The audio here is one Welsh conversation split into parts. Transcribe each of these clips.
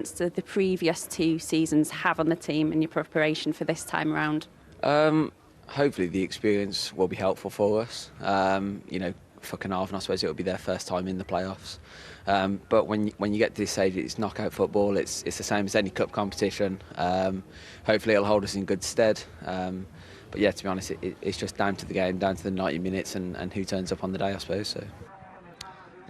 did the previous 2 seasons have on the team in your preparation for this time around? Hopefully the experience will be helpful for us. For Caernarfon, I suppose it will be their first time in the playoffs. But when you get to this stage, it's knockout football. It's the same as any cup competition. Hopefully it'll hold us in good stead. But yeah, to be honest, it's just down to the game, down to the 90 minutes and who turns up on the day, I suppose. So.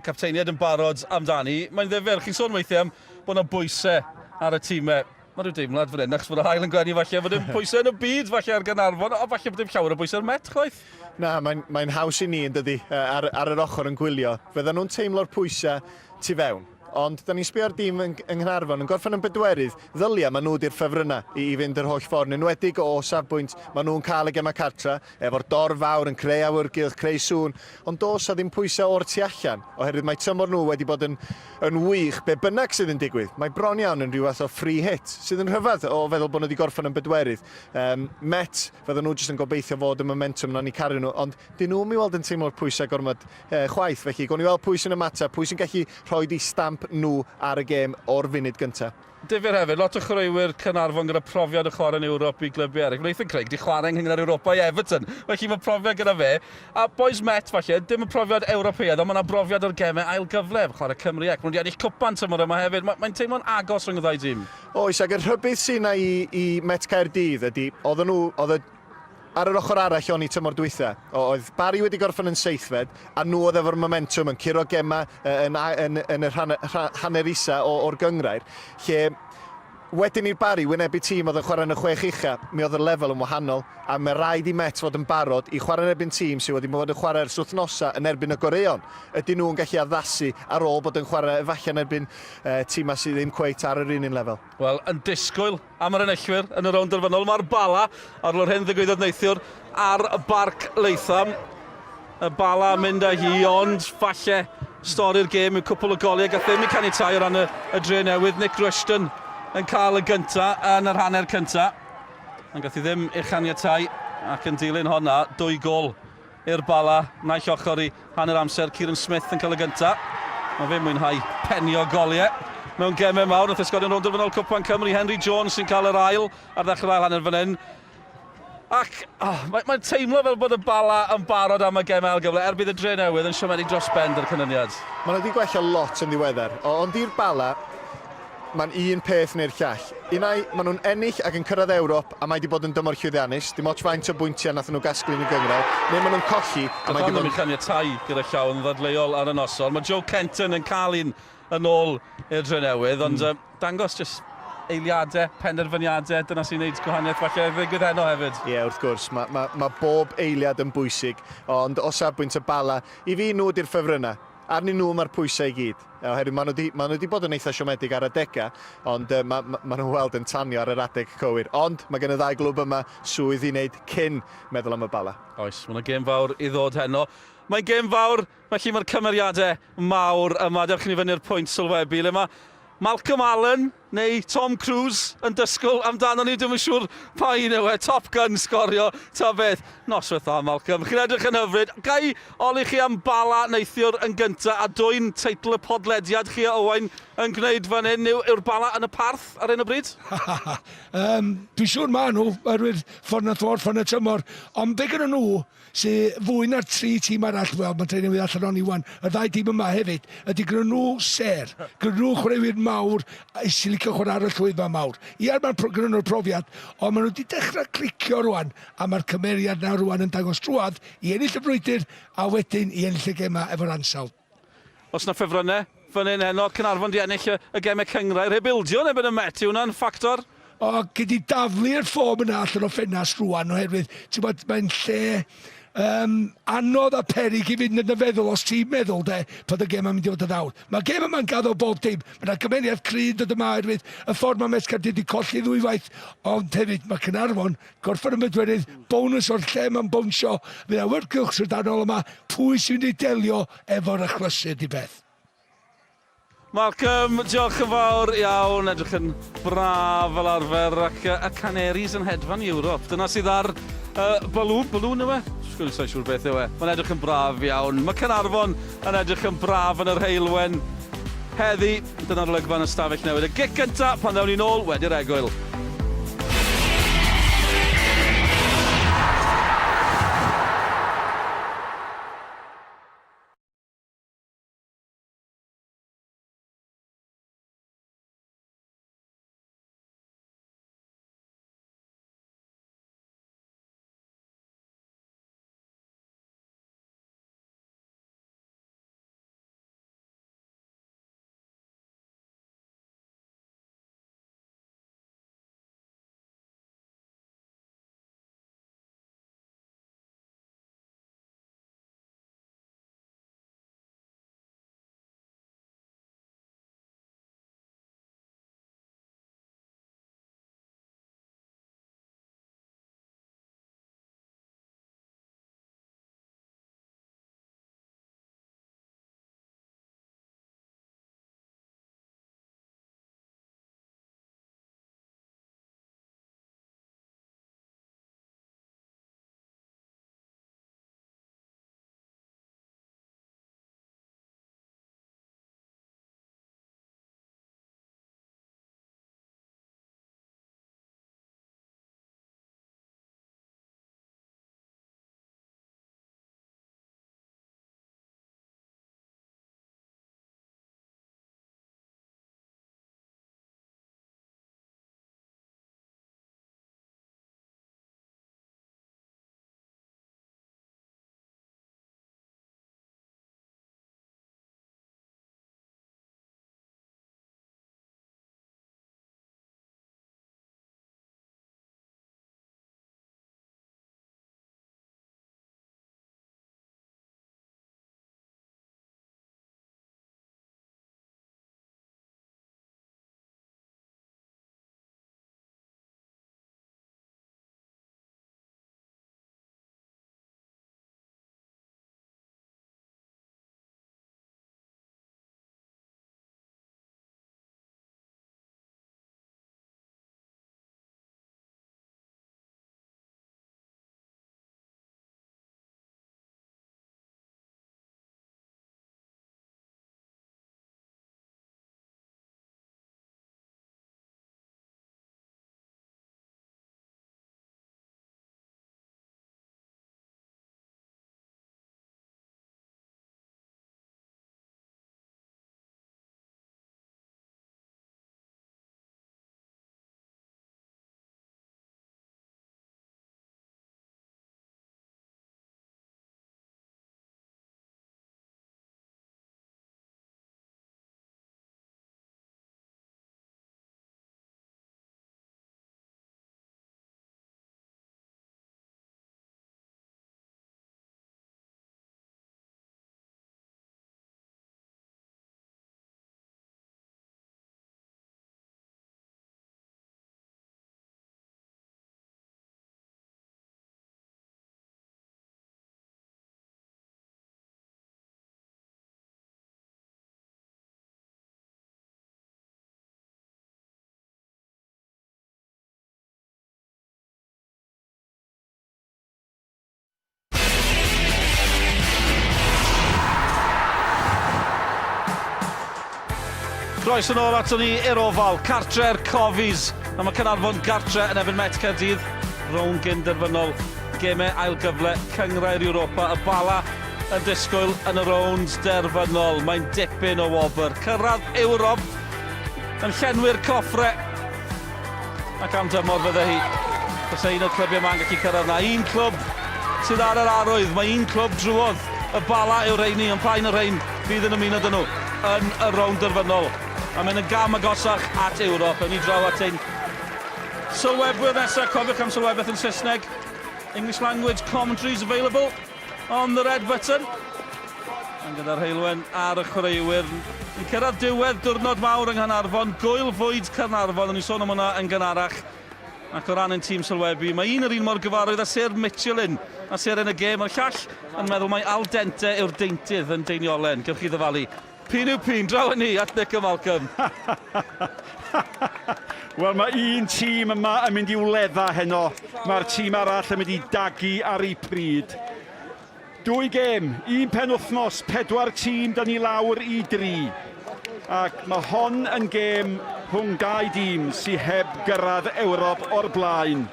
Y capteiniad yn barod amdani. Mae'n ddeffer, chi'n sôn weithiau am bod yna bwysau ar y tîmau. Mae rhyw deimlad fan hyn, achos bod y hael yn gwenu falle bod ym pwysau yn y byd falle ar Caernarfon, a falle bod ym llawer o bwysau ar Met, chwaith? Na, mae'n haws i ni yn dydi, ar yr ochr yn gwylio. Fydden nhw'n teimlo'r pwysau tu fewn. Ond da ni'n sbio ar dîm yng Caernarfon yn gorffen yn bedwerydd, ddylia maen nhw di'r ffefrynnau i fynd yr holl ffordd. Yn enwedig o safbwynt, maen nhw'n cael y gemau cartra, efo'r dor fawr yn creu awyrgylch, creu sŵn, ond dos a ddim pwysau o'r tu allan, oherwydd mae tymor nhw wedi bod yn wych be bynnag sydd yn digwydd. Mae bron iawn yn rhyw fath o free hit, sydd yn rhyfedd o feddwl bod nhw wedi gorffen yn bedwerydd. Met, fydden nhw jyst yn gobeithio fod y momentum na'n i cario nhw, ond dyn nhw'n mi weld yn teimlo'r pwysau gormod chwaith, felly gown ni weld pwy sy'n ymateb, pwy sy'n gallu rhoi di stamp nhw ar y gêm o'r funud gyntaf. Difyr hefyd, lot o chwaraewyr Caernarfon gyda profiad o chwarae yn Ewrop i glybau eraill. Wnaethon Craig di chwarae yng Nghymru'r Ewropa i Everton, felly mae profiad gyda fe. A boys Met falle, dim y profiad Ewropeaidd, ond mae yna brofiad o'r gemau ail gyfle, chwarae Cymru ac. Mae nhw wedi ennill cwpan tymor yma hefyd. Mae'n teimlo'n agos rhwng y ddau dîm. Oes, ac yr rhybydd sy'n na i Met Caerdydd ydy, oedd ar yr ochr arall o'n i tymor dwytha. Oedd Barry wedi gorffen yn seithfed, a nhw oedd efo'r momentum yn curo gemau yn y hanner isa o'r gynghrair, lle wedyn i'r Barry wynebu tîm oedd yn chwarae yn y 6 ucha, mi oedd y lefel yn wahanol, a mae rhaid i Met fod yn barod i chwarae yn erbyn tîm sydd wedi bod yn chwarae ers wythnosa yn erbyn y Goreon. Ydyn nhw'n gallu addasu ar ôl bod yn chwarae efallai yn erbyn tîmau sydd ddim cweit ar yr un lefel. Wel, yn disgwyl am yr enillwyr yn y rownd derfynol, mae'r bala ar lor hyn ddigwyddodd neithiwr ar y barc Leitham. Y bala mynd â hi, ond falle stori'r gêm yw cwpl o goliau gath ddim i caniatáu o ran y dre newydd. Nick Rushton yn cael y gynta yn yr hanner cynta. Ond gath i ddim i'ch caniatáu ac yn dilyn honna, 2 gol i'r bala. Naill ochr i hanner amser, Kieran Smith yn cael y gynta. Mae fe mwynhau penio goliau mewn gemau mawr. Nath Sgorio rownd derfynol Cwpan Cymru, Henry Jones sy'n cael yr ail ar ddechrau'r ail hanner fan hyn. Ac mae'n teimlo fel bod y bala yn barod am y gemau ail gyfle, bydd y dre newydd yn siomedig dros ben yr canlyniad. Maen nhw wedi gwella lot yn ddiweddar, ond i'r bala, mae'n un peth neu'r llall. Unai, maen nhw'n ennill ac yn cyrraedd Ewrop a mae wedi bod yn dymor llwyddiannus, dim ots faint o bwyntiau nath nhw gasglu yn y gynghrair, neu maen nhw'n colli. A mae wedi bod yn caniatáu gyda llawn ddadleuol ar y noson. Mae Joe Kenton yn cael un yn ôl i'r dre newydd, ond dangos jyst eiliadau, penderfyniadau, dyna sy'n gwneud gwahaniaeth falle ddigwydd heno hefyd. Ie, wrth gwrs, mae bob eiliad yn bwysig, ond o safbwynt y bala, i fi nhw di'r ffefrynnau. Arnyn nhw mae'r pwysau i gyd. Oherwydd maen nhw wedi bod yn eitha siomedig ar y degau, ond maen nhw'n weld yn tanio ar yr adeg cywir. Ond mae gen y ddau glwb yma swydd i wneud cyn meddwl am y bala. Oes, mae'n gêm fawr i ddod heno. Mae'n gêm fawr, felly mae'r cymeriadau mawr yma. Dewch ni fyny'r pwynt sylwebu. Le mae Malcolm Allen neu Tom Cruise yn dysgol amdano ni, dwi'n siŵr pa un yw e, Top Gun Sgorio, ta beth. Noswaith dda, Malcolm. Chi'n edrych yn hyfryd. Gai oli chi am bala neithiwr yn gyntaf a dwy'n teitl y podlediad chi a Owain yn gwneud fan hyn. Yw'r bala yn y parth ar un o bryd? Dwi'n siŵr ma nhw, oherwydd ffordd na ddod ffordd na tymor, ond be gyda nhw sy'n fwy na'r 3 tîm arall, wel, mae'n treulio newydd allan o'n i wan, y 2 tîm yma hefyd, ydy gyda nhw ser, gyda nhw chwaraewyr mawr, sy'n licio chwarae ar y llwyddfa mawr. Mae'n gyda nhw'r profiad, ond maen nhw wedi dechrau clicio rwan, a mae'r cymeriad na rwan yn dangos trwad i ennill y brwydr, a wedyn i ennill y gemau efo'r ansawdd. Os na ffefrynnau, fan hyn heno, Caernarfon di ennill y gemau cynghrair, rebildio neu bydd y Met, yw hwnna'n ffactor? O, gyd i daflu'r ffom yna allan o ffenast rwan, oherwydd, ti'n bod, mae'n lle anodd a peryg i fynd yn y feddwl os ti'n meddwl bod y gem yn mynd i fod y ddawr. Mae gem yma'n gaddo bob dim. Mae yna gymeriad cryd dod yma oherwydd y ffordd mae Met Caerdydd wedi colli 2 waith, ond hefyd mae Caernarfon gorffen y medwerydd, bonus o'r lle mae'n bownsio, fydd awyrgylch sy'n danol yma, pwy sy'n mynd i delio efo'r achlysur di beth. Malcolm, diolch yn fawr iawn, edrych yn braf fel arfer, ac y Canerys yn hedfan i Ewrop. Dyna sydd ar balwn yw e? Sgwrs i'n siŵr beth yw e. Mae'n edrych yn braf iawn. Mae Caernarfon yn edrych yn braf yn yr heilwen heddi. Dyna'r olygfa yn y stafell newydd. Y gic gynta pan ddawn ni nôl wedi'r egwyl. Croes yn ôl ato ni i'r ofal, cartre'r Cofis. A mae Caernarfon gartre yn erbyn Met Caerdydd. Rownd gynderfynol, gemau ail gyfle, Cynghrair Ewropa. Y bala yn disgwyl yn y rownd derfynol. Mae'n dipyn o wobr. Cyrraedd Ewrop yn llenwi'r coffre. Ac am dymor fydde hi. Os ein o'r clybiau ma'n gallu cyrraedd na. Un clwb sydd ar yr arwydd. Mae un clwb drwodd. Y bala yw'r reini, ond pa'n yr rein fydd yn ymuno dyn nhw yn y rownd derfynol. A mae'n yn gam agosach at Ewrop. Yn ei draw at ein sylwebwyr nesaf. Cofiwch am sylwebeth yn Saesneg. English language commentaries available on the red button. A gyda'r heilwen ar y chwaraewyr. Yn cyrraedd diwedd diwrnod mawr yng Caernarfon. Gwyl fwyd Caernarfon. O'n i sôn am hwnna yn gynharach. Ac o ran ein tîm sylwebu, mae un yr un mor gyfarwydd â Sir Michelin a Sir yn y gêm. A'r llall yn meddwl mai al dente yw'r deintydd yn Deiniolen. Gewch chi ddyfalu. Pyn yw pyn, draw yn ni at Nick a Malcolm. Wel, mae un tîm yma yn mynd i wledda heno. Mae'r tîm arall yn mynd i dagu ar ei pryd. 2 gêm, 1 penwythnos, 4 tîm, da ni lawr i 3. Ac mae hon yn gêm rhwng dau dîm sy'n heb gyrraedd Ewrop o'r blaen.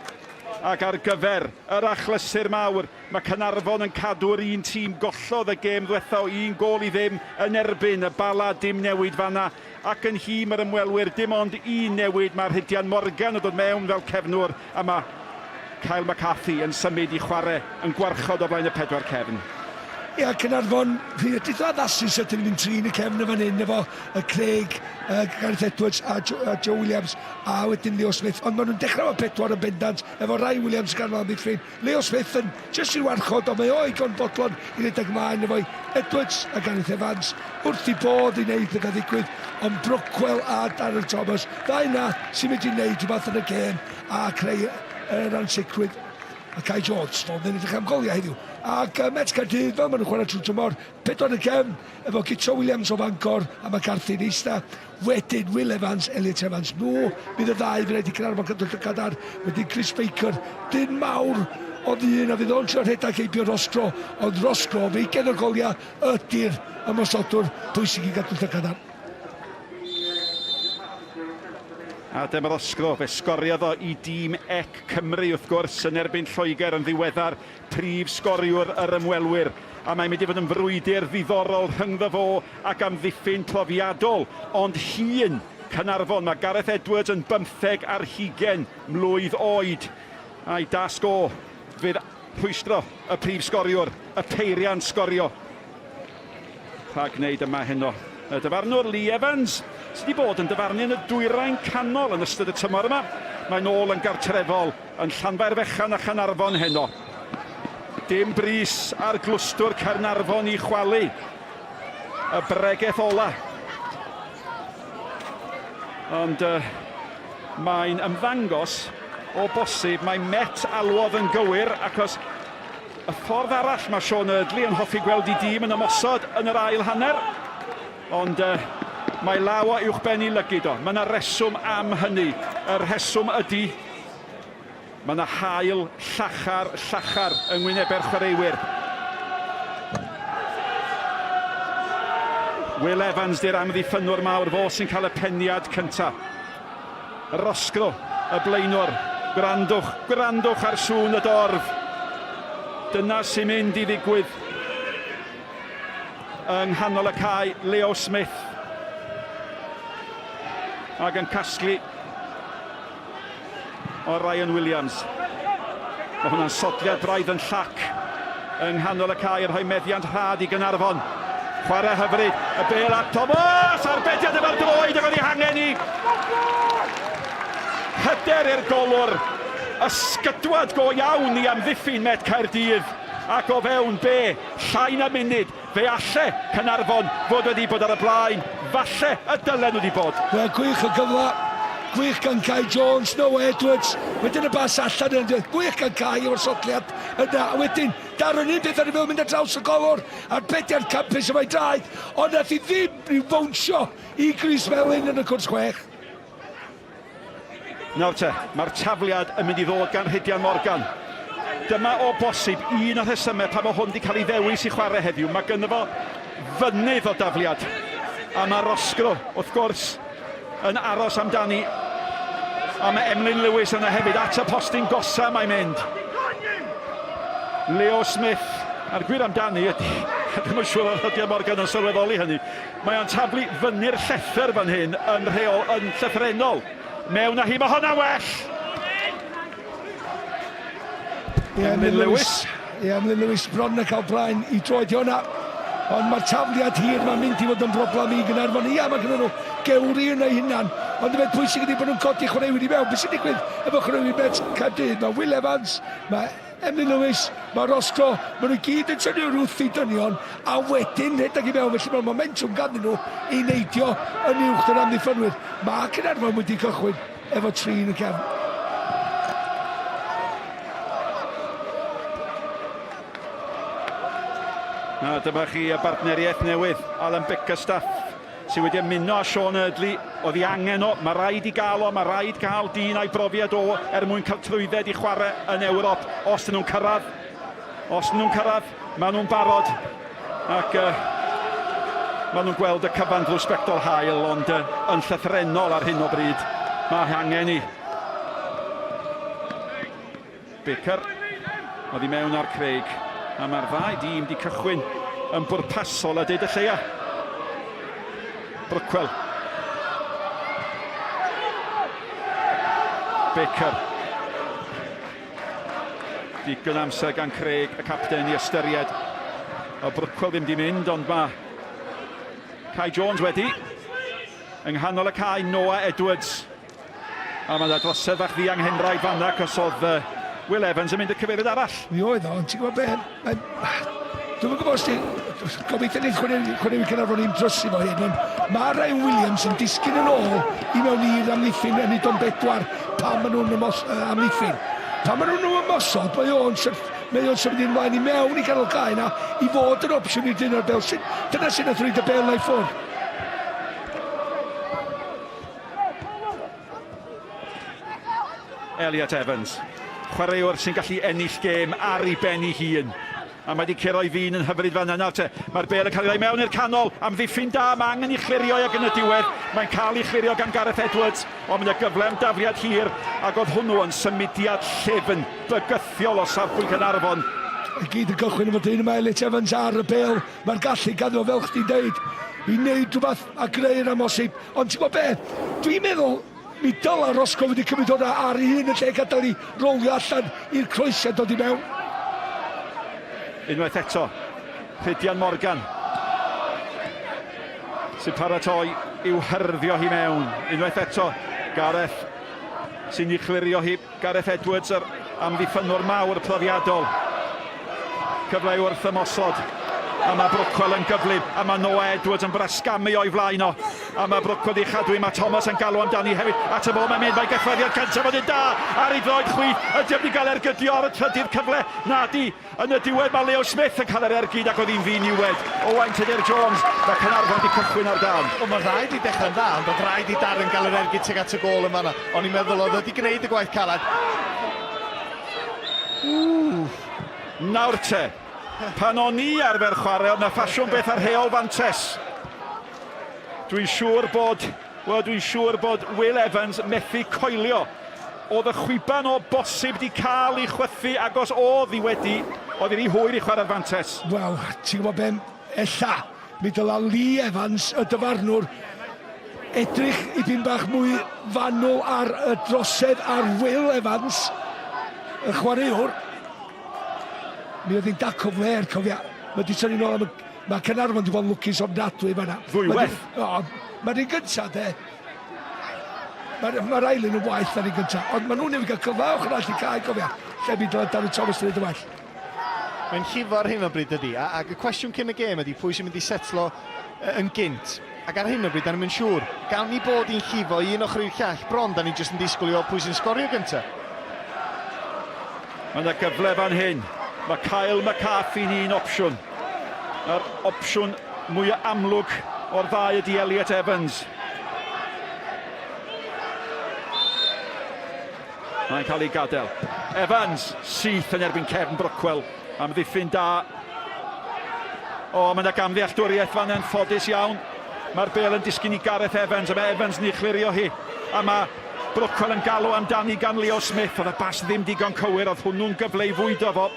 Ac ar gyfer yr achlysur mawr, mae Caernarfon yn cadw'r un tîm gollodd y gêm ddiwetha o 1 gol i ddim yn erbyn y Bala, dim newid fanna. Ac yn hym yr ymwelwyr, dim ond 1 newid. Mae'r Rhydian Morgan yn dod mewn fel cefnwr, a mae Kyle McCarthy yn symud i chwarae yn gwarchod o blaen y 4 cefn. Ia, Caernarfon, fi wedi dod asus ydyn ni'n trin y cefn y fan hyn efo y Craig, Gareth Edwards a Joe Williams a wedyn Leo Smith. Ond maen nhw'n dechrau efo 4 yn bendant efo Ryan Williams gan fel midfield. Leo Smith yn jyst i'w warchod, ond mae o'i gon bodlon i redeg ymlaen efo Edwards a Gareth Evans wrth i bod i wneud y ddigwydd. Ond Brookwell a Darren Thomas, ddau na sy'n mynd i wneud rhywbeth yn y gêm a creu yr ansicrwydd. A Kai Jones, ond yn edrych am goliau heddiw. Ac Met Caerdydd, fel maen nhw'n chwarae trwy tymor, 4 yn y cefn, efo Kitso Williams o Fangor, a mae Carthy'n eista. Wedyn Will Evans, Elliot Evans, nhw, bydd y ddau fydd wedi Caernarfon cadw'r cadar, wedyn Chris Baker, dyn mawr o ddyn, a fydd o'n trio rhedeg heibio Rosgro, ond Rosgro, fe gen o goliau, ydy'r ymosodwr pwysig i gadw'r cadar. A dyma Rosgro, fe sgoriodd o i dîm Ec Cymru wrth gwrs yn erbyn Lloegr yn ddiweddar, prif sgoriwr yr ymwelwyr. A mae'n mynd i fod yn frwydr ddiddorol rhyngddo fo ac amddiffyn profiadol, ond hyn Caernarfon. Mae Gareth Edwards yn 15 ar 20 mlwydd oed. A'i dasg o fydd rhwystro y prif sgoriwr, y peiriant sgorio. Rhag wneud yma heno. Y dyfarnwr Lee Evans sydd wedi bod yn dyfarnu yn y dwyrain canol yn ystod y tymor yma. Mae'n ôl yn gartrefol yn Llanfair Fechan a Caernarfon heno. Dim bris ar glwstwr Caernarfon i chwalu y bregaeth ola. Ond mae'n ymddangos o bosib mae Met alwodd yn gywir, achos y ffordd arall mae Sean Eardley yn hoffi gweld i dîm yn ymosod yn yr ail hanner. Ond mae law o uwchben i lygyd o. Mae yna reswm am hynny. Yr reswm ydy mae yna haul llachar yng ngwynebu'r chwaraewyr. Will Evans di'r amddiffynwr mawr, fo sy'n cael y peniad cyntaf. Rosgro, y blaenwr. Gwrandwch ar sŵn y dorf. Dyna sy'n mynd i ddigwydd yng nghanol y cae, Leo Smith. Ac yn casglu o Ryan Williams. Mae hwnna'n sodliad braidd yn llac yng nghanol y cae, yn rhoi meddiant rhad i Caernarfon. Chwarae hyfryd, y bel at Thomas, arbediad efo'r droed, ac oedd ei hangen i. Hyder i'r golwr, ysgydwad go iawn i amddiffyn Met Caerdydd. Ac o fewn be, llai na munud, fe alle Caernarfon fod wedi bod ar y blaen. Falle y dylen wedi bod. Gwych y gyfle, gwych gan Kai Jones, no Edwards. Wedyn y bas allan yn dweud, gwych gan Kai o'r sodliad yna. A wedyn, Darren un beth ar y fel mynd ar draws y golwr, a'r pediad campus yma'i draed. Ond nath i ddim i'w bownsio i Chris Melin yn y cwrs 6. Nawr te, mae'r tafliad yn mynd i ddod gan Rhydian Morgan. Dyma o bosib un o'r rhesymau pan mae hwn wedi cael ei ddewis i chwarae heddiw. Mae gynno fo fynydd o dafliad. A mae Rosgro, wrth gwrs, yn aros amdani. A mae Emlyn Lewis yna hefyd. At y postyn gosa mae'n mynd. Leo Smith, a'r gwir amdani ydy, ddim yn siŵr o'r Rhydian Morgan yn sylweddoli hynny. Mae o'n taflu fyny'r llethyr fan hyn yn llythrenol. Mewn â hi, mae hwnna well! Emlyn Lewis bron yn cael blaen i droed hwnna. Ond mae'r tafliad hir mae'n mynd i fod yn broblem i Caernarfon. Ia, mae gyda nhw gewri yn ei hunan. Ond y beth pwysig ydy bod nhw'n codi chwaraewyr i mewn. Beth sy'n digwydd efo chwaraewyr Met Caerdydd? Mae Will Evans, mae Emlyn Lewis, mae Rosgro. Mae nhw gyd yn tynnu wrth i dynion. A wedyn rhedeg i mewn. Felly mae'r momentum ganddyn nhw i neidio yn uwch yr amddiffynwyr. Mae Caernarfon wedi cychwyn efo 3 yn y cefn. A dyma chi y bartneriaeth newydd, Alan Bickerstaff, sydd wedi ymuno â Sean Eardley. Oedd hi angen o, mae rhaid i gael o, mae rhaid cael dyn a'i brofiad o mwyn cael trwydded i chwarae yn Ewrop. Os dyn nhw'n cyrraedd, maen nhw'n barod. Ac Maen nhw'n gweld y cyfan ddrws sbectol hael, ond yn llythrenol ar hyn o bryd. Mae angen i. Baker, oedd i mewn ar Craig. A mae'r ddau dîm wedi cychwyn yn bwrpasol a deud y lleia. Brookwell. Baker. Digon amser gan Craig, y capten, i ystyried. O Brookwell ddim wedi mynd, ond mae Kai Jones wedi. Yng nghanol y cae, Noah Edwards. A mae'n drosedd fach ddiang Henraid fanna, cos oedd Will Evans yn mynd y cyfeiriad arall. Mi oedd o, ond ti'n gwybod be? Dwi'n gwybod os ti... Gobeithio ni chwaraewi Caernarfon i'n drysu fo hyn, ond mae Ryan Williams yn disgyn yn ôl i mewn i'r amddiffyn yn 4 pan maen nhw'n amddiffyn. Pan maen nhw'n ymosod, mae o'n symud i'n mlaen i mewn i ganol cae na i fod yn opsiwn i'r dyn o'r bel. Dyna sy'n nath roed y bel na i ffwrdd. Elliot Evans, chwaraewr sy'n gallu ennill gêm ar ei ben ei hun. A mae wedi curo i fi'n yn hyfryd fan yna. Mae'r bel yn cael ei roi mewn i'r canol. Am ddiffyn da, mae angen i chlirio ag yn y diwedd. Mae'n cael ei chlirio gan Gareth Edwards. Ond mae'n gyfle am dafliad hir. Ac oedd hwnnw yn symudiad llefyn bygythiol o safbwynt Caernarfon. I gyd y gychwyn efo dyn yma Elliot Evans ar y bel. Mae'r gallu gadw fel chdi'n deud. I wneud rhywbeth a greu'r amosib. Ond ti'n gwybod be? Dwi'n meddwl mi dyla Roscoe wedi cymryd hwnna ar ei hun yn lle gadael i rolio allan i'r croesiad dod i mewn. Unwaith eto, Rhydian Morgan sy'n paratoi i'w hyrddio hi mewn. Unwaith eto, Gareth sy'n ei chlirio hi. Gareth Edwards yr amddiffynwr mawr profiadol. Cyfle wrth ymosod. A mae Brookwell yn gyflym, a mae Noah Edwards yn brasgamu o'i flaen o. A mae Brookwell i chadwy, mae Thomas yn galw amdani hefyd. At y bol mae'n mynd, mae gethweddiad cyntaf fod yn da ar ei droed chwith. Ydy wedi cael ergydio ar y trydydd cyfle. Nadi, yn y diwedd mae Leo Smith yn cael yr ergyd ac oedd hi'n ddyn niwed. Owain Tudur Jones, mae Caernarfon wedi cychwyn ar dan. O, mae rhaid i dechrau'n dda, ond oedd rhaid i Darren gael yr ergyd tuag at y gol yma. O'n i'n meddwl oedd wedi gwneud y gwaith calad. Nawr te. Pan o'n i arfer chwarae, oedd na ffasiwn beth ar heol fantes. Dwi'n siŵr bod Will Evans methu coelio. Oedd y chwiban o bosib di cael ei chwythu agos oedd i'n ei hwyr i chwarae'r fantes. Wel, ti'n gwybod ben, ella, mi dyla Lee Evans, y dyfarnwr, edrych i byn bach mwy fanwl ar y drosedd ar Will Evans, y chwaraewr. Mi oedd hi'n daco fler, cofia. Mae di tynnu nôl am mae Caernarfon wedi bod yn lwcus ofnadwy fan'na. Ddwy weth. Mae'r un gyntaf, de. Mae'r ailyn yn waith ar un gyntaf. Ond maen nhw'n nefyd cael cyflawch yn all i cael, cofia. Lle mi dylai Darren Thomas yn ei well. Mae'n llifo ar hyn o bryd ydi. Ac y cwestiwn cyn y gêm ydi pwy sy'n mynd i setlo yn gynt. Ac ar hyn o bryd, da ni'n mynd siŵr. Gawn ni bod i'n llifo un ochr i'r llall. Bron, da ni jyst yn disgwyl pwy sy'n sgorio gyntaf. Mae yna gyfle fan hyn. Mae Kyle McCarthy'n un opsiwn. Yr opsiwn mwy amlwg o'r ddau ydi Elliot Evans. Mae'n cael ei gadael. Evans, syth yn erbyn Cefn Brookwell. Am ddiffyn da. O, mae yna gamddealltwriaeth fan yn ffodus iawn. Mae'r bel yn disgyn i Gareth Evans, a mae Evans yn ei chlirio hi. A mae Brookwell yn galw amdani gan Leo Smith. Oedd y bas ddim digon cywir, oedd hwnnw'n gyfle i fwydo fo.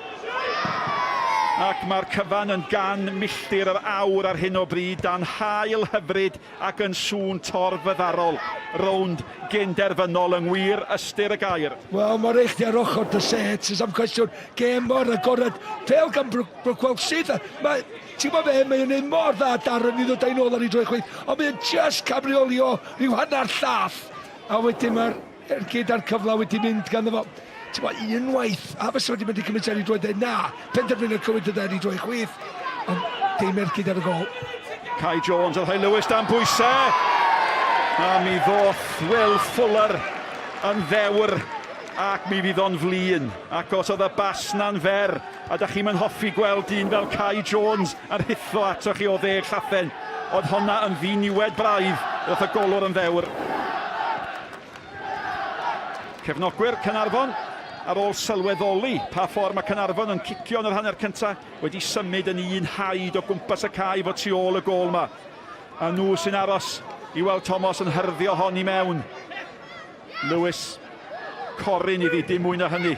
Ac mae'r cyfan yn gan milltir yr awr ar hyn o bryd, dan hael hyfryd ac yn sŵn torfyddarol. Rownd gynderfynol yng ngwir ystyr y gair. Wel, mae'r eich ar ochr dy set, sy'n am cwestiwn, gêm mor agored, fel gan Brookwell sydd. Ti'n gwybod fe, mae'n ei mor dda Darren i ddod ein ôl ar ei droi chwith, ond mae'n just cabrioli o ryw hanner llath. A wedyn mae'r ergyd a'r cyfle wedi mynd gan efo. Ti'n gwybod, unwaith, a fes wedi mynd i cymryd ar ei droi dweud, na, penderfynu yn cymryd ar ei droi chwith, ond dim ergyd ar y gol. Kai Jones yn rhoi Lewis dan bwysau. A mi ddoth Will Fuller yn ddewr ac mi fydd o'n flin. Ac os oedd y bas na'n fer, a da chi'n mynd hoffi gweld dyn fel Kai Jones yn hitho atoch chi o 10 llathen, oedd honna yn ddiniwed braidd, oedd y golwr yn ddewr. Cefnogwyr Caernarfon ar ôl sylweddoli pa ffordd mae Caernarfon yn cicio yn yr hanner cyntaf, wedi symud yn un haid o gwmpas y cae fod tu ôl y gol yma. A nhw sy'n aros i weld Thomas yn hyrddio hon i mewn. Lewis Corin iddi, dim mwy na hynny.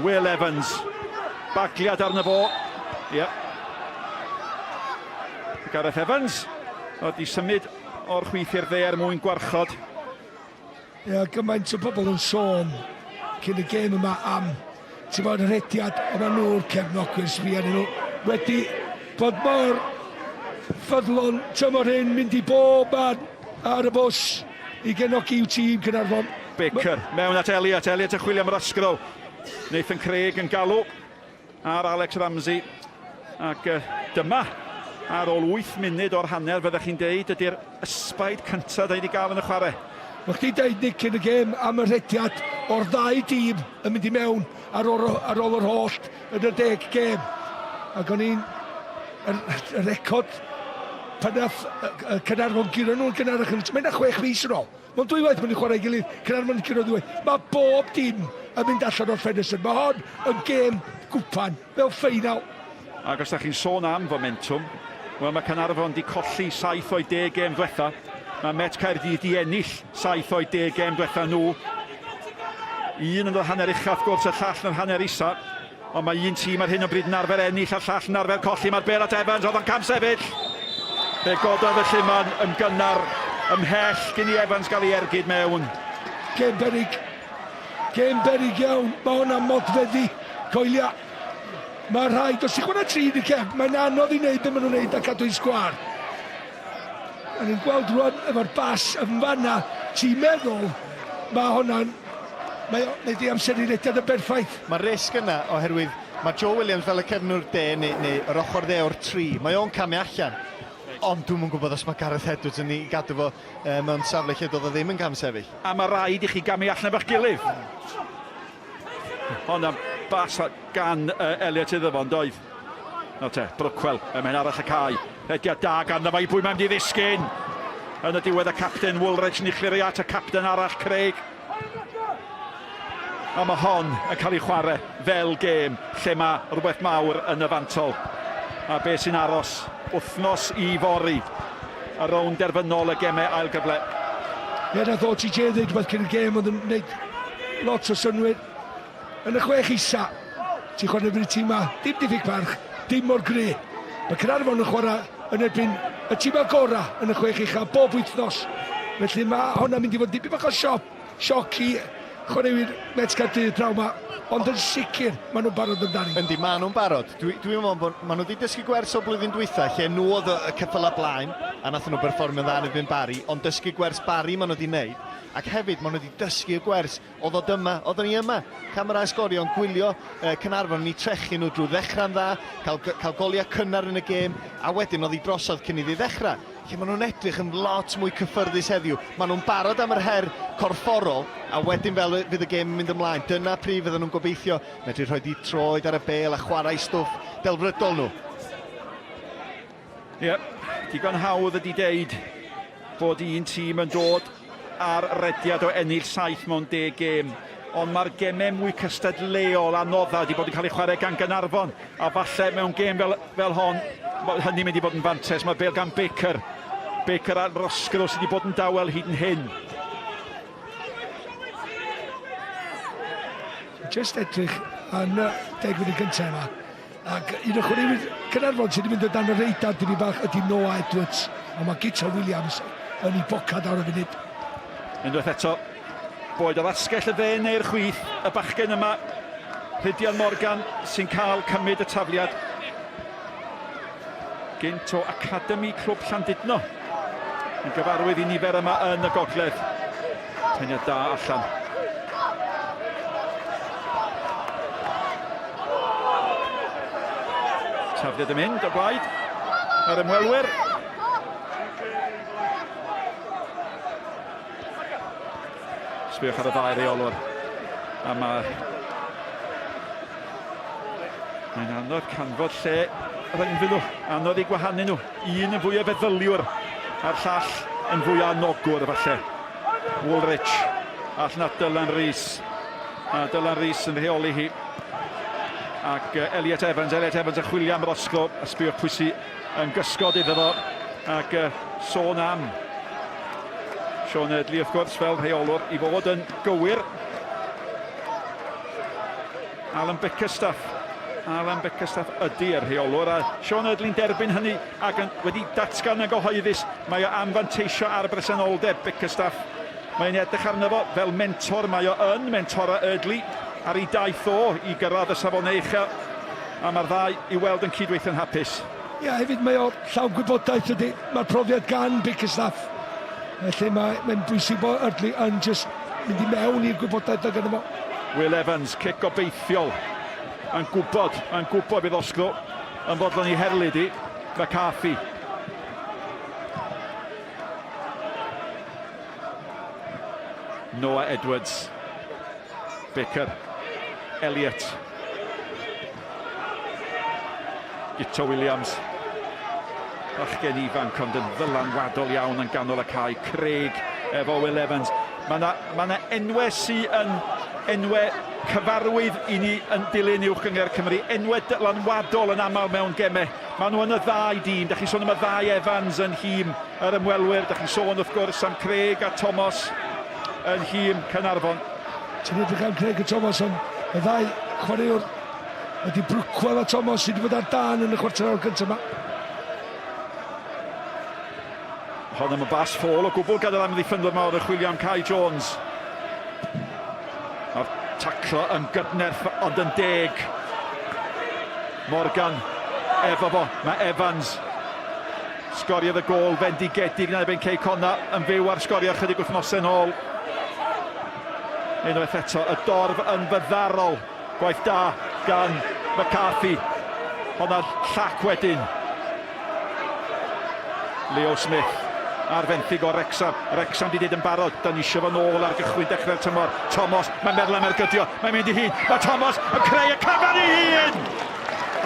Will Evans, bagliad arno fo. Gareth Evans, wedi symud o'r chwith i'r dde mwyn gwarchod. Gymaint o bobl yn sôn cyn y gêm yma am ti'n bod yr hediad o ma nhw'r cefnogwyr sbio nhw wedi bod mor ffyddlon tymor hyn mynd i bob man ar y bws i genogi i'w tîm Caernarfon. Baker mewn at Elliot yn chwilio am yr ysgro. Nathan Craig yn galw ar Alex Ramsey ac dyma ar ôl 8 munud o'r hanner fyddech chi'n deud ydy'r ysbaid cyntaf da i wedi gael yn y chwarae. Mae chdi deud Nick yn y gêm am yr hediad o'r ddau dîm yn mynd i mewn ar ôl yr holl yn y 10 gêm. Ac o'n i'n y record pan nath Caernarfon giro nhw'n gynharach yn... Mae'n 6 mis yn ôl. Mae'n 2 waith mae'n chwarae gilydd. Caernarfon yn giro 2 waith. Mae bob dîm yn mynd allan o'r ffenestr. Mae hon yn gêm gwpan fel ffeinal. Ac os da chi'n sôn am fomentum, wel mae Caernarfon di colli 7 o'i 10 gêm diwetha. Mae Met Caerdydd di ennill 7 o'i 10 gêm diwetha nhw. Un yn y hanner uchaf gwrs, y llall yn hanner isa. Ond mae un tîm ar hyn o bryd yn arfer ennill, a llall yn arfer colli. Mae'r bel at Evans, oedd o'n cam sefyll. Fe gododd y Llyman yn gynnar ymhell gyn i Evans gael ei ergyd mewn. Gêm berig. Gêm berig iawn. Mae hwnna'n modfeddi. Coelia. Mae rhaid, os i'ch hwnna 3 yn y cefn, mae'n anodd i wneud be maen nhw'n wneud a cadw i'n sgwar. A ni'n gweld rwan efo'r bas yn fanna, ti'n meddwl, mae hwnna'n... Mae di amser i rediad yn berffaith. Mae risg yna oherwydd mae Joe Williams fel y cefnwr de neu yr ochr de o'r 3. Mae o'n camu allan. Ond dwi'n yn gwybod os mae Gareth Edwards yn ei gadw fo mewn safle lle doedd o ddim yn cam sefyll. A mae rhaid i chi gamu allan efo'ch gilydd. Ond am bas gan Elliot iddo fo'n doedd. No te, Brookwell, mae'n arall y cae. Hediad da ganddo fe i bwy mae'n di ddisgyn. Yn y diwedd y capten Woolridge yn ei chlirio at y capten arall Craig. A mae hon yn cael ei chwarae fel gêm lle mae rhywbeth mawr yn y fantol. A be sy'n aros wythnos i fori. Y rownd derfynol y gemau ail gyfle. Nath o TJ ddweud rhywbeth cyn y gêm oedd yn gwneud lot o synwyr. Yn y 6 isa, ti'n chwarae fydd y tîm ma, dim diffyg parch, dim mor gre. Mae Caernarfon yn chwarae yn erbyn y tîm agora yn y 6 ucha bob wythnos. Felly mae hwnna'n mynd i fod dipyn bach o sioc i chwaraewyr Met Caerdydd draw ma, ond yn sicr maen nhw'n barod amdani. Yndi, maen nhw'n barod. Dwi'n meddwl bod maen nhw wedi dysgu gwers o blwyddyn dwytha, lle nhw oedd y ceffylau blaen, a nath nhw berfformio dda yn erbyn Bari, ond dysgu gwers Bari maen nhw wedi wneud. Ac hefyd maen nhw wedi dysgu y gwers, oedd o ni yma. Camera Sgorio yn gwylio Caernarfon ni trechu nhw drwy ddechrau'n dda, cael goliau cynnar yn y gêm, a wedyn oedd hi drosodd cyn iddi ddechrau. Lle maen nhw'n edrych yn lot mwy cyffyrddus heddiw. Maen nhw'n barod am yr her corfforol, a wedyn fel fydd y gêm yn mynd ymlaen. Dyna prif fydden nhw'n gobeithio medru rhoi di troed ar y bel a chwarae stwff delfrydol nhw. Digon hawdd ydi deud bod un tîm yn dod ar rediad o ennill 7 mewn 10 gêm. Ond mae'r gemau mwy cystadleol anodda wedi bod yn cael ei chwarae gan Caernarfon. A falle mewn gêm fel hon, hynny mynd i bod yn fantes. Mae bel gan Baker. Baker a'r Roscoe sydd wedi bod yn dawel hyd yn hyn. Just edrych yn 10 munud gyntaf yma. Ac un o chwaraewyr Caernarfon sydd wedi mynd o dan yr eidad dyn ni bach ydy Noah Edwards. A mae Gita Williams yn ei bocad ar y funud. Unwaith eto, boed o ddasgell y dde neu'r chwith, y bachgen yma, Rhydian Morgan, sy'n cael cymryd y tafliad. Gynt o Academy Clwb Llandudno. Yn gyfarwydd i nifer yma yn y gogledd. Teniad da allan. Tafliad yn mynd o blaid. Yr ymwelwyr. Sbiwch ar y ddau reolwr. A mae'n anodd canfod lle rhaid nhw. Anodd i gwahanu nhw. Un yn fwy o feddyliwr a'r llall yn fwy o anogwr falle. Woolridge all na Dylan Rees. A Dylan Rees yn rheoli hi. Ac Elliot Evans yn chwilio am Roscoe. A sbiwch pwy sy yn gysgod iddo fo. Ac sôn am Sean Eardley wrth gwrs fel rheolwr i fod yn gywir. Alan Bickerstaff ydy'r rheolwr, a Sean Eardley'n derbyn hynny ac wedi datgan yn gyhoeddus. Mae o anfanteisio ar bresenoldeb Bickerstaff. Mae'n edrych arno fo fel mentor, mae o yn mentor a Eardley ar ei daith o i gyrraedd y safonau uchel, a mae'r ddau i weld yn cydweithio'n hapus. Ia, hefyd mae o llawn gwybodaeth ydy. Mae'r profiad gan Bickerstaff. Felly mae'n bwysig bod Eardley yn just mynd i mewn i'r gwybodaeth ag yna fo. Will Evans, cic gobeithiol. Yn gwybod bydd Osgo yn fodlon i herlyd i. McCarthy. Noah Edwards. Bicker. Elliott. Gito Williams. Bachgen ifanc ond yn ddylanwadol iawn yn ganol y cae. Craig efo Will Evans. Mae 'na enwau sy'n enwau cyfarwydd i ni yn dilyn Uwch Gynghrair Cymru. Enwau dylanwadol yn aml mewn gemau. Maen nhw yn y ddau dîm. Dach chi sôn am y ddau Evans yn hîm yr ymwelwyr. Dach chi sôn wrth gwrs am Craig a Thomas yn hîm Caernarfon. Ti'n edrych am Craig a Thomas, ond y ddau chwaraewr wedi Brwcwell a Thomas sydd wedi bod ar dan yn y chwarter awr gyntaf yma. Hon am y bas ffôl o gwbl gadael am ddiffynwyr mawr yn chwilio am Kai Jones. A'r taclo yn gydnerth ond yn deg. Morgan efo fo, mae Evans. Sgoriodd y gol, fendigedig yn erbyn Cey Conna yn fyw ar sgorio chydig wythnosau nôl. Unwaith eto, y dorf yn fyddarol. Gwaith da gan McCarthy. Honna llac wedyn. Leo Smith. Ar fenthyg o Wrexham. Wrexham di dweud yn barod. Da ni eisiau fo nôl ar gychwyn dechrau'r tymor. Thomas, mae'n meddwl am ergydio. Mae'n mynd i hun. Mae Thomas yn creu y cyfan i hun!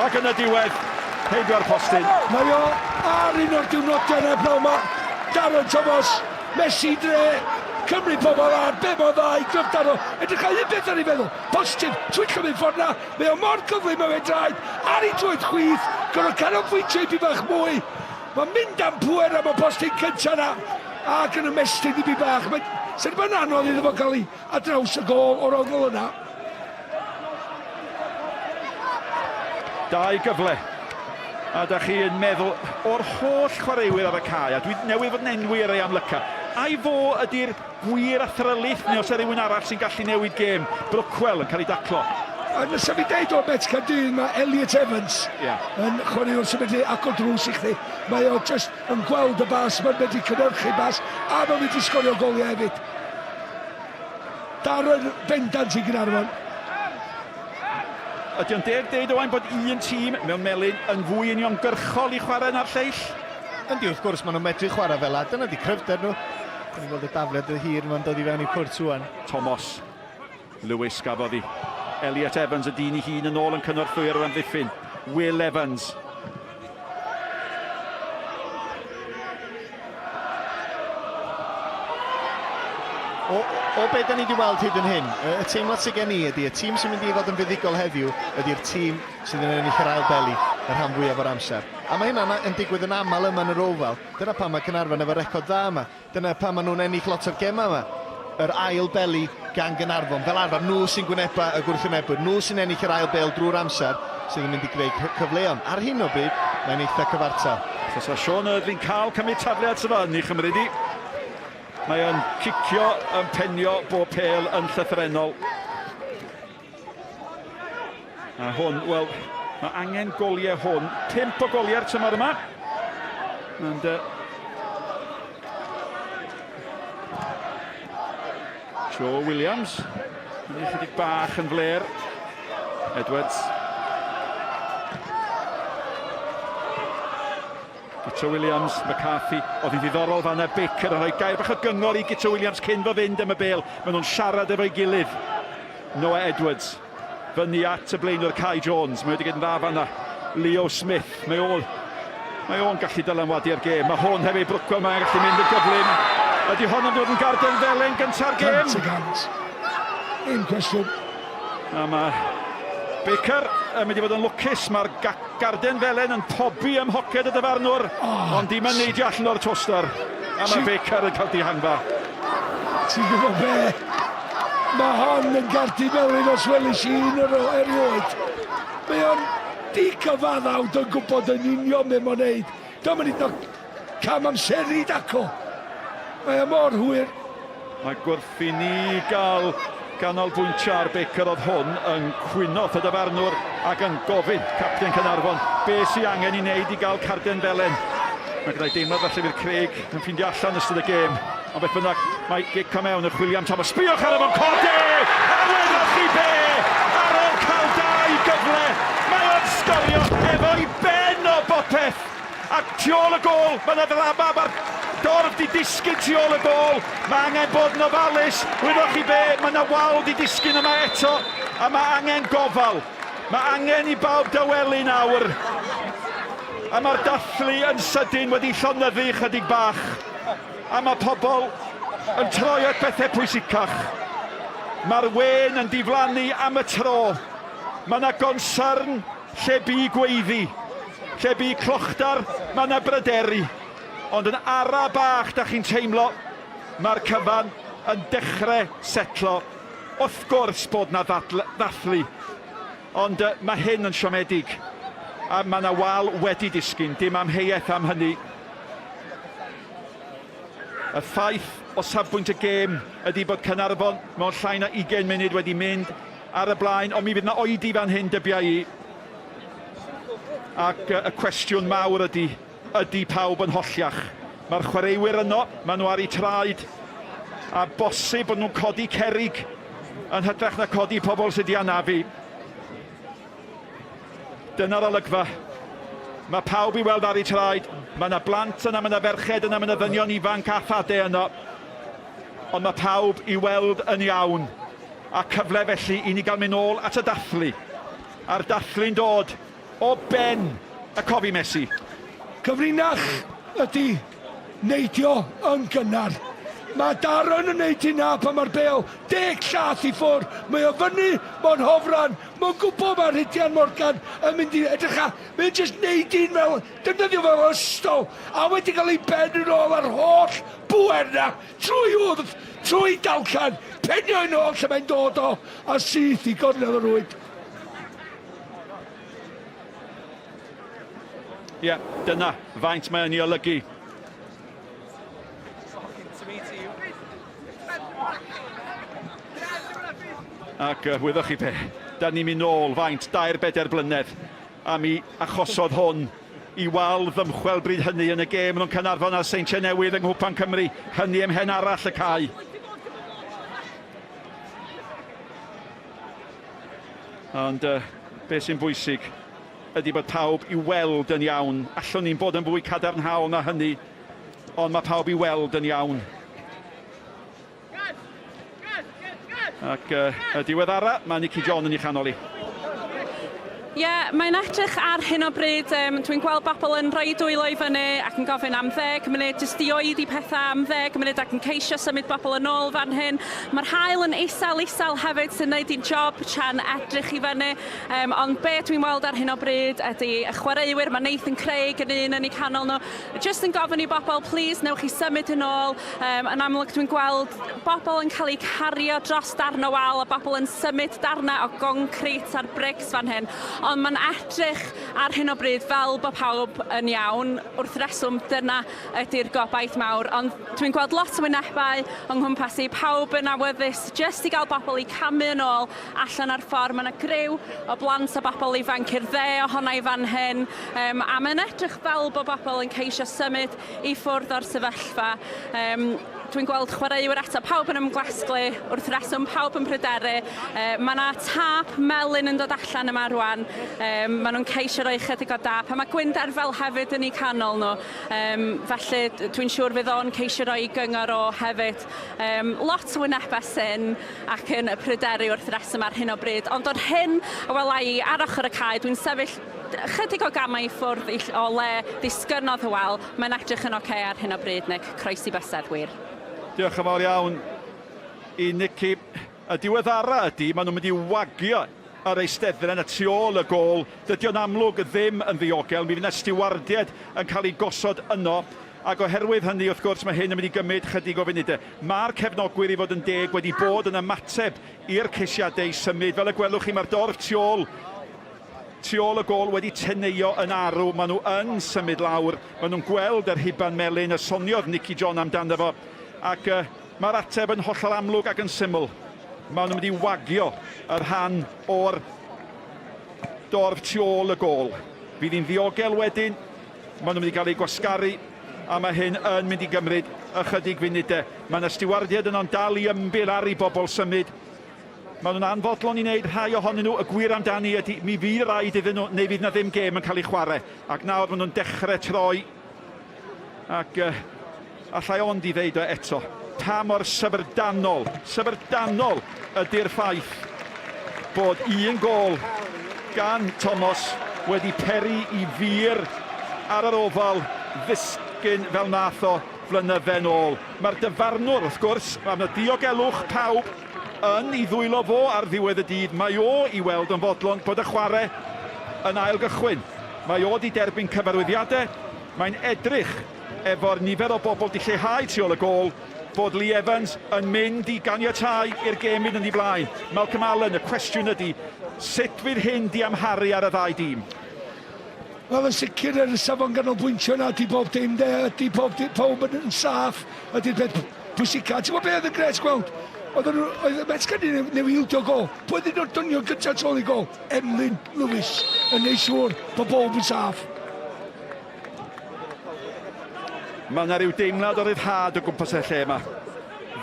Ac yn y diwedd, heibio'r postyn. Mae o ar un o'r diwrnodau yna pnawn yma. Darren Thomas, Messi dre, Cymru pobl ar, be mo ddau, gryfdaro. Edrych ar un beth ar ei feddwl. Positif, twyllo mynd ffordd na. Mae o mor gyflym o fedraid. Ar ei drwydd chwith. Gorau canolbwyntio i bach mwy. Mae'n mynd am pwer am y postyn cyntaf na. Ac yn ymestyn i bach. Sy'n mae'n anodd iddo fo gael ei ar draws y gol o'r ongl yna. Dau gyfle. A da chi yn meddwl o'r holl chwaraewyr ar y cae, a dwi newydd fod yn enwi ar ei amlyca. Ai fo ydy'r gwir athrylyth neu os ydy rhywun arall sy'n gallu newid gêm? Brwcwell yn cael ei daclo. A nes i ddeud o'r bet Caerdydd, mae Elliott Evans yn chwaraewr sy'n medru agor drws i chdi. Mae o just yn gweld y bas, mae'n medru cynhyrchu bas, a mae'n medru sgorio goliau hefyd. Darren bendant i Caernarfon. Ydy o'n deud owain bod un tîm mewn melyn yn fwy uniongyrchol i chwarae na'r lleill? Yndi, wrth gwrs, maen nhw'n medru chwarae fel a. Dyna di cryfder nhw. Dyna ni gweld y dafliad y hir ma'n dod i fewn i cwrt wan. Thomas. Lewis gafodd hi. Elliott Evans y dyn i hun yn ôl yn cynorthwyr o amddiffyn. Will Evans. O beth da ni wedi weld hyd yn hyn, y teimlad sydd gen i ydy, y tîm sy'n mynd i fod yn fuddigol heddiw ydy'r tîm sydd yn ennill yr ail beli yr rhan fwyaf o'r amser. A mae hynna yn digwydd yn aml yma yn yr ofal. Dyna pan mae Caernarfon efo record dda yma. Dyna pan maen nhw'n ennill lot o'r gemau yma. Yr ail beli gan Caernarfon. Fel arfer, nhw sy'n gwyneba y gwrthwynebwyr. Nhw sy'n ennill yr ail bel drwy'r amser sydd yn mynd i greu cyfleon. Ar hyn o bryd, mae'n eitha cyfartal. So Sean Eardley'n cael cymryd tafliad sy'n i chymryd i. Mae o'n cicio yn penio bob pêl yn llythrenol. A hwn, wel, mae angen goliau hwn. 5 o goliau'r tymor yma. And, Joe Williams. Yn chydig bach yn fler. Edwards. Gito Williams, McCarthy, oedd hi'n ddiddorol fan y Bicker yn rhoi gair bach o gyngor i Gito Williams cyn fo fynd am y bêl. Maen nhw'n siarad efo'i gilydd. Noah Edwards, fyny at y blaenwr Kai Jones, mae wedi gyda'n dda fan yna. Leo Smith, mae o'n gallu dylanwadu'r gêm. Mae hwn hefyd Brwcwell, mae'n gallu mynd yn gyflym. Ydy hon yn dod yn garden felen gyntaf gêm? Cant. Un cwestiwn. A mae Baker yn mynd i fod yn lwcus, mae'r garden felen yn pobi ym hoced y dyfarnwr, ond dim yn neidio allan o'r toster. A mae Baker yn cael dihangfa. Ti'n gwybod be? Mae hon yn gardi melyn os welis i un erioed. Mae o'n di-cyfaddawd yn gwybod yn union be mae'n neud. Dwi'n mynd i cam amseru daco. Mae o mor hwyr. Mae gwrth i ni gael ganolbwyntio ar Baker oedd hwn yn cwynoth y dyfarnwr ac yn gofyn capten Caernarfon be sy'n angen i wneud i gael carden felen. Mae gyda'i deimlad felly fydd Craig yn ffindio allan ystod y gêm. Ond beth bynnag, mae gico mewn yn chwilio am Thomas. Sbiwch ar efo'n codi! A wedoch chi be! Ar ôl cael 2 gyfle, mae o'n sgorio efo'i ben o bopeth. Ac tu ôl y gôl, mae yna ddrama, mae'r dorf di disgyn tu ôl y gôl. Mae angen bod yn ofalus. Wedoch chi be, mae yna wal di disgyn yma eto. A mae angen gofal. Mae angen i bawb dawelu nawr. A mae'r dathlu yn sydyn wedi llonyddu chydig bach. A mae pobl yn troi at bethau pwysicach. Mae'r wen yn diflannu am y tro. Mae yna gonsarn lle bu gweiddi. Lle bu clochtar, mae yna bryderu. Ond yn ara bach, da chi'n teimlo, mae'r cyfan yn dechrau setlo. Wrth gwrs bod yna ddathlu. Ond mae hyn yn siomedig. A mae yna wal wedi disgyn, dim amheuaeth am hynny. Y ffaith o safbwynt y gêm ydy bod Caernarfon mewn llai na 20 munud wedi mynd ar y blaen, ond mi fydd yna oedi fan hyn dybiau i. Ac y cwestiwn mawr ydy pawb yn holliach. Mae'r chwaraewyr yno, maen nhw ar eu traed, a bosib bod nhw'n codi cerrig yn hytrach na codi pobl sydd wedi anafu. Dyna'r olygfa. Mae pawb i weld ar eu traed. Mae yna blant yna, mae yna ferched yna, mae yna ddynion ifanc a thadau yno. Ond mae pawb i weld yn iawn. A cyfle felly i ni gael mynd nôl at y dathlu. A'r dathlu'n dod o ben y cofi Messi. Cyfrinach ydy neidio yn gynnar. Mae Darren yn neud hynna pan mae'r bel 10 llath i ffwr. Mae o fyny, mae'n hofran, mae'n gwybod mae'r Rhydian Morgan yn mynd i edrych a mae'n jyst neud un fel, defnyddio fel ystol, a wedi cael ei ben yn ôl ar holl bwer na, trwy wrth, trwy dalcan, penio yn ôl lle mae'n dod o, a syth i gornel y rwyd. Ie, dyna faint mae yn ei olygu. Ac wyddwch chi be, da ni'n mynd nôl faint 2-4 blynedd a mi achosodd hwn i wal ddymchwel bryd hynny yn y gêm nhw'n Caernarfon a Seintiau Newydd yng Nghwpan Cymru, hynny ym mhen arall y cae. Ond beth sy'n bwysig ydy bod pawb i weld yn iawn. Allwn ni'n bod yn fwy cadarnhaol na hynny, ond mae pawb i weld yn iawn. Ac y diweddara, mae Nicky John yn ei chanol i. Ie, mae'n edrych ar hyn o bryd, dwi'n gweld bobl yn rhoi dwylo i fyny ac yn gofyn am 10 munud, jyst i oedi pethau am 10 munud ac yn ceisio symud bobl yn ôl fan hyn. Mae'r haul yn isel hefyd sy'n neud i'n job tra'n edrych i fyny, ond be dwi'n weld ar hyn o bryd ydy y chwaraewyr, mae Nathan Craig yn un yn ei canol nhw, jyst yn gofyn i bobl, please, newch chi symud yn ôl. Yn amlwg dwi'n gweld bobl yn cael eu cario dros darna wal a bobl yn symud darna o goncrit a'r brics fan hyn. Ond mae'n edrych ar hyn o bryd fel bod pawb yn iawn, wrth reswm dyna ydy'r gobaith mawr. Ond dwi'n gweld lot o wynebau yng nghwmpas i, pawb yn awyddus jyst i gael bobl i camu yn ôl allan ar ffordd. Mae yna griw o blant a bobl ifanc i'r 10 ohona i fan hyn, a mae'n edrych fel bod bobl yn ceisio symud i ffwrdd o'r sefyllfa. Dwi'n gweld chwaraewyr eto, pawb yn ymglasglu, wrth reswm pawb yn pryderu. Mae yna tap melyn yn dod allan yma rwan. Maen nhw'n ceisio rhoi chydig o dap, a mae Gwynder fel hefyd yn ei canol nhw. Felly dwi'n siŵr fydd o'n ceisio rhoi gyngor o hefyd. Lot o wynebau syn ac yn pryderu wrth reswm ar hyn o bryd. Ond o'r hyn, o wela i ar ochr y cae, dwi'n sefyll chydig o gamau i ffwrdd o le disgynnodd y wal. Mae'n edrych yn ocê ar hyn o bryd, Nick. Croesi bysedd wir. Diolch yn fawr iawn i Nicky. Y diweddara ydy, maen nhw'n mynd i wagio yr eisteddfod y tu ôl y gol. Dydy o'n amlwg ddim yn ddiogel. Mi fydd yna stiwardiad yn cael ei gosod yno. Ac oherwydd hynny, wrth gwrs, mae hyn yn mynd i gymryd chydig o funudau. Mae'r cefnogwyr i fod yn deg wedi bod yn ymateb i'r ceisiadau i symud. Fel y gwelwch chi, mae'r dorf tu ôl y gol wedi teneuo yn arw. Maen nhw yn symud lawr. Maen nhw'n gweld yr huban melyn, y soniodd Nicky John amdano fo. Ac mae'r ateb yn hollol amlwg ac yn syml. Maen nhw'n mynd i wagio yr rhan o'r dorf tu ôl y gol. Bydd hi'n ddiogel wedyn. Maen nhw'n mynd i gael ei gwasgaru. A mae hyn yn mynd i gymryd ychydig funudau. Mae yna stiwardiad yno'n dal i ymbil ar ei bobl symud. Maen nhw'n anfodlon i wneud rhai ohonyn nhw. Y gwir amdani ydy, mi fydd rhaid iddyn nhw, neu fydd na ddim gêm yn cael ei chwarae. Ac nawr maen nhw'n dechrau troi. Ac allai ond i ddeud o eto. Pa mor syfrdanol ydy'r ffaith bod un gol gan Thomas wedi peri i fur ar yr ofal ddisgyn fel nath o flynydde nôl. Mae'r dyfarnwr, wrth gwrs, mae'n diogelwch pawb yn ei ddwylo fo ar ddiwedd y dydd. Mae o i weld yn fodlon bod y chwarae yn ail gychwyn. Mae o di derbyn cyfarwyddiadau. Mae'n edrych efo'r nifer o bobl di lleihau tu ôl y gol bod Lee Evans yn mynd i ganiatáu i'r gêm mynd yn ei blaen. Malcolm Allen, y cwestiwn ydy, sut fydd hyn di amharu ar y ddau dîm? Wel, yn sicr yr safon ganolbwyntio yna, di bob dim de, di pob yn saff, ydy'r beth pwysicad. Ti'n gwybod beth oedd yn gres gweld? Oedd y Mets gan i newildio gol. Pwy ddyn nhw'r dynio gyntaf trol i gol? Emlyn Lewis yn neud siŵr bod bob yn saff. Mae yna rhyw deimlad o ryddhad o gwmpas y lle yma.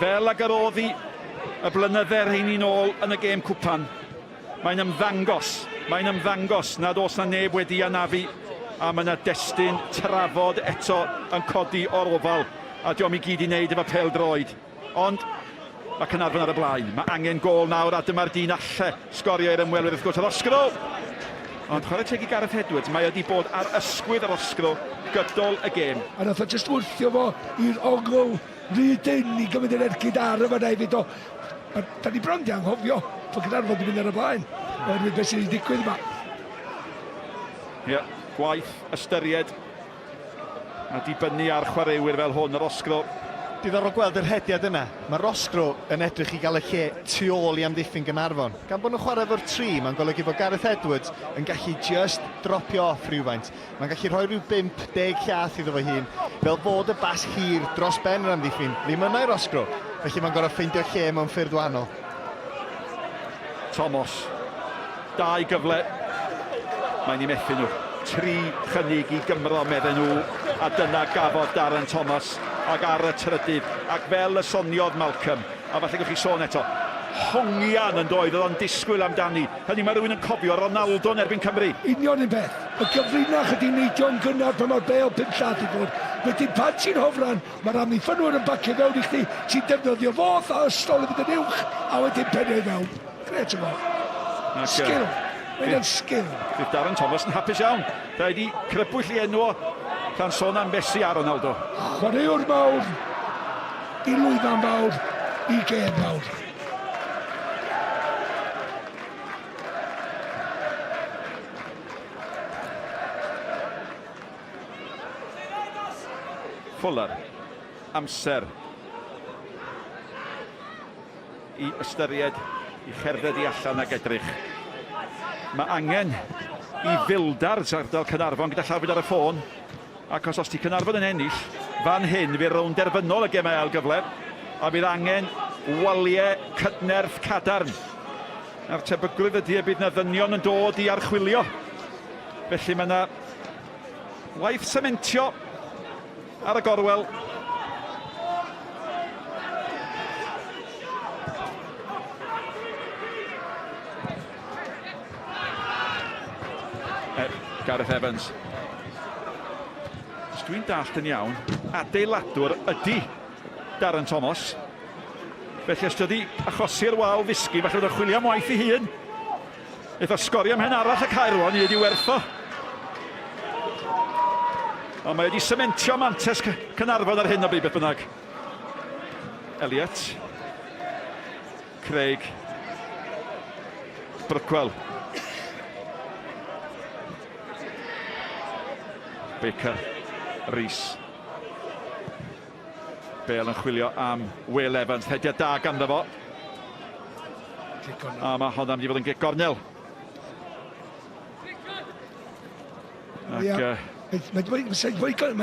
Fel ag yr oddi y blynydde'r rheini nôl yn y gêm cwpan. Mae'n ymddangos nad oes na neb wedi anafu a mae yna destun trafod eto yn codi o'r ofal a diolch i gyd i wneud efo pêl-droed. Ond mae Caernarfon ar y blaen. Mae angen gol nawr a dyma'r dyn alle sgorio i'r ymwelwyr wrth gwrs. Yr osgro! Ond chwarae teg i Gareth Edwards, mae wedi bod ar ysgwydd yr osgro gydol y gêm. A nath o jyst wrthio fo i'r ogl rydyn i gymryd yr ergyd ar y fanna i fyd o. Da ni bron di anghofio bod Caernarfon wedi mynd ar y blaen. Oherwydd beth sydd wedi digwydd yma. Ie, gwaith, ystyried a dibynnu ar chwaraewyr fel hwn, yr osgro. Diddorol gweld yr hediad yna. Mae'r osgro yn edrych i gael y lle tu ôl i amddiffyn Caernarfon. Gan bod nhw'n chwarae efo'r tri, mae'n golygu bod Gareth Edwards yn gallu just dropio off rhywfaint. Mae'n gallu rhoi rhyw 5-10 llath iddo fo hun, fel fod y bas hir dros ben yr amddiffyn. Ddim yna'r osgro, felly mae'n gorfod ffeindio lle mewn ffyrdd wahanol. Thomas, 2 gyfle, mae'n i methu nhw. 3 chynnig i Gymro, medden nhw, a dyna gafodd Darren Thomas ac ar y trydydd, ac fel y soniodd Malcolm, a falle gwych chi sôn eto, hongian yn doedd, oedd o'n disgwyl amdani. Hynny mae rhywun yn cofio Ronaldo yn erbyn Cymru. Union un beth, y gyfrinach ydi neidio'n gynnar pan mae'r bel 5 llath i fod. Wedyn pan ti'n hofran, mae'r amddiffynwyr yn bacio fewn i chdi, ti'n defnyddio fodd a ystol yn mynd yn uwch, a wedyn pennau fewn. Gret yma. Sgil. Mae'n sgil. Fydd Darren Thomas yn hapus iawn. Da wedi crybwyll i enw gan sôn am Messi a Ronaldo. Chwaraewr mawr, i lwyddan mawr, i gêm mawr. Fuller, amser i ystyried, i cherdded i allan ag edrych. Mae angen i fildar ardal Caernarfon gyda llafud ar y ffôn, ac os ti Caernarfon yn ennill, fan hyn fydd rownd derfynol y gemau ail gyfle, a bydd angen waliau cydnerth cadarn. A'r tebygrwydd ydy y bydd na ddynion yn dod i archwilio. Felly mae yna waith sementio ar y gorwel. Gareth Evans. Os dwi'n dallt yn iawn, adeiladwr ydy Darren Thomas. Felly os ydy achosi'r wal ddisgu, falle bod o'n chwilio am waith ei hun. Eith o sgorio am hen arall y Caerwan i wedi wertho. Ond mae wedi sementio mantes Caernarfon ar hyn o bryd beth bynnag. Elliot. Craig. Brookwell. Baker, Rhys. Bale yn chwilio am Will Evans, hediad da ganddo fo. A mae hwnna mynd i fod yn gic gornel. Mae'n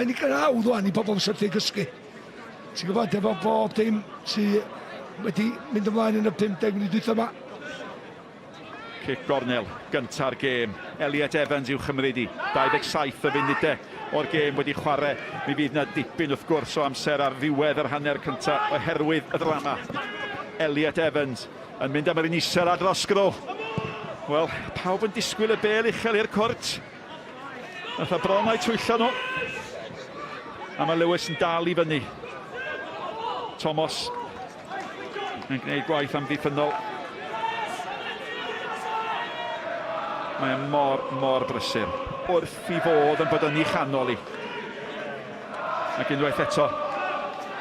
ei gynhawdd wan i bobl syrthu gysgu. Ti'n gwybod, efo bob dim sydd wedi mynd ymlaen yn y 50 munud dwytha yma. Cic gornel, gynta'r gêm. Elliot Evans i'w chymryd i. 27 y funudau o'r gêm wedi chwarae. Mi fydd na dipyn wrth gwrs o amser ar ddiwedd yr hanner cyntaf oherwydd y ddrama. Elliot Evans yn mynd am yr un isel a Roscoe. Wel, pawb yn disgwyl y bel uchel i'r cwrt. Nath a bron a'i twyllo nhw. A mae Lewis yn dal i fyny. Thomas yn gwneud gwaith amddiffynol. Mae'n mor brysur. Wrth i fod yn bod yn ei chanol i. Ac unwaith eto,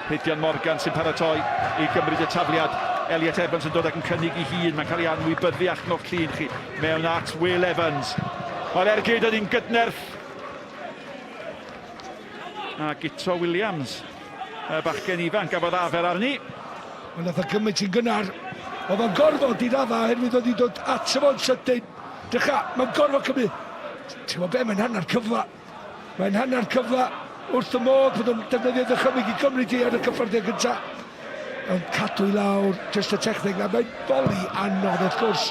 Rhydian Morgan sy'n paratoi i gymryd y tafliad. Elliot Evans yn dod ac yn cynnig i hun. Mae'n cael ei anwybyddu allan o'r llun chi. Mewn at Will Evans. Mae'r ergyd yn un gydnerth. A Gito Williams. Bachgen ifanc gafodd afer arni. Mae'n nath o gymryd sy'n gynnar. Oedd o'n gorfod i radda herwydd oedd i dod at fo'n sydyn. Dycha, mae'n gorfod cymryd. Ti'n gwybod be, mae'n hanner cyfla. Mae'n hanner cyfla wrth y modd bod yn defnyddio ddychymig i gymryd i ar y cyffredau gyntaf. Mae'n cadw i lawr, just y technig na. Mae'n boli anodd wrth gwrs.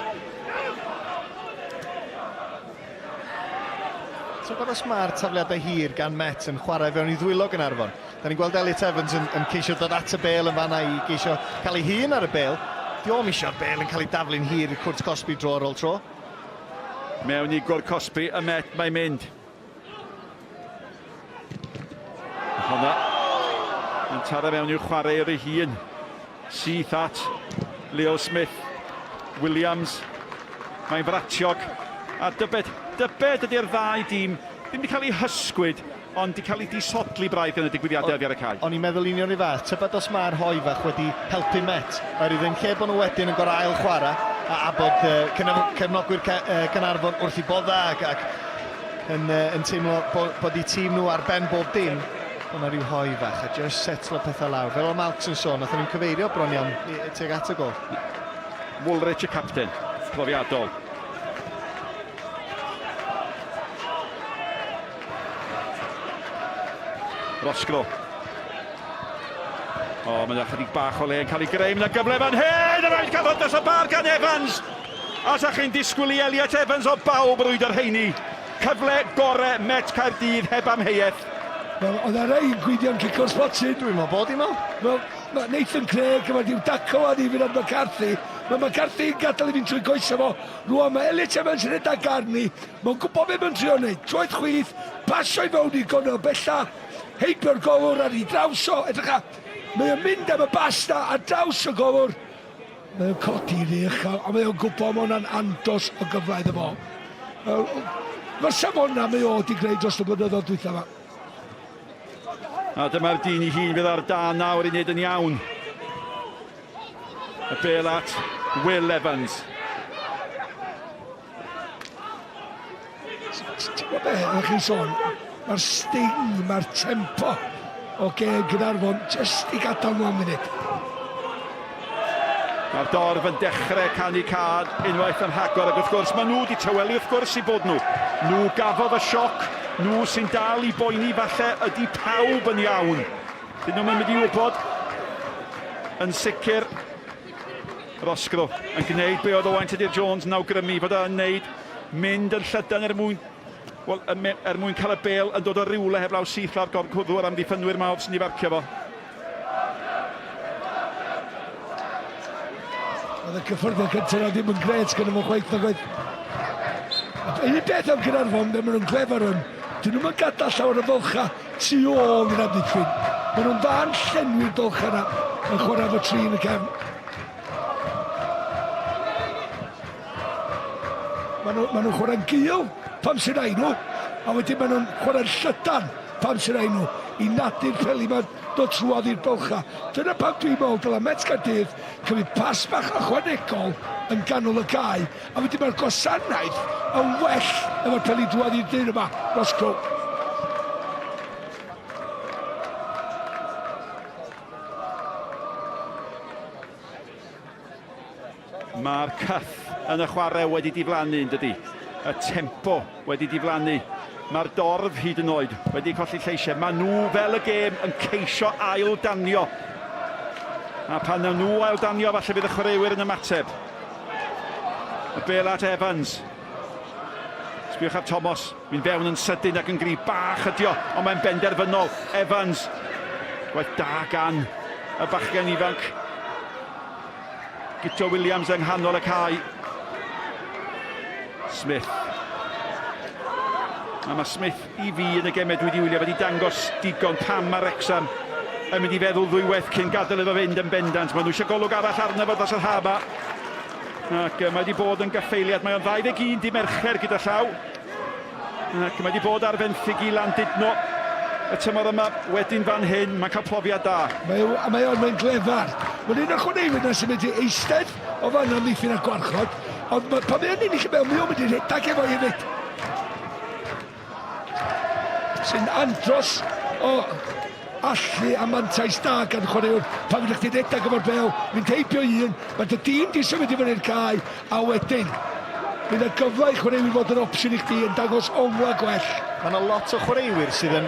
So bod os mae'r tafliadau hir gan Met yn chwarae fewn i ddwylo Caernarfon. Da ni'n gweld Elliot Evans yn ceisio dod at y bel yn fanna i geisio cael ei hun ar y bel. Diolch eisiau'r bel yn cael ei daflu'n hir i Cwrt Cosby dro ar ôl tro. Mewn i Gwrt Cosby, y Met mae'n mynd. Honna yn taro mewn i'w chwarae ar ei hun. Syth at Leo Smith. Williams. Mae'n fratiog. A dybed ydy'r ddau dîm. Ddim wedi cael ei hysgwyd, ond wedi cael ei disodli braidd yn y digwyddiadau ar y cae. O'n i'n meddwl union i fath, tybed os mae'r hoifach wedi helpu Met. Oherwydd yn lle bod nhw wedyn yn gorau ail chwarae, a bod cefnogwyr Caernarfon wrth i bod dda ac yn teimlo bod eu tîm nhw ar ben bob dim. Ond ar ryw hoifach a just setlo pethau lawr. Fel o Malks yn sôn, nath nhw'n cyfeirio bron iawn tuag at y gol. Woolrich y capten, profiadol. Roscoe. O, mae'n ychydig bach o le yn cael ei greu. Mae'n gyfle fan hyn. A mae'n cafodd dros y bar gan Evans. A sa chi'n disgwyl i Elliot Evans o bawb rwyd yr heini. Cyfle gore Met Caerdydd heb amheuaeth. Wel, oedd ar ein gwydio'n cicio'r spotyn. Dwi'n meddwl bod i mewn. Wel, mae Nathan Craig yn mynd i'w daco a ni fynd ar McCarthy. Mae McCarthy yn gadael i fynd trwy goesio fo. Rwan mae Elliot Evans yn edrych arni. Mae'n gwybod beth mae'n trio wneud. Troedd chwith, pasio i fewn i gonol bella. Heibio'r golwr ar ei draws o. Edrych, mae'n mynd am y basta ar draws y golwr. Mae'n codi rych a mae'n gwybod mae hwnna'n andos o gyfle iddo fo. Mae'r safona mae o wedi greu dros y blynyddoedd dwytha yma. A dyma'r dyn i hun fydd ar dan nawr i wneud yn iawn. Y bel at Will Evans. Ti'n gwybod be, ydych chi'n sôn? Mae'r sting, mae'r tempo o gêm Caernarfon jyst i gadael nhw am munud. Mae'r dorf yn dechrau canu cad unwaith yn rhagor ac wrth gwrs maen nhw wedi tywelu wrth gwrs i bod nhw. Nhw gafodd y sioc, nhw sy'n dal i boeni falle ydy pawb yn iawn. Dyn nhw'n mynd i wybod yn sicr Roscoe yn gwneud be oedd Owain Tudur Jones yn awgrymu fod yn wneud mynd yn llydan er mwyn cael y bel yn dod o rywle heblaw syth ar gorcwddwr am ddiffynwyr mawr sy'n ei farcio fo. Oedd y cyffyrddiad cyntaf ddim yn gret gyda fo chwaith na gwaith. Un beth am Caernarfon, maen nhw'n clefer yn. Dyn nhw'n gadael llawer y fylcha tu ôl i'r amddiffyn. Maen nhw'n fan llenwi'r bylcha yna yn chwarae fo tri yn y cefn. Maen nhw'n chwarae'n gil pam sy'n ein nhw, a wedyn maen nhw'n chwarae'n llydan pam sy'n ein nhw i nadu'r peli ma'n dod trwodd i'r bylcha. Dyna pam dwi'n meddwl dyle Met Caerdydd cymryd pas bach ychwanegol yn ganol y gau, a wedyn mae'r gwasanaeth yn well efo'r peli drwodd i'r dyn yma, Ross Crow. Mae'r cyth yn y chwarae wedi diflannu, yn dydi. Y tempo wedi diflannu. Mae'r dorf hyd yn oed wedi colli lleisiau. Mae nhw fel y gêm yn ceisio aildanio. A pan nhw aildanio, falle bydd y chwaraewyr yn ymateb. Y bel at Evans. Sbiwch ar Thomas. Mi'n fewn yn sydyn ac yn gryf bach ydio, ond mae'n benderfynol. Evans. Gwaith da gan y bachgen ifanc. Gyto Williams yng nghanol y cae. Smith. A mae Smith i fi yn y gemau dwi wedi wylio wedi dangos digon pam mae Wrexham yn mynd i feddwl ddwywaith cyn gadael iddo fynd yn bendant. Mae nhw eisiau golwg arall arno fo dros yr haba. Ac mae wedi bod yn gaffeiliad. Mae o'n 21 di Mercher gyda llaw. Ac mae wedi bod ar fenthyg i Landudno. Y tymor yma wedyn fan hyn, mae'n cael profiad da. Mae'n glefar. Mae'n un o'r chwaraewyr sy'n mynd i eistedd o fan am ddiffyn a gwarchod. Ond pan mae'n unig i mewn, mae'n mynd i redag efo i fyd. Sy'n andros o allu a mantais da gan chwaraewr. Pan fydd chdi redag efo'r bel, mynd heibio un, mae'n dy dîm di symud i fyny'r cae, a wedyn bydd y gyfle i chwaraewyr fod yn opsiwn i chdi yn dangos ongla gwell. Mae yna lot o chwaraewyr sydd yn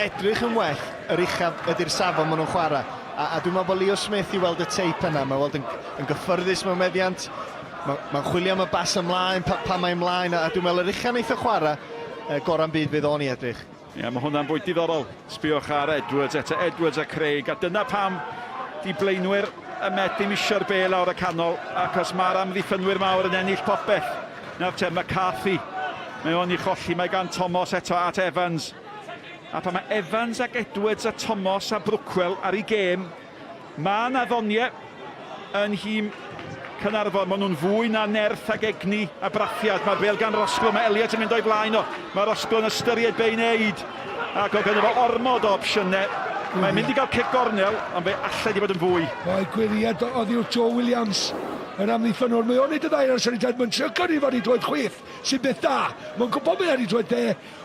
edrych yn well yr uchaf ydy'r safon maen nhw'n chwarae. A dwi'n meddwl bod Leo Smith i weld y teip yna. Mae'n weld yn gyffyrddus mewn meddiant. Mae'n chwilio am y bas ymlaen, pa mae'n ymlaen. A dwi'n meddwl yr uchaf neith o chwarae, gora'n byd fydd o'n i edrych. Ie, mae hwnna'n bwyd diddorol. Sbiwch ar Edwards, eto Edwards a Craig. A dyna pam di blaenwyr y Met ddim isio'r bel awr y canol, achos mae'r amddiffynwyr mawr yn ennill popeth. Nawr te, McCarthy. Mae o'n i cholli, mae gan Thomas eto at Evans. A pan mae Evans ac Edwards a Thomas a Brookwell ar ei gêm, mae na ddoniau yn hym Caernarfon. Maen nhw'n fwy na nerth ag egni a brathiad. Mae'r bel gan Rosglo, mae Elliot yn mynd o'i blaen o. Mae Rosglo yn ystyried be i wneud. Ac o gynnu fo ormod o opsiynau. Mae'n mynd i gael cic gornel, ond fe allai di bod yn fwy. Mae gwiriad o ddiw'r Joe Williams. Yr amddiffynwr, mae o'n neud y ddau ar syniad, mae'n trio gyrru fod i dweud chwith, sy'n beth da. Mae'n gwybod beth ar i dweud de,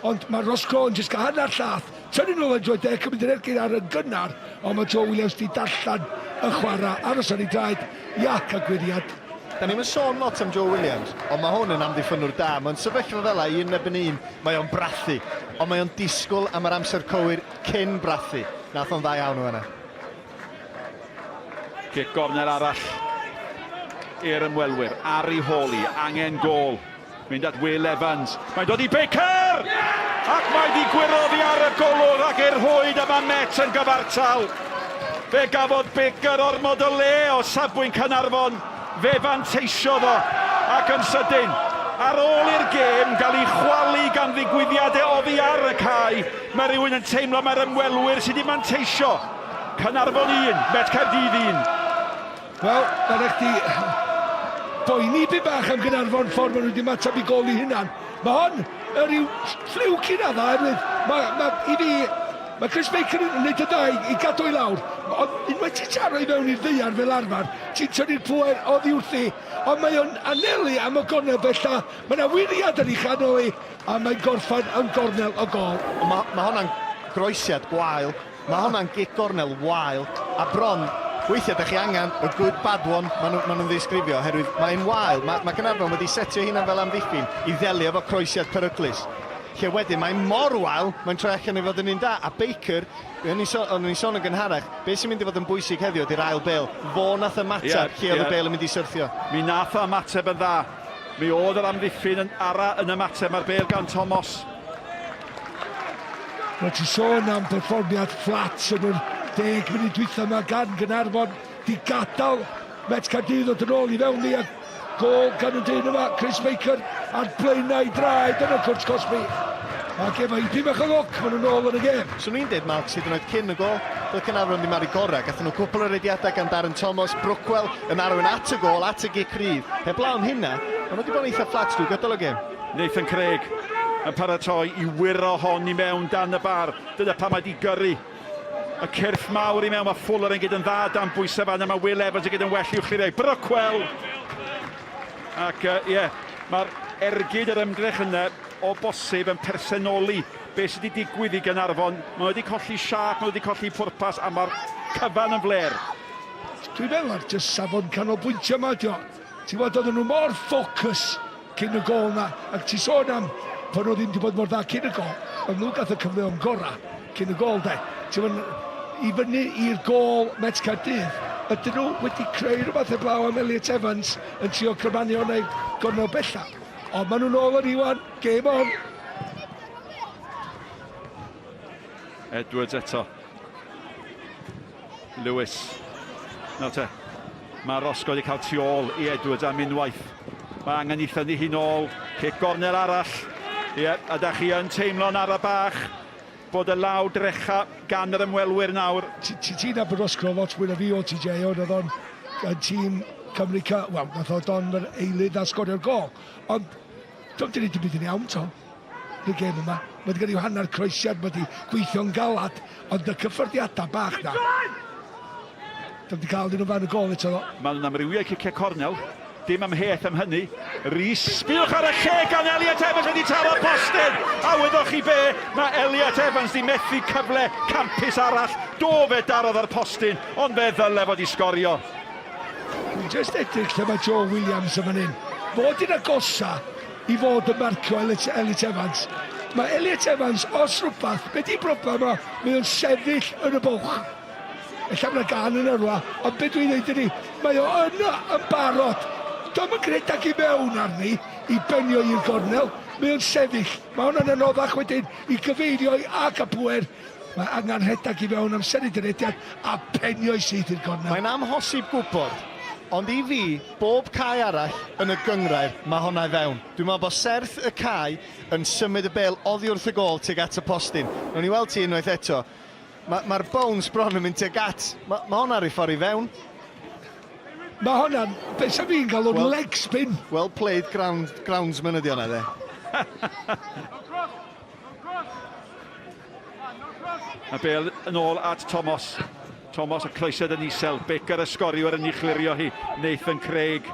ond mae Roscoe yn jyst gael hanner llath. Tynnu nhw'n dweud de, cymryd yr ergyd ar y gynnar, ond mae Joe Williams di darllan y chwarae ar y syniad, iac a gwiriad. Da ni'n sôn lot am Joe Williams, ond mae hwn yn amddiffynwr da. Mae'n sefyllfa fel un ebyn un, mae o'n brathu, ond mae o'n disgwyl am yr amser cywir cyn brathu. Nath o'n dda iawn o hynna. Cic gornel arall i'r ymwelwyr. Ari Hawley, angen gol. Mynd at Will Evans. Mae'n dod i Baker! Ac mae di gwiroddi ar y golwg ac i'r hwyd yma Met yn gyfartal. Fe gafodd Baker ormod o le o safbwynt Caernarfon. Fe fanteisio fo ac yn sydyn. Ar ôl i'r gêm gael ei chwalu gan ddigwyddiadau oddi ar y cae, mae rhywun yn teimlo mae'r ymwelwyr sydd wedi manteisio. Caernarfon 1, Met Caerdydd 1. Wel, mae'n eich di boeni bu bach am Caernarfon ffordd maen nhw wedi matab i gol i hynna'n. Mae hon yn rhyw ffliwc i nadda, i fi, mae Chris Baker yn gwneud y ddau i gadw i lawr. Ond unwaith ti'n taro i mewn i'r ddeiar fel arfer, ti'n tynnu'r pwer o ddiwrthi, ond mae o'n anelu am y gornel bella. Mae yna wiriad yn ei chanol i, a mae'n gorffan yn gornel o gol. Mae hwnna'n groesiad gwael, mae hwnna'n gic gornel wael, a bron, weithiau ydych chi angen y good bad one, maen nhw'n ddisgrifio, oherwydd mae'n wael. Mae Caernarfon wedi setio hynna fel amddiffyn i ddelio efo croesiad peryglus. Lle wedyn, mae'n mor wael, mae'n troi allan i fod yn un da. A Baker, o'n i sôn yn gynharach, beth sy'n mynd i fod yn bwysig heddiw ydy'r ail bel. Fo nath ymateb lle oedd y bel yn mynd i syrthio. Mi nath o ymateb yn dda. Mi oedd yr amddiffyn yn ymateb, mae'r bel gan Thomas. Mae ti sôn am perfformiad fflat yn yr 10 munud dwytha yma gan Caernarfon di gadael Met Caerdydd ddod yn ôl i fewn ni, a gol gan y dyn yma, Chris Baker a'r blaenau draed yn y cwrs Cosby. Ac efo i bimach o loc, maen nhw'n ôl yn y gêm. So ni'n dweud, Mark, sydd yn oed cyn y gol, doedd Caernarfon wedi marw gorau. Gathen nhw cwpl o rediadau gan Darren Thomas, Brookwell yn arwain at y gol, at y gic rhydd. Heblaw am hynna, maen nhw wedi bod yn eitha fflat drwy gydol y gêm. Nathan Craig yn paratoi i wiro hon i mewn dan y bar. Dyna pa mae di gyrru y cyrff mawr I mewn, mae Fuller yn gyda'n dda dan bwysau fan, a mae Will Evans yn gyda'n well i'w chlirio. Brookwell! Ac mae'r ergyd yr ymdrech yna o bosib yn personoli beth sydd wedi digwydd I Caernarfon. Mae wedi colli siap, mae wedi colli pwrpas, a mae'r cyfan yn fler. Dwi'n meddwl ar jyst safon canolbwyntio yma, dio. Ti'n bod oedden nhw mor ffocws cyn y gol na, ac ti sôn am bod nhw ddim wedi bod mor dda cyn y gol, ond nhw gath y cyfleon gorau cyn y gol, de. Ti'n bod, I fyny i'r gol Met Caerdydd, ydyn nhw wedi creu rhywbeth y blaw am Elliot Evans yn trio cymanio neu gornel bella. Ond maen nhw'n ôl yn Iwan, game on. Edwards eto. Lewis. Nawr te, mae Roscoe wedi cael tu ôl I Edwards am unwaith. Mae angen I thynnu hi nôl, cic gornel arall. A da chi yn teimlo'n ara bach bod y law drecha gan yr ymwelwyr nawr. Ti'n abod Roscoe lot mwy na fi o TJ, oedd o'n tîm Cymru wel, nath o don yr eilydd a sgorio'r gol. Ond, dwi'n dyn ni dim byd yn iawn, Tom, y gêm yma. Mae wedi cael ei hanner croesiad, mae wedi gweithio'n galad, ond y cyffyrddiadau bach na. Dwi'n wedi cael nhw fan y gol eto. Mae nhw'n amrywiau ciciau cornel, dim amheth am hynny. Rhys, sbiwch ar y lle gan Elliot Evans wedi taro postyn. A wyddwch chi be, mae Elliot Evans di methu cyfle campus arall. Do fe darodd ar postyn, ond fe ddyle fod I sgorio. Dwi'n just edrych lle mae Joe Williams yn fan hyn. Fod yn agosa I fod yn marcio Elliot Evans. Mae Elliot Evans, os rhywbeth, be di broblem o, mae o'n sefyll yn y bwch. Ella mae'n gan yn yrwa, ond be dwi'n dweud ydi, mae o yna yn barod. Do'n yn gredag I mewn arni, I benio i'r gornel, mae o'n sefyll. Mae hwnna'n anoddach wedyn I gyfeirio a capwer. Mae angen rhedag I mewn amser I dyrediad a penio I syth i'r gornel. Mae'n amhosib gwybod, ond I fi, bob cae arall yn y gynghrair, mae hwnna I fewn. Dwi'n meddwl bod serth y cae yn symud y bel oddi wrth y gol tuag at y postyn. Nw'n I weld ti unwaith eto. Mae'r bones bron yn mynd tuag at. Mae hwnna ar ei ffordd I fewn. Mae hwnna'n, beth sy'n fi'n cael o'n leg spin. Well played groundsman ydi hwnna, de. A bel yn ôl at Thomas. Thomas y croesiad yn isel. Baker y sgoriwr yn ei chlirio hi. Nathan Craig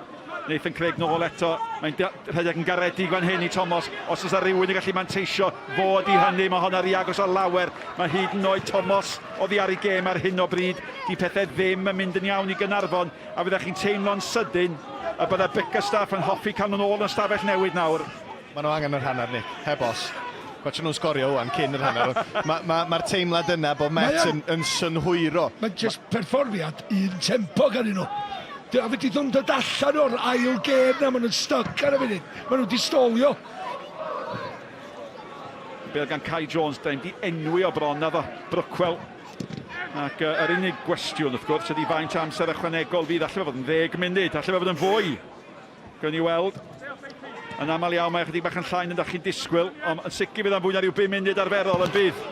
nôl eto. Mae'n rhedeg yn garedig fan hyn I Thomas. Os oes rhywun yn gallu manteisio fod I hynny, mae hwnna rhi agos o lawer. Mae hyd yn oed Thomas oddi ar ei gêm ar hyn o bryd. Di pethau ddim yn mynd yn iawn I Caernarfon. A fyddech chi'n teimlo'n sydyn a bydde Bickerstaff yn hoffi cael nhw'n ôl yn stafell newid nawr. Mae nhw angen yr hanner, Nick. Heb os. Gwatch nhw'n sgorio wan cyn yr hanner. Mae'r teimlad yna bod Met yn synhwyro. Mae'n just perfformiad un tempo gan nhw. A fe di ddod allan o'r ail gêm na, maen nhw'n stuck ar y funud. Maen nhw'n distolio. Bel gan Kai Jones, da di enwi o bron na ddo, Brookwell. Ac yr unig gwestiwn, wrth gwrs, ydy faint amser ychwanegol fydd. Alle fod yn 10 munud, alle fod yn fwy. Gwyn ni weld. Yn aml iawn, mae chydig bach yn llain yn dach chi'n disgwyl, ond yn sicr bydd am fwy na rhyw 5 munud arferol yn bydd.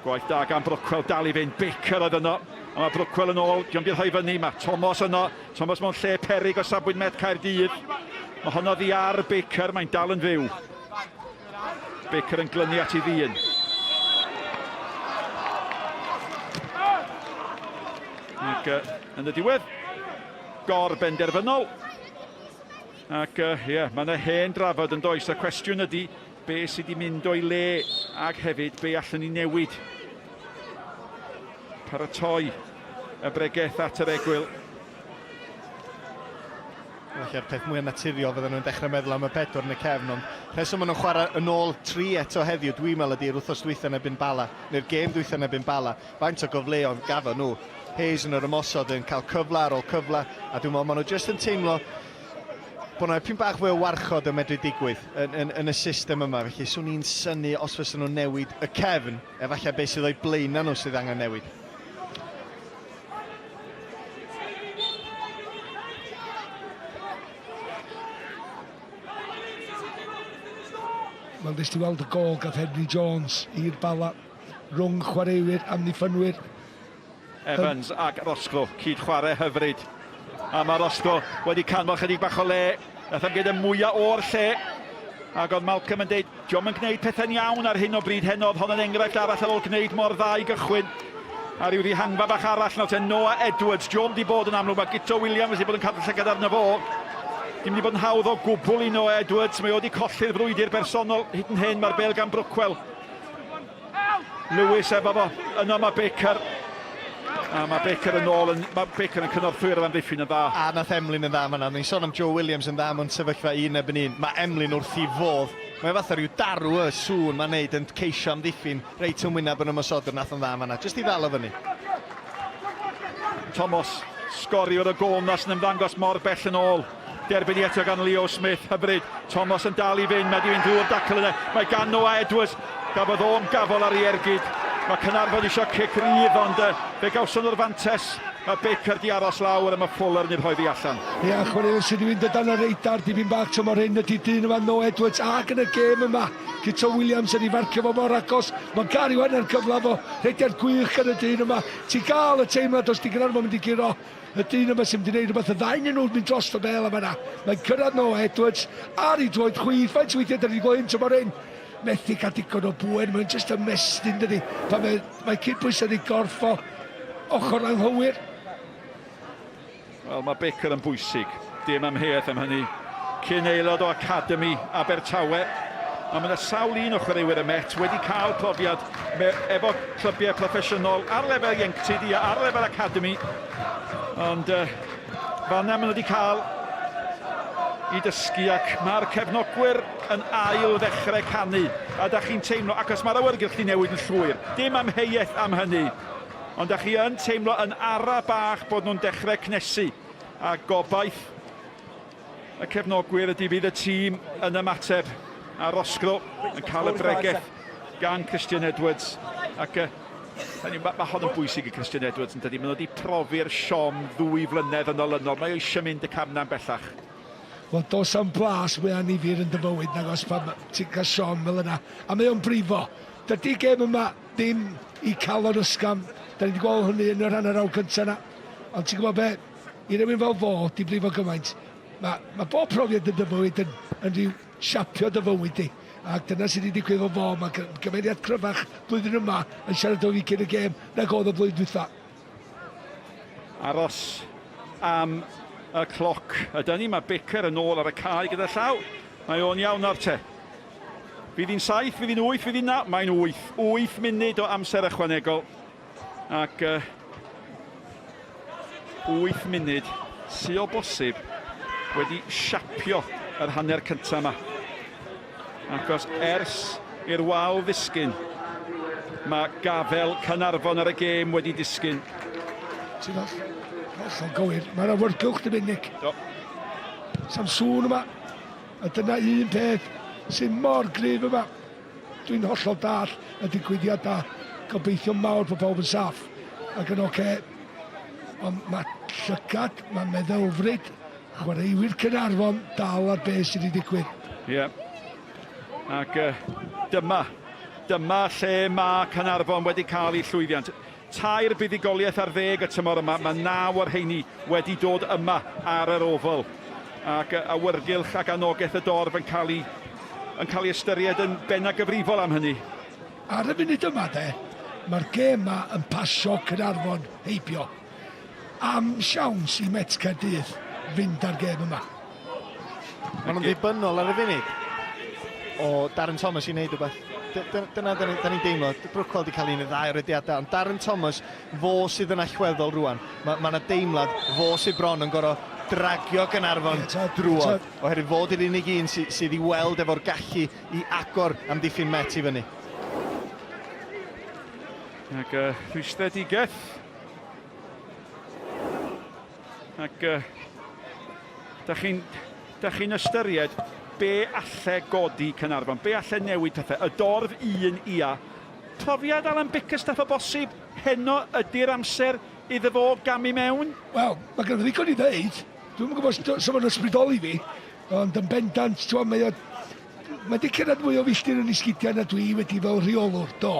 Gwaith da gan Brookwell dal I fynd, Baker oedd yno. A mae Brookwell yn ôl, diolch bydd rhoi fyny, mae Thomas yno. Thomas mewn lle peryg o safbwynt Met Caerdydd. Mae honno ddi ar Baker, mae'n dal yn fyw. Baker yn glynu at ei ddyn. Ac yn y diwedd, gor benderfynol. Ac mae yna hen drafod yn does. Y cwestiwn ydy, be sydd wedi mynd o'i le ac hefyd be allan ni newid. Paratoi y bregeth at yr egwyl. Felly'r peth mwy naturiol fydden nhw'n dechrau meddwl am y pedwar yn y cefn, ond rheswm maen nhw'n chwarae yn ôl 3 eto heddiw, dwi'n meddwl ydy'r wthnos dwytha yn ebyn Bala, neu'r gêm dwytha yn ebyn Bala. Faint o gyfleoedd gafo nhw. Hayes yn yr ymosod yn cael cyfle ar ôl cyfle, a dwi'n meddwl maen nhw jyst yn teimlo bod yna pyn bach fwy o warchod yn medru digwydd yn y system yma. Felly, swn i'n synnu os fysa nhw'n newid y cefn, efallai beth sydd o'i blaen nhw sydd angen newid. Wel, nes ti weld y gol gath Henry Jones i'r Bala rhwng chwaraewyr amddiffynwyr. Evans ac Roscoe, cyd chwarae hyfryd. A mae Roscoe wedi canmol chydig bach o le. Nath am gyda mwyaf o'r lle. Ac oedd Malcolm yn dweud, diolch yn gwneud pethau'n iawn ar hyn o bryd heno. Hon yn enghraifft arall ar ôl gwneud mor dda I gychwyn. A ryw rihangfa bach arall nawr te Noah Edwards. John di bod yn amlwg, mae Gito Williams wedi bod yn cadw llygad arno fo. Dim wedi bod yn hawdd o gwbl i Noah Edwards. Mae wedi colli'r frwydr bersonol hyd yn hyn. Mae'r bel gan Brookwell. Lewis efo fo. Yno mae Baker. A mae Baker yn ôl. Mae Baker yn cynorthwyr o Amddiffyn yn dda. A nath Emlyn yn dda fan'na. Ni'n sôn am Joe Williams yn dda mewn sefyllfa 1 erbyn 1. Mae Emlyn wrth i fodd. Mae fatha rhyw darw y sŵn mae'n neud yn ceisio Amddiffyn reit yn wyneb yn ymosodwr nath yn dda fan'na. Just i ddal o fyny. Thomas, sgoriwr y gôl-nas yn ymddangos mor bell yn ôl. Derbyn i eto gan Leo Smith, hyfryd. Thomas yn dal i fynd, mae di fynd drwy'r dacl yna. Mae gan Noah Edwards, gafodd o'n gafol ar ei ergyd. Mae Caernarfon eisiau cic rydd, ond fe gawson nhw'r fantes. Mae Baker di aros lawr a mae Fuller yn ei rhoi fi allan. Ia, chwaraewr sydd wedi mynd dan y reidar, dipyn bach tro mor hyn ydy dyn yma Noah Edwards ag yn y gêm yma. Gito Williams yn ei farcio fo mor agos. Mae'n Gary wan ar cyfle fo, reidiad gwych yn y dyn yma. Ti'n gael y teimlad os di Caernarfon mynd i giro y dyn yma sy'n mynd i wneud rhywbeth y ddain yn nhw'n mynd dros y bel yma. Mae'n cyrraedd Noah Edwards ar ei droed chwith. Faint weithiau dyn ni'n gweld tro mor hyn. Methu cael digon o bwyn, mae'n just ymestyn dydi. Mae cydbwysau di gorffo ochr anghywir. Wel, mae Baker yn bwysig. Dim amheuaeth am hynny. Cyn aelod o Academy Abertawe. A mae yna sawl un o chwaraewyr y Met wedi cael profiad efo clybiau proffesiynol ar lefel ieuenctid a ar lefel Academy. Ond fanna maen nhw wedi cael i dysgu ac mae'r cefnogwyr yn ail ddechrau canu. A da chi'n teimlo, ac os mae'r awyrgylch di newid yn llwyr, dim amheuaeth am hynny. Ond da chi yn teimlo yn ara bach bod nhw'n dechrau cnesu. A gobaith y cefnogwyr ydy bydd y tîm yn ymateb. A Rosgro yn cael y bregaeth gan Christian Edwards. Ac mae hon yn bwysig i Christian Edwards yn dydi. Maen nhw wedi profi'r siom 2 flynedd yn olynol. Mae eisiau mynd y camna'n bellach. Wel, dos am blas mwy anifir yn dyfywyd nag os pan ti'n cael siom fel yna. A mae o'n brifo. Dydy gêm yma ddim i cael o'r ysgam. Da ni wedi gweld hynny yn yr hanner awr cyntaf yna. Ond ti'n gwybod be, i rywun fel fo, di brifo gymaint. Mae bob profiad yn dyfywyd yn rhyw siapio dyfywyd di. Ac dyna sydd wedi digwydd o fo. Mae gymeriad cryfach blwyddyn yma yn siarad o fi cyn y gêm nag oedd y blwyddyn dwytha. Aros am y cloc. Ydy ni, mae Baker yn ôl ar y cae gyda llaw. Mae o'n iawn ar te. Fydd hi'n 7, fydd hi'n 8, fydd hi'n 9. Mae'n 8. 8 munud o amser ychwanegol. Ac 8 munud sy'n o bosib wedi siapio yr hanner cyntaf yma. Ac os ers i'r wal ddisgyn, mae gafel Caernarfon ar y gêm wedi disgyn. Ti'n all? Hollol gywir. Mae'r awyrgylch dim unig. Sam sŵn yma. A dyna un peth sy'n mor gryf yma. Dwi'n hollol dall y digwyddiad da. Gobeithio mawr bod pawb yn saff. Ac yn oce. Ond mae llygad, mae meddylfryd. Chwaraewyr Caernarfon dal ar beth sydd wedi digwydd. Ie. Ac dyma lle mae Caernarfon wedi cael ei llwyddiant. 2 buddigoliaeth ar 10 y tymor yma. Mae 9 o'r rheini wedi dod yma ar yr ofal. Ac awyrgylch ac anogaeth y dorf yn cael ei ystyried yn benna gyfrifol am hynny. Ar y funud yma mae'r gêm yma yn pasio Caernarfon heibio. Am siawns i Met Caerdydd fynd ar gêm yma. Maen nhw'n ddibynnol ar y funud o Darren Thomas i wneud rhywbeth. Dyna da ni'n deimlo. Brookwell wedi cael un o 2 rediadau, ond Darren Thomas, fo sydd yn allweddol rwan. Mae yna deimlad, fo sydd bron yn gorau dragio Caernarfon drwodd. Oherwydd fod yr unig un sydd i weld efo'r gallu i agor Amddiffyn Met i fyny. Ac rhwystredigaeth. Ac da chi'n ystyried be alle godi Caernarfon, be alle newid pethau. Y dorf un ia. Profiad Alan Bickerstaff o bosib, heno ydy'r amser iddo fo gamu mewn? Wel, mae gen i ddigon i ddeud. Dwi'n gwybod sef yn ysbrydoli fi, ond yn bendant, mae wedi cyrraedd mwy o filltir yn esgidiau na dwi wedi fel rheolwr, do.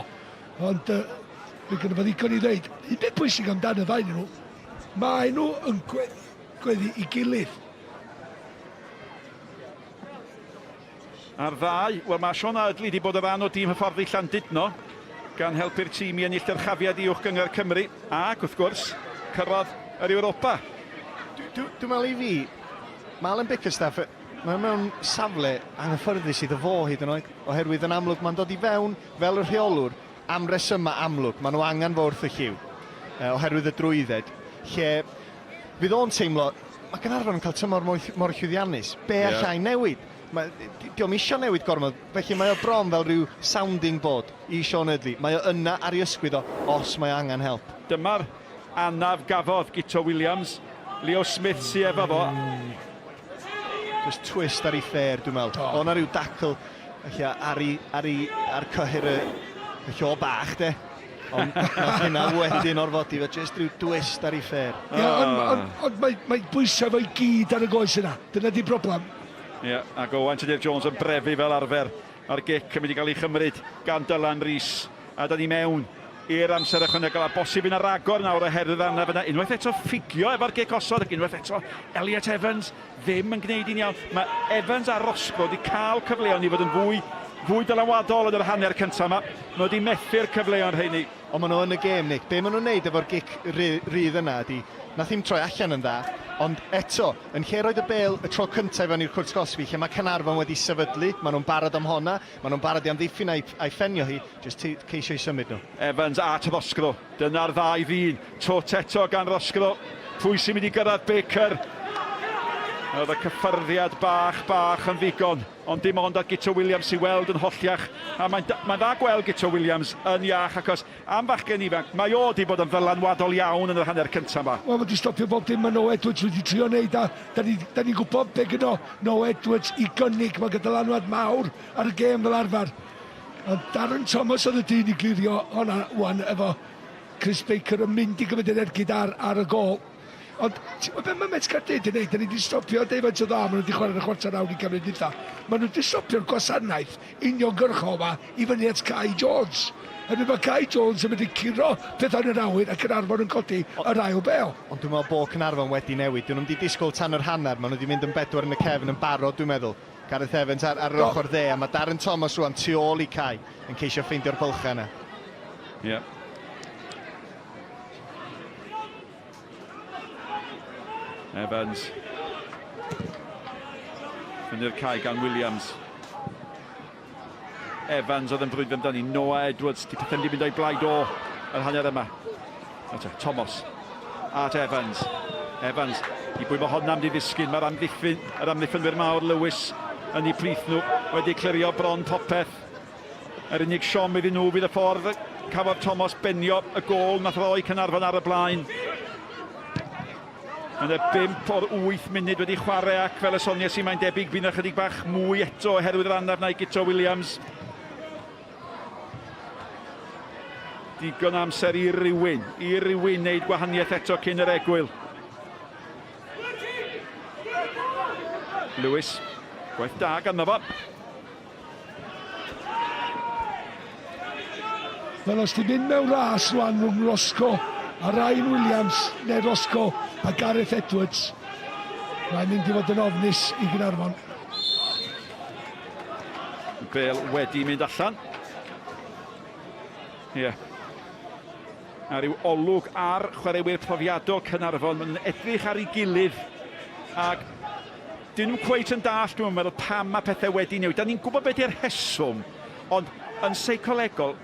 Ond mae gen i ddigon i ddeud. Un beth pwysig amdano ddau nhw, mae nhw yn gweddi i gilydd. A'r ddau, wel mae Sean Adley wedi bod o ran o dîm hyfforddi Llandudno. gan helpu'r tîm i ennill yr chafiad i Uwch Gynghrair Cymru ac wrth gwrs cyrraedd yr Ewropa. Dwi'n meddwl I fi, Malen Bickerstaff, mae mewn safle anghyffyrddus iddo fo hyd yn oed, oherwydd yn amlwg mae'n dod I fewn fel y rheolwr am resyma amlwg, maen nhw angen fo wrth y lliw, oherwydd y drwydded, lle fydd o'n teimlo, mae Caernarfon yn cael tymor mor llwyddiannus, be allai newid? Diolch isio newid gormod, felly mae o bron fel rhyw sounding board I Sean Ydley. Mae o yna ar ei ysgwydd o, os mae angen help. Dyma'r anaf gafodd Gito Williams, Leo Smith sy'n efo fo. Just twist ar ei ffair, dwi'n meddwl. O'na rhyw dacl ar cyhyr y lle o bach, de. Ond nath hynna wedyn orfodi fe, just rhyw twist ar ei ffair. Ond mae bwysau fo'i gyd ar y goes yna. Dyna di broblem. Ie, ac Owain Tudur Jones yn brefu fel arfer. A'r gic yn mynd I gael ei chymryd gan Dylan Rhys. A da ni mewn i'r amser ychwanegol a bosib yn ragor nawr oherwydd anaf yna. Unwaith eto ffigio efo'r gic osod ac unwaith eto Elliot Evans ddim yn gwneud i'n iawn. Mae Evans a Roscoe wedi cael cyfleon I fod yn fwy dylanwadol yn yr hanner cyntaf yma. Mae wedi methu'r cyfleon rheini. Ond maen nhw yn y gêm, Nick. Be maen nhw'n neud efo'r gic rydd yna ydi, nath hi'n troi allan yn dda, ond eto, yn lle roed y bel y tro cyntaf fewn i'r cwrt gosbi, lle mae Caernarfon wedi sefydlu, maen nhw'n barod am honna, maen nhw'n barod I amddiffyn a'i ffenio hi, jyst ceisio I symud nhw. Evans at Roscoe, dyna'r ddau ddyn, tot eto gan Roscoe, pwy sy'n mynd I gyrraedd Baker. Oedd y cyffyrddiad bach yn ddigon, ond dim ond at Gito Williams I weld yn holliach. A mae'n dda gweld Gito Williams yn iach, achos am fachgen ifanc, mae o wedi bod yn ddylanwadol iawn yn yr hanner cyntaf yma. Wel, wedi stopio bob dim mae Noah Edwards wedi trio wneud, a da ni'n gwybod be gyno Noah Edwards I gynnig, mae gyda lanwad mawr ar y gêm fel arfer. Ond Darren Thomas oedd y dyn I glirio honna wan efo Chris Baker yn mynd I gymryd yr ergyd ar y gol. Ond, be mae Mets Caerdydd yn gwneud, da ni wedi stopio David o dda, maen nhw wedi chwarae yn y chwarter awr I Cymru dwytha. Maen nhw wedi stopio'r gwasanaeth uniongyrchol yma I fyny at Kai Jones. Mae Kai Jones yn mynd I curo pethau yn yr awyr ac yn arfon yn codi yr ail bel. Ond dwi'n meddwl bod Caernarfon wedi newid. Dyn nhw'n wedi disgwyl tan yr hanner, maen nhw wedi mynd yn bedwar yn y cefn yn barod, dwi'n meddwl. Gareth Evans ar yr ochr dde, a mae Darren Thomas rwan tu ôl I Kai yn ceisio ffeindio'r bylcha yna. Ie. Evans. Fyny'r cae gan Williams. Evans oedd yn brwydro amdani. Noah Edwards. Di pethau wedi mynd o'i blaid o yr hanner yma. Thomas. At Evans. Evans. I bwy mae honna am di ddisgyn. Mae'r amddiffynwyr mawr Lewis yn ei plith nhw. Wedi clirio bron popeth. Yr unig siom iddyn nhw bydd y ffordd. Cafodd Thomas benio y gol nath roi Caernarfon ar y blaen. Yn y 5 o'r 8 munud wedi chwarae ac fel y sonia sy'n mae'n debyg bydd ychydig bach mwy eto oherwydd yr anaf na I Gito Williams. Digon amser I rywun wneud gwahaniaeth eto cyn yr egwyl. Lewis, gwaith da ganddo fo. Fel os ti'n mynd mewn ras rwan rhwng Roscoe a Ryan Williams neu Roscoe a Gareth Edwards, mae'n mynd I fod yn ofnus I Caernarfon. Bale wedi mynd allan. Ie. A ryw olwg ar chwaraewyr profiadol Caernarfon yn edrych ar ei gilydd. Ac dyn nhw'n cweit yn dall, dwi'n meddwl, pam mae pethau wedi newid. Da ni'n gwybod beth yw'r rheswm, ond yn seicolegol,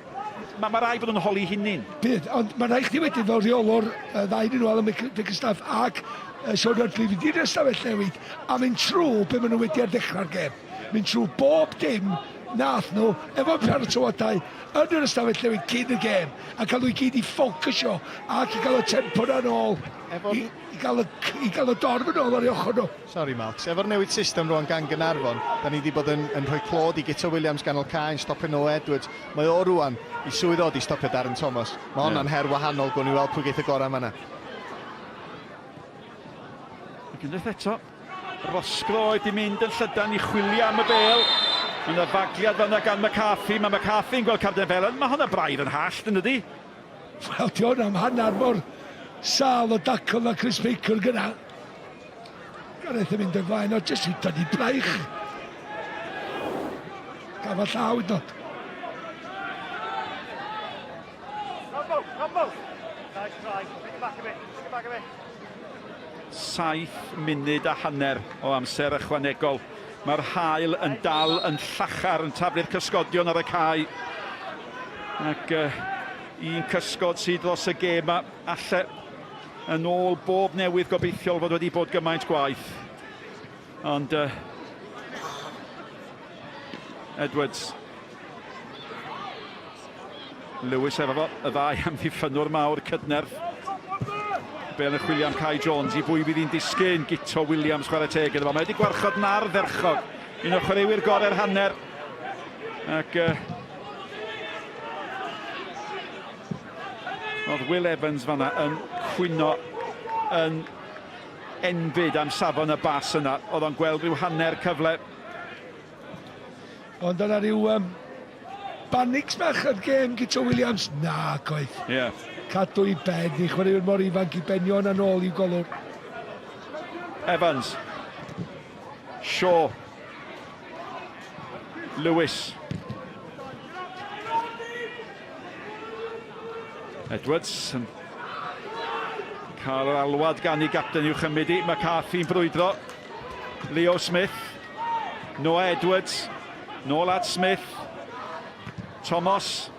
mae rai bod yn holi hunin. Bydd, ond mae rai chdi wedyn fel reolwr ddau yn ôl am Bickerstaff ac Sean Ydley fydd i'r ystafell newid a mynd trwy be maen nhw wedi ar ddechrau'r gêm. Mynd trwy bob dim nath nhw efo paratywodau yn yr ystafell newid cyn y gêm a cael nhw I gyd I ffocysio ac I gael y tempo na'n ôl I gael y dorf yn ôl ar ei ochr nhw. Sorry Malks, efo'r newid system rwan gan Caernarfon, da ni wedi bod yn rhoi clod I Gito Williams ganol cae, stopio Noah Edwards. Mae o rwan I swydd o di stopio Darren Thomas. Mae hwnna'n her wahanol, gwn I weld pwy geith y gorau yma. Unwaith eto, Roscoe wedi mynd yn llydan I chwilio am y bel. Mae yna fagliad fanna gan McCarthy. Mae McCarthy'n gweld Caerdydd fel mae hwnna braidd yn hallt yn ydy. Wel, di hwnna am hanner mor sal o dacl na Chris Baker gyna. Gareth yn mynd yn flaen o jyst I dynnu braich. Gafall llaw yn dod. 7 munud a hanner o amser ychwanegol. Mae'r haul yn dal yn llachar yn taflu'r cysgodion ar y cae. Ac un cysgod sydd dros y gêm a alle yn ôl bob newydd gobeithiol fod wedi bod gymaint gwaith. Ond Edwards. Lewis efo fo, y ddau amddiffynwr mawr Caernarfon. Be yn y chwilio am Kai Jones, I bwy bydd hi'n disgyn Gito Williams chwarae teg iddo fo. Mae wedi gwarchod na'r dderchog. Un o chwaraewyr gorau'r hanner. Ac oedd Will Evans fanna yn chwyno yn enbyd am safon y bas yna. Oedd o'n gweld rhyw hanner cyfle. Ond yna rhyw panics bach yn gêm Gito Williams. Na, coeth. Ie. Cadw I ben, I chwaraewyr mor ifanc I benio yn ôl i'w golwr. Evans. Shaw. Lewis. Edwards yn cael yr alwad gan I gapten i'w chymryd I. McCarthy'n brwydro. Leo Smith. Noah Edwards. Nôl at Smith. Thomas.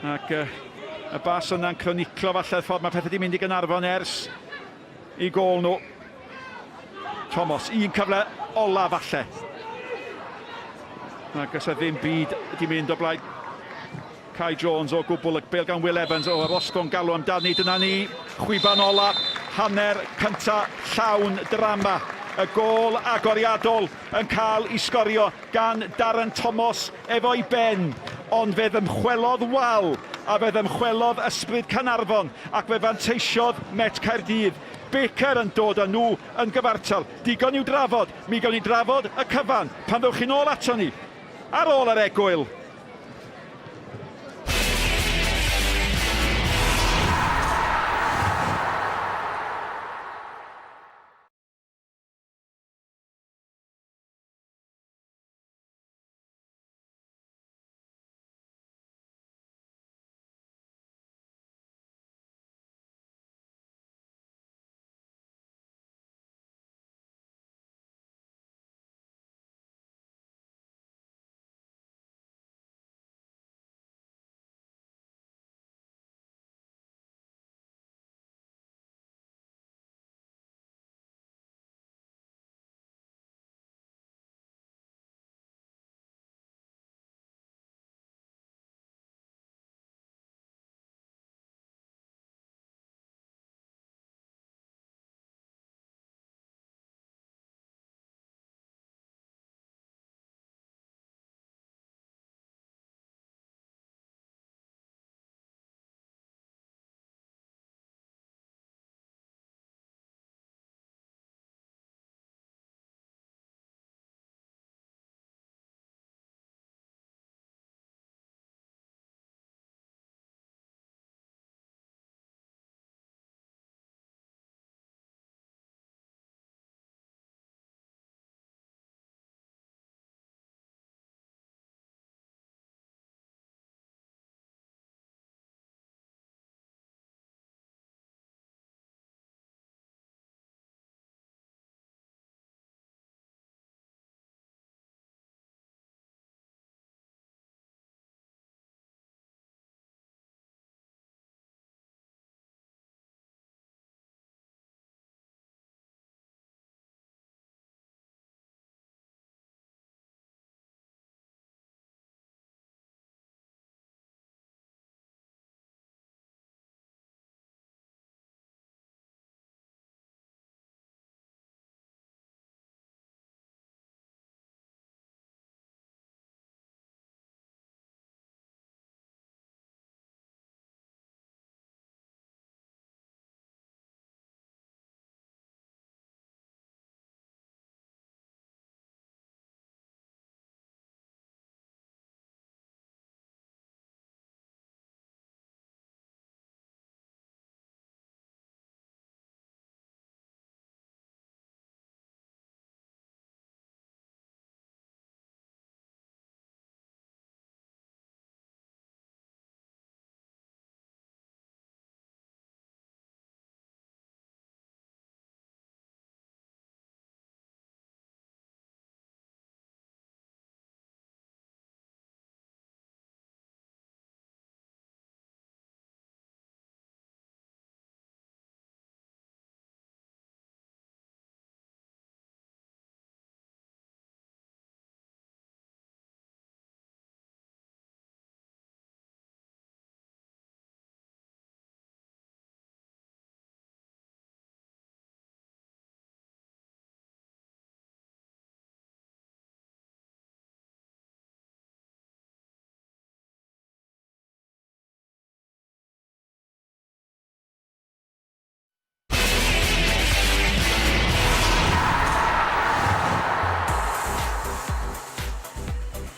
Ac y bas yna'n croniclo falle ffordd mae pethau wedi mynd I Caernarfon ers I gol nhw. Thomas, un cyfle ola falle. Ac os ddim byd wedi mynd o blaid Kai Jones o gwbl y bel gan Will Evans. O, yr osgo'n galw amdani. Dyna ni, chwiban ola, hanner cynta llawn drama. Y gol agoriadol yn cael I sgorio gan Darren Thomas efo'i ben. Ond fe ddymchwelodd wal a fe ddymchwelodd ysbryd Caernarfon ac fe fanteisiodd Met Caerdydd. Baker yn dod â nhw yn gyfartal. Digon i'w drafod. Mi gawn ni drafod y cyfan pan ddewch chi nôl ato ni ar ôl yr egwyl.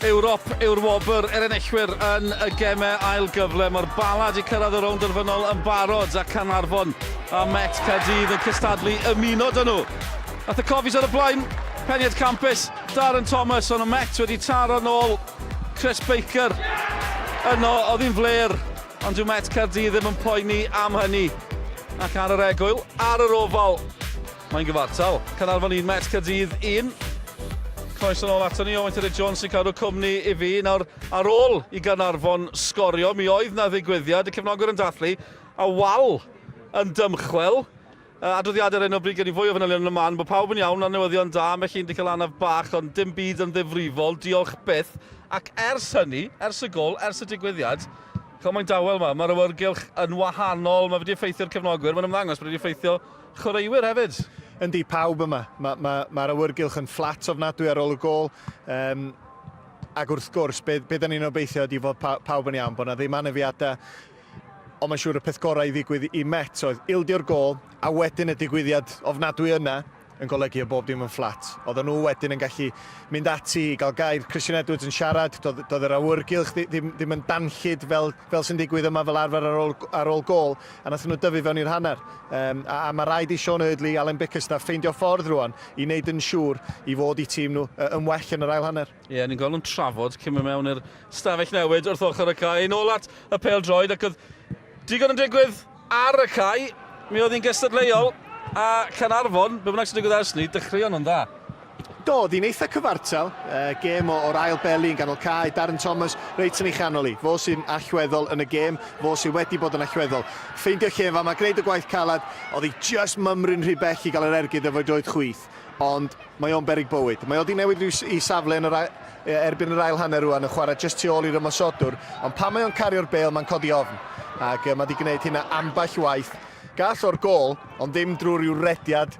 Ewrop yw'r wobr enillwyr yn y gemau ail gyfle. Mae'r Bala wedi cyrraedd y rownd derfynol yn barod a Caernarfon a Met Caerdydd yn cystadlu ymuno dyn nhw. Nath y cofis ar y blaen, Peniad Campus, Darren Thomas, ond y Met wedi taro nôl Chris Baker. Yno, oedd hi'n fler, ond dyw Met Caerdydd ddim yn poeni am hynny. Ac ar yr egwyl, ar yr ofal, mae'n gyfartal. Caernarfon 1, Met Caerdydd 1. Croes yn ôl ato ni, Owen Jones sy'n cadw cwmni i fi. Nawr, ar ôl i Caernarfon sgorio, mi oedd na ddigwyddiad, y cefnogwr yn dathlu, a wal yn dymchwel. Adroddiadau'r hyn o bryd gen i fwy o fanylion yn y man, bod pawb yn iawn a newyddion da, mae chi'n di cael anaf bach, ond dim byd yn ddifrifol, diolch byth. Ac ers hynny, ers y gol, ers y digwyddiad, mae'n dawel yma, mae'r awyrgylch yn wahanol, mae wedi effeithio'r cefnogwyr, mae'n ymddangos bod wedi effeithio chwaraewyr hefyd. Yndi, pawb yma. Mae'r awyrgylch yn fflat ofnadwy ar ôl y gol. Ac wrth gwrs, be da ni'n obeithio ydi fod pawb yn iawn, bod na ddim anafiadau. Ond mae'n siŵr y peth gorau i ddigwydd i Met oedd ildio'r gol, a wedyn y digwyddiad ofnadwy yna yn golygu o bob dim yn fflat. Oedden nhw wedyn yn gallu mynd ati i gael gair. Christian Edwards yn siarad, doedd yr awyrgylch ddim yn danllyd fel sy'n digwydd yma fel arfer ar ôl gol, a nath nhw dyfu fewn i'r hanner. A mae rhaid i Sean Eardley, Alan Bickerstaff ffeindio ffordd rwan i wneud yn siŵr i fod i tîm nhw yn well yn yr ail hanner. Ie, ni'n gweld nhw'n trafod cyn mewn i'r stafell newid wrth ochr y cae. Nôl at y pêl-droed ac oedd digon yn digwydd ar y cae. Mi oedd hi'n gystadleuol. A Caernarfon, be bynnag sy'n digwydd ers ni, dechreuon nhw'n dda. Doedd hi'n eitha cyfartal, gêm o'r ail beli yn ganol cae, Darren Thomas reit yn ei chanol hi. Fo sy'n allweddol yn y gêm, fo sy'n wedi bod yn allweddol. Ffeindio lle fa, mae gwneud y gwaith calad, oedd hi just mymryn rhy bell i gael yr ergyd efo doedd chwith. Ond mae o'n berig bywyd. Mae oedd hi newid i safle yn erbyn yr ail hanner rwan yn chwarae just tu ôl i'r ymosodwr, ond pan mae o'n cario'r bêl, mae'n codi ofn. Ac mae wedi gwneud hynna ambell waith. Gall o'r gol, ond ddim drwy ryw rediad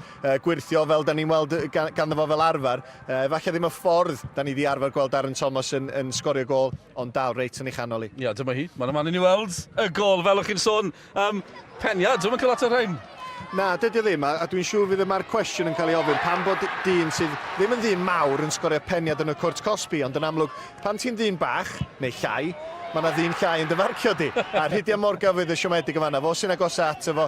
gwirthio fel da ni'n weld ganddo fo fel arfer. Falle ddim y ffordd da ni wedi arfer gweld Darren Thomas yn sgorio gol, ond dal reit yn ei chanol hi. Ia, dyma hi. Mae'n yma ni weld y gol fel o'ch chi'n sôn. Peniad, dwi'n cael at y rhain. Na, dydy ddim, a dwi'n siŵr fydd yma'r cwestiwn yn cael ei ofyn pan bod dyn sydd ddim yn ddyn mawr yn sgorio peniad yn y cwrt Cosby, ond yn amlwg, pan ti'n ddyn bach, neu llai, mae yna ddyn llai yn dyfarcio di. A Rhydia Morgan fydd y siomedig yma, fo sy'n agos at efo,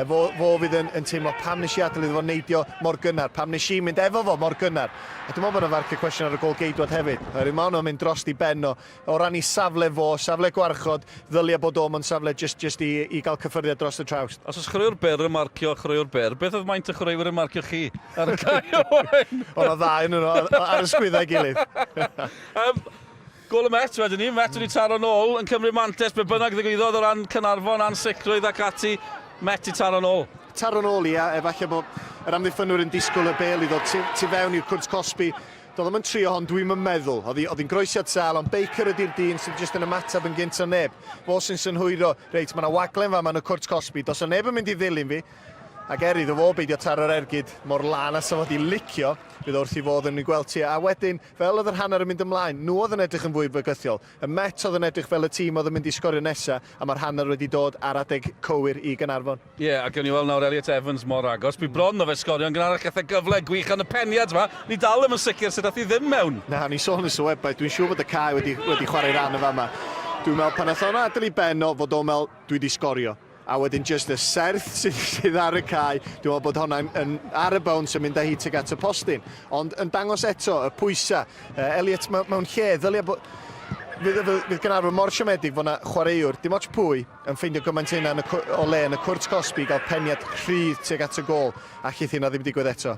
fo fydd yn teimlo pam nes i adael iddo fo neidio mor gynnar, pam nes i mynd efo fo mor gynnar. A dwi'n meddwl bod yna farcio cwestiwn ar y gol geidwad hefyd. Mae hwnna'n mynd dros i ben o ran i safle fo, safle gwarchod, ddylia bod o'n safle just i gael cyffyrddiad dros y trawst. Os oes chwaraewr byr yn marcio chwaraewr byr, beth oedd maint y chwaraewr yn marcio chi ar y cae Owen? Ond o ddau yn nhw ar y sgwyddau gilydd. Gol y Met wedyn ni, Met wedi taro nôl yn Cymru Mantes, be bynnag ddigwyddodd o ran Caernarfon, ansicrwydd ac ati, Met i taro nôl. Taro nôl, ia, efallai bod yr amddiffynwyr yn disgwyl y bêl i ddod tu fewn i'r cwrt Cosby. Doedd ddim yn trio hon, dwi'n meddwl. Oedd hi'n groesiad sal, ond Baker ydy'r dyn sydd jyst yn ymateb yn gynt o neb. Fo sy'n synhwyro, reit, mae yna waglen fa yn y cwrt Cosby. Does o neb yn mynd i ddilyn fi. Ac erydd o fo beidio taro'r ergyd mor lan a sef oedd i licio, bydd wrth i fod yn ei gweld ti. A wedyn, fel oedd yr hanner yn mynd ymlaen, nhw oedd yn edrych yn fwy bygythiol. Y Met oedd yn edrych fel y tîm oedd yn mynd i sgorio nesaf, a mae'r hanner wedi dod ar adeg cywir i Caernarfon. Ie, ac yn i weld nawr Elliot Evans mor agos. Byd bron o fe sgorio, yn gynnar eich gyfle gwych yn y peniad yma. Ni dal ddim yn sicr sut ath i ddim mewn. Na, ni sôn yn sylwebau. Dwi'n siŵr bod y cae wedi chwarae ran y fama. Dwi'n meddwl pan ath hwnna adael i benno fod o'n meddwl dwi wedi sgorio. A wedyn just y serth sydd ar y cae, dwi'n meddwl bod hwnna ar y bounce yn mynd â hi tuag at y postyn. Ond yn dangos eto y pwysa, Elliot mewn lle, ddylia bod... Fydd Caernarfon mor siomedig fod yna chwaraewr, dim ots pwy, yn ffeindio gymaint hynna o le yn y cwrt Cosby gael peniad rhydd tuag at y gol, a chyth hynna ddim digwydd eto.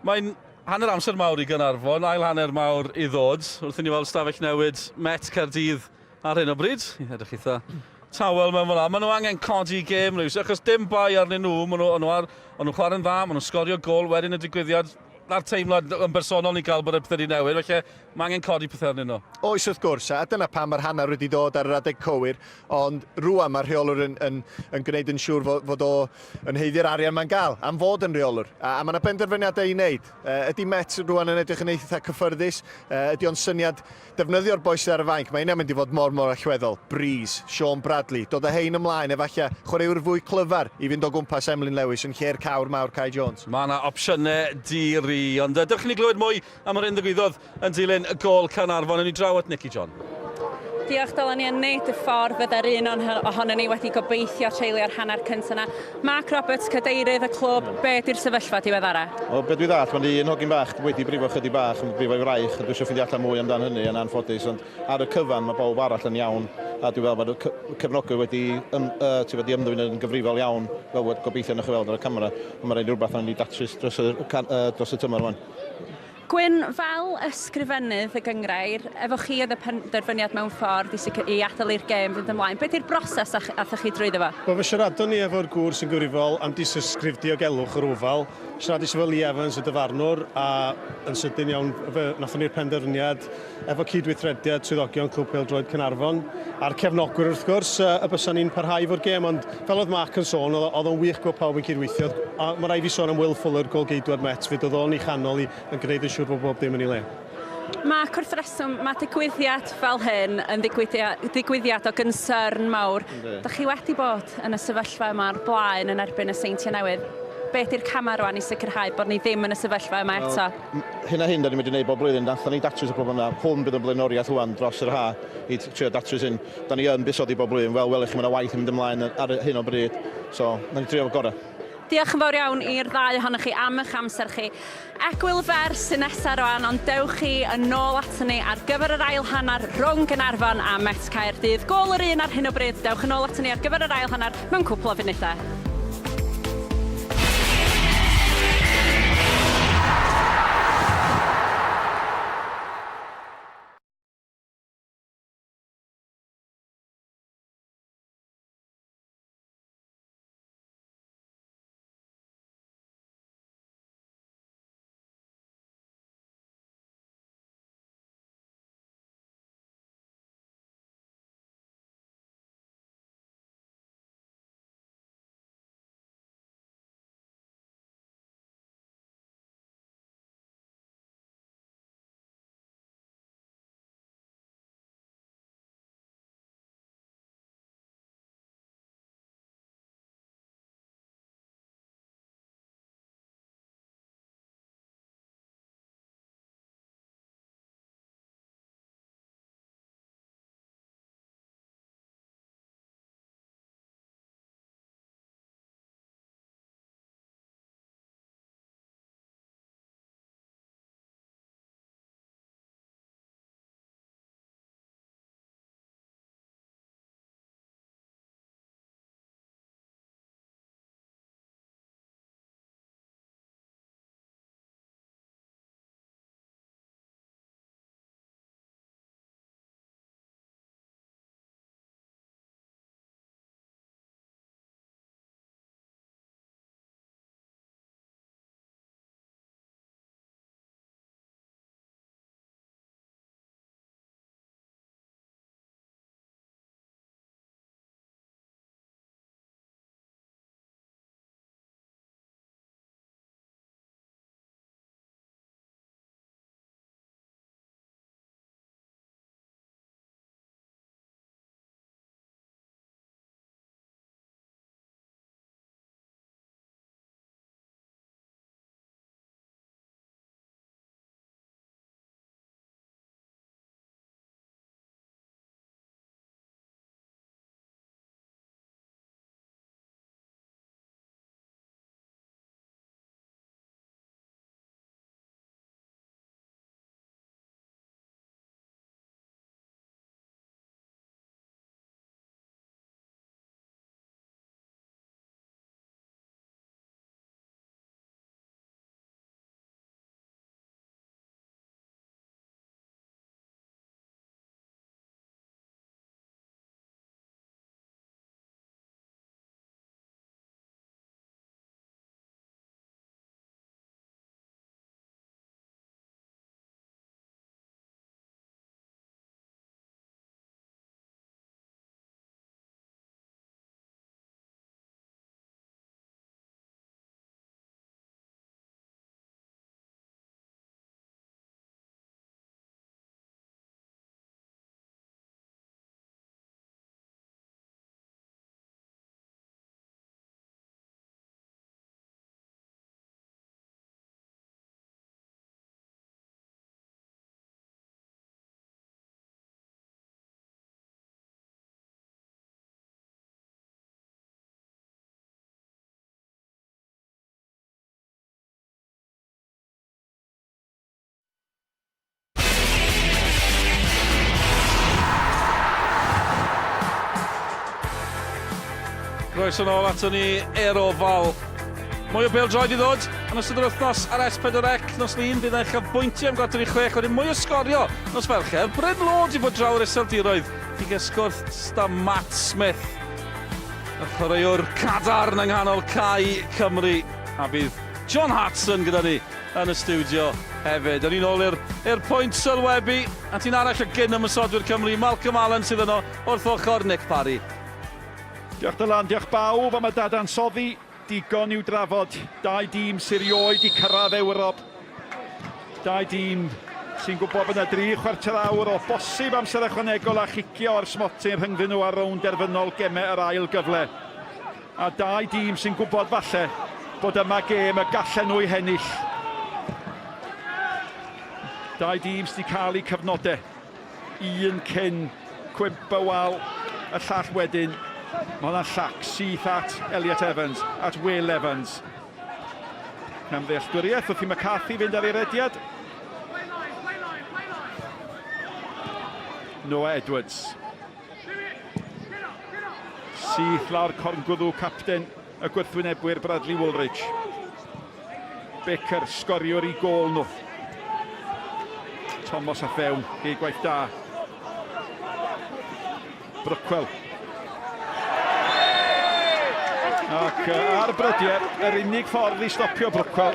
Mae'n hanner amser mawr i Caernarfon, ail hanner mawr i ddod, wrth i ni weld stafell newid Met Caerdydd ar hyn o bryd. Edrych eitha tawel mewn fel yma. Maen nhw angen codi gêm rhywus, achos dim bai arnyn nhw, maen nhw'n chwarae'n dda, maen nhw'n sgorio gol wedyn y digwyddiad. Na'r teimlad yn bersonol ni'n cael bod y pethau wedi newid, felly mae angen codi pethau arnyn nhw. Oes wrth gwrs, a dyna pam mae'r hanner wedi dod ar yr adeg cywir, ond rwan mae'r rheolwr yn gwneud yn siŵr fod o yn heiddi'r arian mae'n gael, am fod yn rheolwr. A mae yna benderfyniadau i wneud. Ydy Met rwan yn edrych yn eitha cyffyrddus, ydy o'n syniad defnyddio'r boes ar y fainc. Mae hynna'n mynd i fod mor allweddol. Breeze, Sean Bradley, dod â hein ymlaen, efallai chwaraewr fwy clyfar i fynd o gwmpas Emlyn Lewis yn lle'r cawr mawr Kai Jones. Mae yna opsiynau di-ri fi. Ond dewch i ni glywed mwy am yr hyn ddigwyddodd yn dilyn y gol Caernarfon. Yn ni draw at Nicky John. Diolch Dylan ni yn neud y ffordd fydda'r un ohonon ni wedi gobeithio treulio'r hanner cyntaf yna. Mark Roberts, cadeirydd y clwb, be di'r sefyllfa diweddara? O, be dwi ddall, mae'n un hogyn bach wedi brifo chydig bach, yn brifo i wraich, a dwi eisiau ffeindio allan mwy amdan hynny yn anffodus, ond ar y cyfan mae bawb arall yn iawn, a dwi'n fel bod y cefnogwyr wedi ymddwyn yn gyfrifol iawn, fel wedi gobeithio yn y chyfeld ar y camera, ond mae'n rhaid rhywbeth yn ei datrys dros y tymor yma. Gwyn, fel ysgrifennydd y gynghrair, efo chi oedd y penderfyniad mewn ffordd i adael i'r gêm fynd ymlaen, beth yw'r broses athoch chi drwyddo fo? Wel, fe siaradon ni efo'r gŵr sy'n gyfrifol am disysgrif diogelwch yr ofal. Siaradus efo Lee Evans y dyfarnwr, a yn sydyn iawn, nathon ni'r penderfyniad efo cydweithrediad swyddogion clwb pêl-droed Caernarfon. A'r cefnogwyr wrth gwrs, y bysan ni'n parhau fo'r gêm, ond fel oedd Mark yn sôn, oedd o'n wych gweld pawb yn cydweithio. A mae rai fi sôn am Will Fuller, golgeidwad Met, fydd oedd o'n ei chanol yn gwneud yn siŵr bod bob dim yn ei le. Mae wrth reswm, mae digwyddiad fel hyn yn digwyddiad o gynsyrn mawr. Da chi wedi bod yn y sefyllfa yma ar blaen yn erbyn y Seintiau Newydd. Beth yw'r camau rwan i sicrhau bod ni ddim yn y sefyllfa yma eto? Hyn a hyn, da ni'n mynd i wneud bob blwyddyn, nathon ni datrys y problem yna. Hwn bydd yn blaenoriaeth rwan dros yr ha i trio datrys hyn. Da ni yn busodi bob blwyddyn, welwch chi, mae yna waith yn mynd ymlaen ar hyn o bryd. So, da ni trio fo gorau. Diolch yn fawr iawn i'r ddau ohonoch chi am eich amser chi. Egwyl fer sy'n nesaf rwan, ond dewch chi yn ôl ato ni ar gyfer yr ail hanner rhwng Caernarfon a Met Caerdydd. Gôl yr un ar hyn o bryd, dewch yn ôl ato ni ar gyfer yr ail hanner mewn cwpl o funudau. Croeso nôl ato ni Erofal. Mwy o bêl-droed i ddod yn ystod yr wythnos ar S4C nos lun. Bydd eich bwyntiau am 4-6, wedyn mwy o sgorio nos Fercher. Bryn Lod i fod draw yr iseldiroedd i gysgwrth sta Matt Smith. Y chwaraewr cadarn yng nghanol Cae Cymru. A bydd John Hartson gyda ni yn y studio hefyd. Yn un ôl i'r pwynt sylwebu. A ti'n arall o gyn ymysodwyr Cymru, Malcolm Allen sydd yno wrth ochr Nick Parry. Diolch Dylan, diolch bawb am y dadansoddi. Digon i'w drafod. Dau dîm sy'n rioed i cyrraedd Ewrop. Dau dîm sy'n gwybod bod yna 3 chwarter awr o bosib amser ychwanegol a chicio o'r smotyn rhyngddyn nhw ar rownd derfynol gemau yr ail gyfle. A dau dîm sy'n gwybod falle bod yma gêm y gallen nhw i hennill. Dau dîm sy'n cael eu cyfnodau. Un cyn cwymp y wal, y llall wedyn. Mae hwnna'n llac syth at Elliot Evans, at Will Evans. Camddealltwriaeth wrth i McCarthy fynd ar ei rediad. Noah Edwards. Syth lawr corngwddw capten y gwrthwynebwyr Bradley Woolridge. Becker sgoriwr i gôl nhw. Thomas a fewn, gei gwaith da. Brookwell. Ac ar brydiau, yr unig ffordd i stopio Brookwell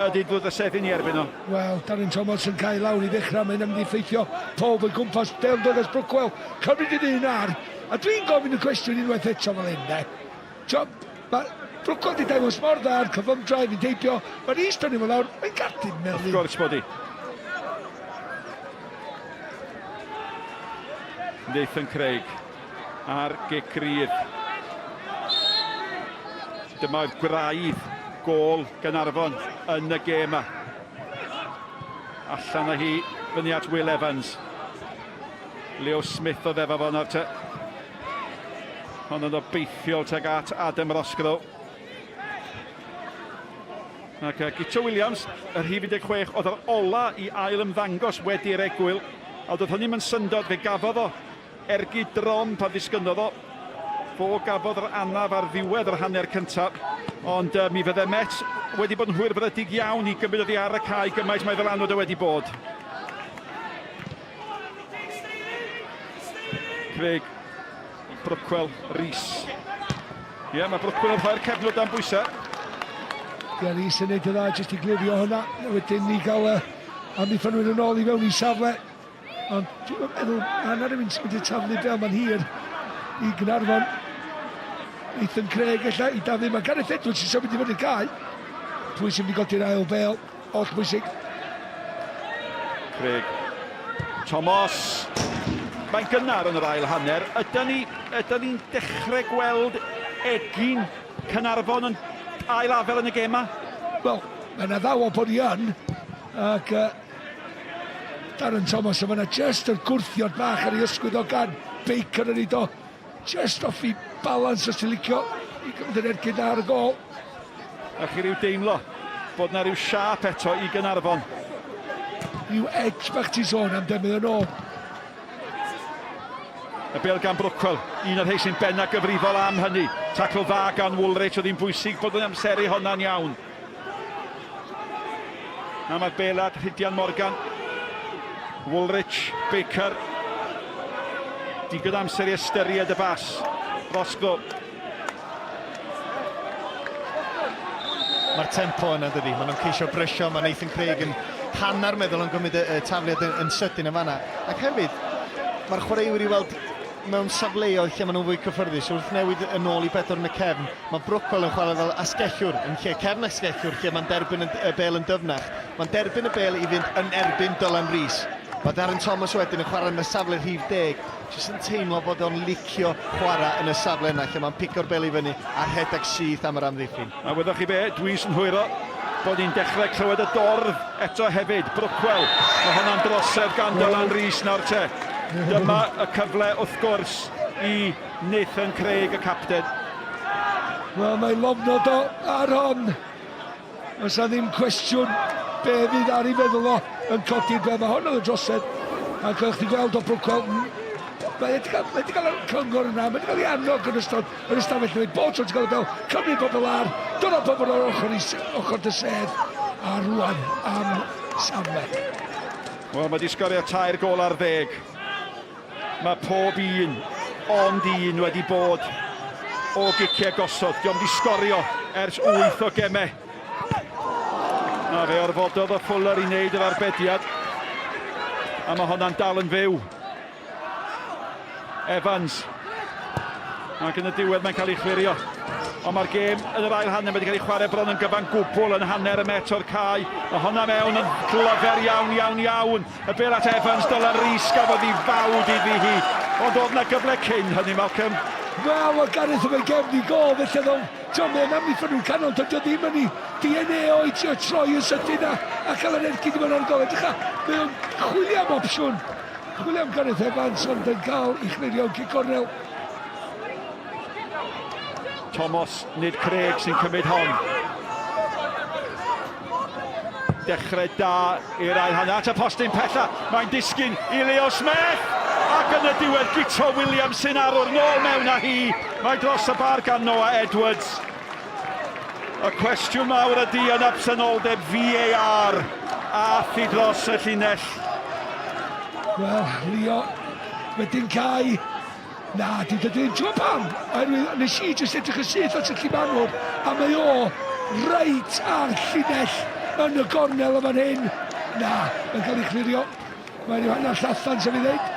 ydy ddod y seddyn i erbyn o. Wel, Darren Thomas yn cael lawr i ddechrau, mae'n mynd i ffeithio pob yn gwmpas Del Douglas Brookwell. Cymryd yn un ar, a dwi'n gofyn y cwestiwn unwaith eto fel hyn, de. Mae Brookwell di dangos mor dda'r cyfym drive i deipio, mae'n eistedd ni fel lawr, mae'n gartyn melyn. Wrth gwrs bod i. Nathan Craig ar gic rydd. Dyma'r gwraidd gôl Caernarfon yn y gêm yma. Allan â hi fyny at Will Evans. Leo Smith o ddefo fo'n ar te. Hon yn obeithiol teg at Adam Roscoe. Ac Gitcho Williams, yr rhif 16, oedd yr ola i ail ymddangos wedi'r egwyl. A doedd hynny'n syndod fe gafodd o ergu drom pan ddisgynnodd o. Fo gafodd yr anaf ar ddiwedd yr hanner cyntaf, ond mi fydde Met wedi bod yn hwyrfrydig iawn i gymryd oddi ar y cae gymaint mae fel anod o wedi bod. Craig, Brookwell, Rhys. Ie, mae Brookwell yn rhoi'r cefnod am bwysau. Ie, Rhys yn neud y dda jyst i glirio hwnna, wedyn ni gael amddiffynwyr yn ôl i fewn i safle. Ond dwi'n meddwl, yna rhywun sy'n mynd i taflu fel ma'n hir i Caernarfon. Nathan Craig ella i Dafydd, mae Gareth Edwards sy'n symud i fod i'r cae. Pwy sy'n mynd i godi'r ail bêl, oll bwysig. Craig. Thomas. Mae'n gynnar yn yr ail hanner. Ydyn ni'n dechrau gweld egin Caernarfon yn ail afel yn y gema? Wel, mae'n addaw o bod i yn. Ac Darren Thomas yma yna just yr gwrthiod bach ar ei ysgwyd o gan Baker yn ei do. Just off i balans os ti'n licio i gymryd yn ergyd ar y gol. A chi ryw deimlo bod na ryw siap eto i Caernarfon. Ryw edge bach ti sôn am demydd yn ôl. Y bêl gan Brookwell, un o'r rhai sy'n benna gyfrifol am hynny. Taclo dda gan Woolridge, oedd hi'n bwysig bod yn amseru honna'n iawn. A mae'r bêlad Rhydian Morgan. Woolridge, Baker. Digon amser i ystyried y bas. Roscoe. Mae'r tempo yna dydi, maen nhw'n ceisio brysio, mae Nathan Craig yn hanner meddwl yn gymryd y tafliad yn sydyn y fanna. Ac hefyd, mae'r chwaraewyr i weld mewn safleoedd lle maen nhw'n fwy cyffyrddus, wrth newid yn ôl i bedwar yn y cefn. Mae Brookwell yn chwarae fel asgellwr, yn lle cefn asgellwr, lle mae'n derbyn y bêl yn dyfnach. Mae'n derbyn y bêl i fynd yn erbyn Dylan Rhys. Mae Darren Thomas wedyn yn chwarae yn y safle rhif 10, jyst yn teimlo bod o'n licio chwarae yn y safle yna, lle mae'n picio'r bêl i fyny a rhedeg syth am yr amddiffyn. A weddwch chi be, Dwys yn hwyro bod ni'n dechrau clywed y dorf eto hefyd. Brookwell, mae hwnna'n drosedd gan Dylan Rhys nawr te. Dyma y cyfle wrth gwrs i Nathan Craig, y capten. Wel, mae lofnod o ar hon. Os na ddim cwestiwn be fydd ar ei feddwl o yn codi'r be. Mae hwn yn y drosedd. A gallwch chi gweld o Brookwell Mae wedi cael y cyngor yna, mae wedi cael ei annog yn ystafell llwyd. Bob tro wedi cael ei fel cymryd pobl ar, dod o pobl o'r ochr dy sedd, a rwan am Samwell. Wel, mae wedi sgorio 3 gol ar 10. Mae pob un, ond un wedi bod o giciau gosod. Diolch wedi sgorio ers 8 o gemau. A fe orfododd o Fuller i wneud yr arbediad. A mae hwnna'n dal yn fyw. Evans. Ac yn y diwedd mae'n cael ei chwirio. Ond mae'r gêm yn yr ail hanner wedi cael ei chwarae bron yn gyfan gwbl yn hanner y met o'r cae. Mae hwnna mewn yn glyfer iawn. Y bel at Evans, dyla'r Rhys gafodd ei fawd iddi hi. Ond oedd na gyfle cyn hynny, Malcolm. Wel, mae Gareth yn gefn i gol, felly ddol, mae'n amddiffyn nhw'n canol, dydy o ddim yn ei DNA o i trio troi yn sydyn a cael yr ergyd i mewn o'r gol. Mae o'n chwilio am opsiwn. Chwilio am Gareth Evans, ond yn cael i chlirio yn gornel. Thomas, nid Craig sy'n cymryd hon. Dechrau da i'r ail hanner. At y postyn pella, mae'n disgyn i Leo Smith. Ac yn y diwedd, Gito Williams sy'n arwr nôl mewn â hi. Mae dros y bar gan Noah Edwards. Y cwestiwn mawr ydy yn absenoldeb VAR. A thi dros y llinell. Wel, Leo, wedyn Cai. Na, dydyn, ti'n pam? Nes i jyst edrych yn syth at y llifanwr, a mae o reit ar llinell yn y gornel yma'n hyn. Na, mae'n cael ei chlirio. Mae'n rhyw hanner allan, sef i ddeud.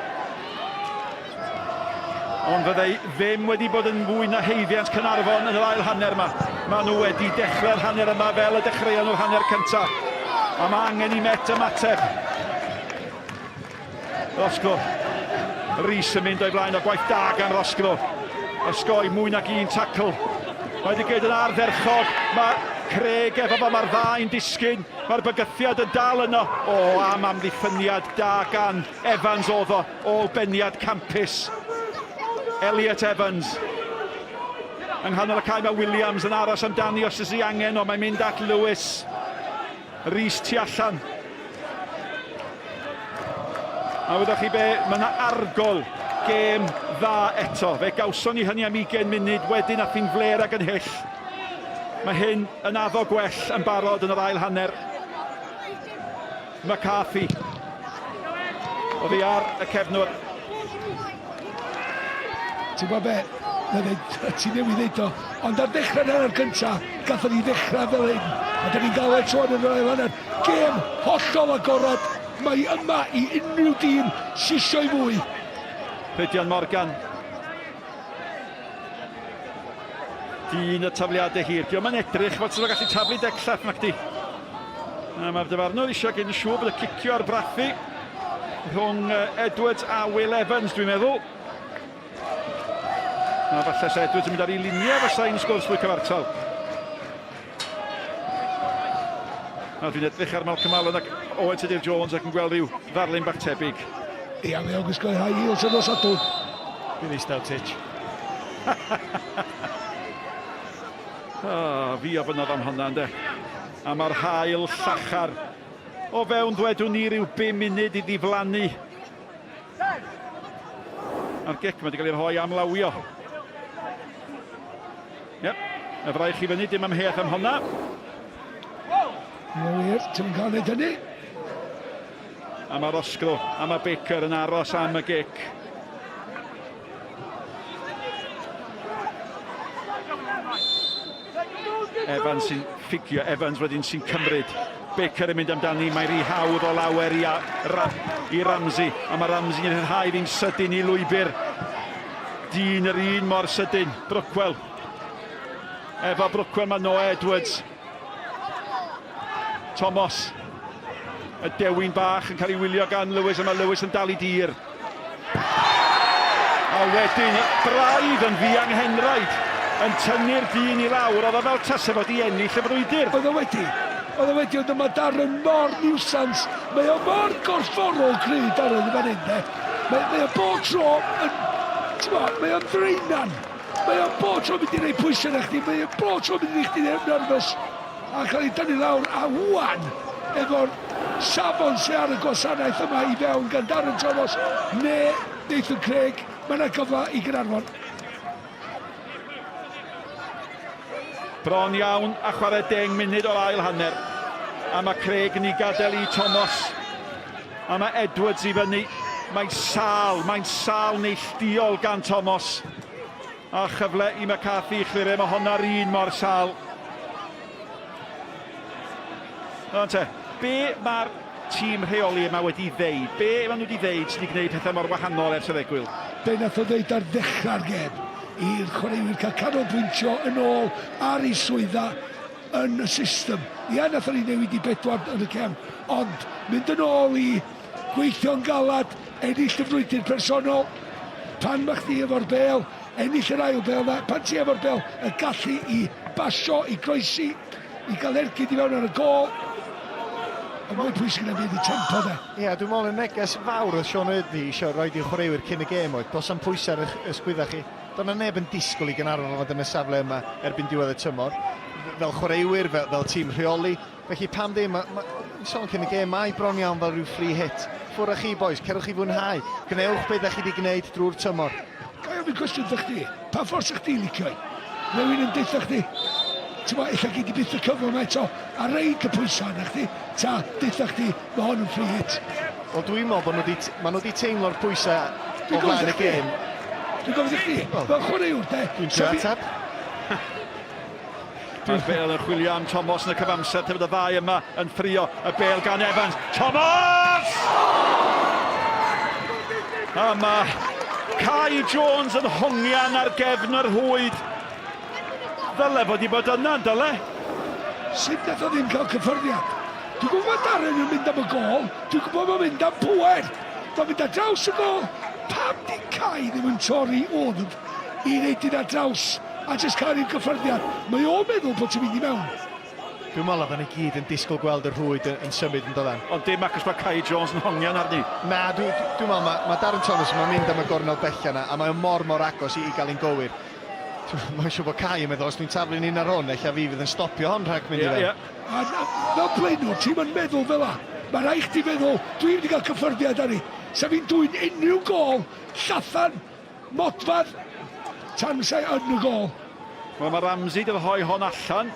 Ond fyddai ddim wedi bod yn fwy na heiddiant Caernarfon yn yr ail hanner yma. Maen nhw wedi dechrau'r hanner yma fel y dechreuon nhw'r hanner cyntaf. A mae angen i met ymateb. Rosgro. Rhys yn mynd o'i blaen o gwaith da gan Rosgro. Osgoi mwy nag un tacl. Mae wedi gweud yn ardderchog. Mae Craig efo fo, mae'r ddau'n disgyn. Mae'r bygythiad yn dal yno. O, am amddiffyniad da gan Evans oedd o beniad campus. Elliot Evans. Yng nghanol y cae mae Williams yn aros amdani os ys i angen, ond mae'n mynd at Lewis. Rhys tu allan. A wedwch chi be, mae yna argol gêm dda eto. Fe gawson ni hynny am 20 munud, wedyn ath hi'n fler ag yn hyll. Mae hyn yn addo gwell yn barod yn yr ail hanner. McCarthy. Oedd hi ar y cefnwr. Ti'n gwybod be? Ti'n newid ddeud o. Ond ar dechrau'r hanner cyntaf, gatho ni ddechrau fel hyn. A da ni'n gael e troed yn yr ail hanner. Gêm hollol agorad. Mae yma i unrhyw dîm sisio i fwy. Rhydian Morgan. Dyn y tafliadau hir. Diolch yn edrych fod sy'n gallu taflu decllaff nac di. Mae'r dyfarnwr eisiau gen i siŵr bod y cicio ar brathu rhwng Edwards a Will Evans, dwi'n meddwl. A falle se Edwards yn mynd ar ei luniau fysa un sgwrs fwy cyfartal. A dwi'n edrych ar Malcolm Allen ac Owen Tudur-Jones ac yn gweld rhyw ddarlun bach tebyg. Ia, mae o'n gwisgo high heels yn os adwn. Dwi'n eistedd titch. Fi o fynodd am hwnna, ynddo. A mae'r haul llachar o fewn ddwedwn ni ryw 5 munud i ddiflannu. A'r gic mae wedi cael ei rhoi am lawio. Yep, y fraich i fyny, dim amheuaeth am hwnna. Ie wir, ti'n cael neud hynny? A mae Rosgro, a mae Baker yn aros am y gic. Evans sy'n ffigio, Evans wedyn sy'n cymryd. Baker yn mynd amdani, mae rhy hawdd o lawer i Ramsey. A mae Ramsey yn rhai fi'n sydyn i lwybr. Dyn yr un mor sydyn, Brookwell. Efo Brookwell mae Noah Edwards. Thomas. Y dewin bach yn cael ei wylio gan Lewis, a mae Lewis yn dal i dir. A wedyn, braidd yn ddianghenraid yn tynnu'r dyn i lawr, oedd o fel tasau fod i ennill y frwydr. Oedd o wedi, ond mae Darren mor niwsans. Mae o mor gorfforol cryd Darren yn fan hyn, de. Mae o bob tro mae o'n ddreinan. Mae o bob tro mynd i wneud pwysau na chdi, mae o bob tro mynd i chdi nerfus. A cael ei dynnu lawr, a wan, efo'r safon sy'n ar y gwasanaeth yma i fewn gan Darren Thomas neu Nathan Craig. Mae yna gyfle i Caernarfon. Bron iawn a chwarae 10 munud o'r ail hanner. A mae Craig yn ei gadael i Thomas. A mae Edwards i fyny. Mae'n sal neilldiol gan Thomas. A chyfle i McCarthy i chlirio, mae honna'r un mor sal. Te, be mae'r tîm rheoli yma wedi ddeud? Be maen nhw wedi ddeud sydd wedi gwneud pethau mor wahanol ers y ddegwyl? Be nath o ddeud ar ddechrau'r gêm i'r chwaraewyr cael canolbwyntio yn ôl ar ei swydda yn y system. Ia, nath o'n ei newid i 4 yn y cem, ond mynd yn ôl i gweithio'n galad, ennill y frwydr personol, pan mae chdi efo'r bel, ennill yr ail bel na, pan ti efo'r bel, y gallu i basio, i groesi, i gael ergyd i fewn ar y gol. A mae'n pwysig na fydd i tempo da. Ie, dwi'n meddwl yn neges fawr oedd Sean Eardley eisiau rhoi i'r chwaraewyr cyn y gêm oedd. Dos am pwysau ar y sgwydda chi. Doedd neb yn disgwyl i Caernarfon fod yn y safle yma erbyn diwedd y tymor. Fel chwaraewyr, fel tîm rheoli. Felly pam ddim, mae'n sôn cyn y gêm, mae bron iawn fel rhyw free hit. Ffwr â chi boys, cerwch chi fwynhau. Gwnewch beth ydych chi wedi gwneud drwy'r tymor. Gai ofyn cwestiwn ddech chi? Pa ffors ydych chi licio? Rwy'n yn deitha chdi? Tewa, eich gyd i byth y cyfle yma eto a reid y pwysau yna chdi, ta deitha chdi, mae hon yn free hit. Wel, dwi'n meddwl bod nhw wedi teimlo'r pwysau o flaen y gêm. Dwi'n gofod i chdi, fel chwaraewr, de. Dwi'n trio atab. Mae'r bel yn chwilio am Thomas yn y cyfamser, tefyd y ddau yma yn ffrio y bel gan Evans. Thomas! A mae Kai Jones yn hongian ar gefn yr hwyd. Dyle fod i bod yna, dyle? Sut nath o ddim cael cyffyrddiad? Dwi'n gwybod Darren yn mynd am y gol, dwi'n gwybod mae'n mynd am pwer. Mae'n mynd ar draws y gol. Pam di Kai ddim yn torri o'n i wneud un ar draws a jyst cael ein cyffyrddiad? Mae o'n meddwl bod ti'n mynd i mewn. Dwi'n meddwl oedd yn gyd yn disgwyl gweld yr hwyd yn symud yn doeddan. Ond dim acos mae Kai Jones yn hongian arni. Na, dwi'n meddwl mae Darren Thomas yn mynd am y gornel bella yna a mae'n mor agos i gael ein gywir. Mae'n siŵr bod Kai yn meddwl, os dwi'n taflu'n un ar hwn, eich a fi fydd yn stopio hon rhag mynd i fewn. A fel blaenwr, ti'n mynd meddwl fel la. Mae rhaid chdi feddwl, dwi'n wedi cael cyffyrddiad ar ni. Sa fi'n dwy'n unrhyw gol, llathan, modfad, tan sai yn y gol. Wel, mae Ramsey dy ddehoi hon allan,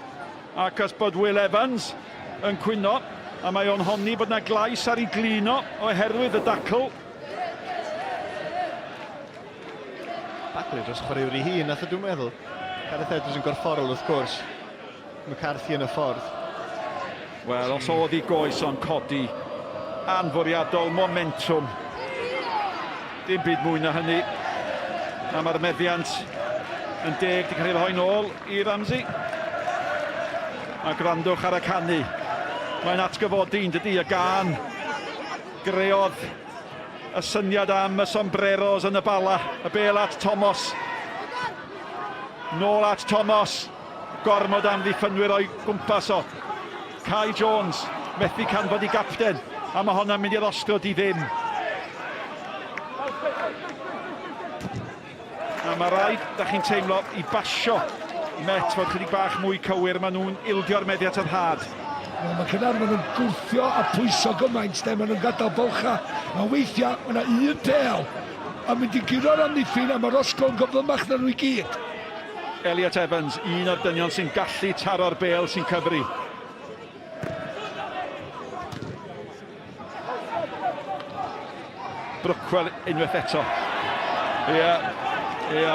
ac os bod Will Evans yn cwyno, a mae o'n honni bod yna glais ar ei glino oherwydd y dacl. Dacl dros chwaraewr ei hun, nath o dwi'n meddwl. Gareth Edwards yn gorfforol wrth gwrs. McCarthy yn y ffordd. Wel, os oedd ei goes o'n codi, anfwriadol, momentum. Dim byd mwy na hynny. A mae'r meddiant yn deg di cael ei rhoi nôl i Ramsey. A gwrandwch ar y canu. Mae'n atgyfodi'n dydy y gan. Greodd y syniad am y sombreros yn y bala. Y bel at Thomas. Nôl at Thomas. Gormod am ddiffynwyr o'i gwmpas o. Kai Jones methu canfod i gapten. A mae hwnna'n mynd i'r osgod i ddim. A mae rhaid, da chi'n teimlo, i basio Met fod chydig bach mwy cywir. Maen nhw'n ildio'r meddiant yn had. Mae Caernarfon yn gwthio a pwyso gymaint, maen nhw'n gadael bolcha. A weithiau, mae yna un pel a mynd i guro'r amddiffyn a mae'r osgol yn gyflymach na nhw i gyd. Elliot Evans, un o'r dynion sy'n gallu taro'r bel sy'n cyfri. Brookwell unwaith eto. Ia.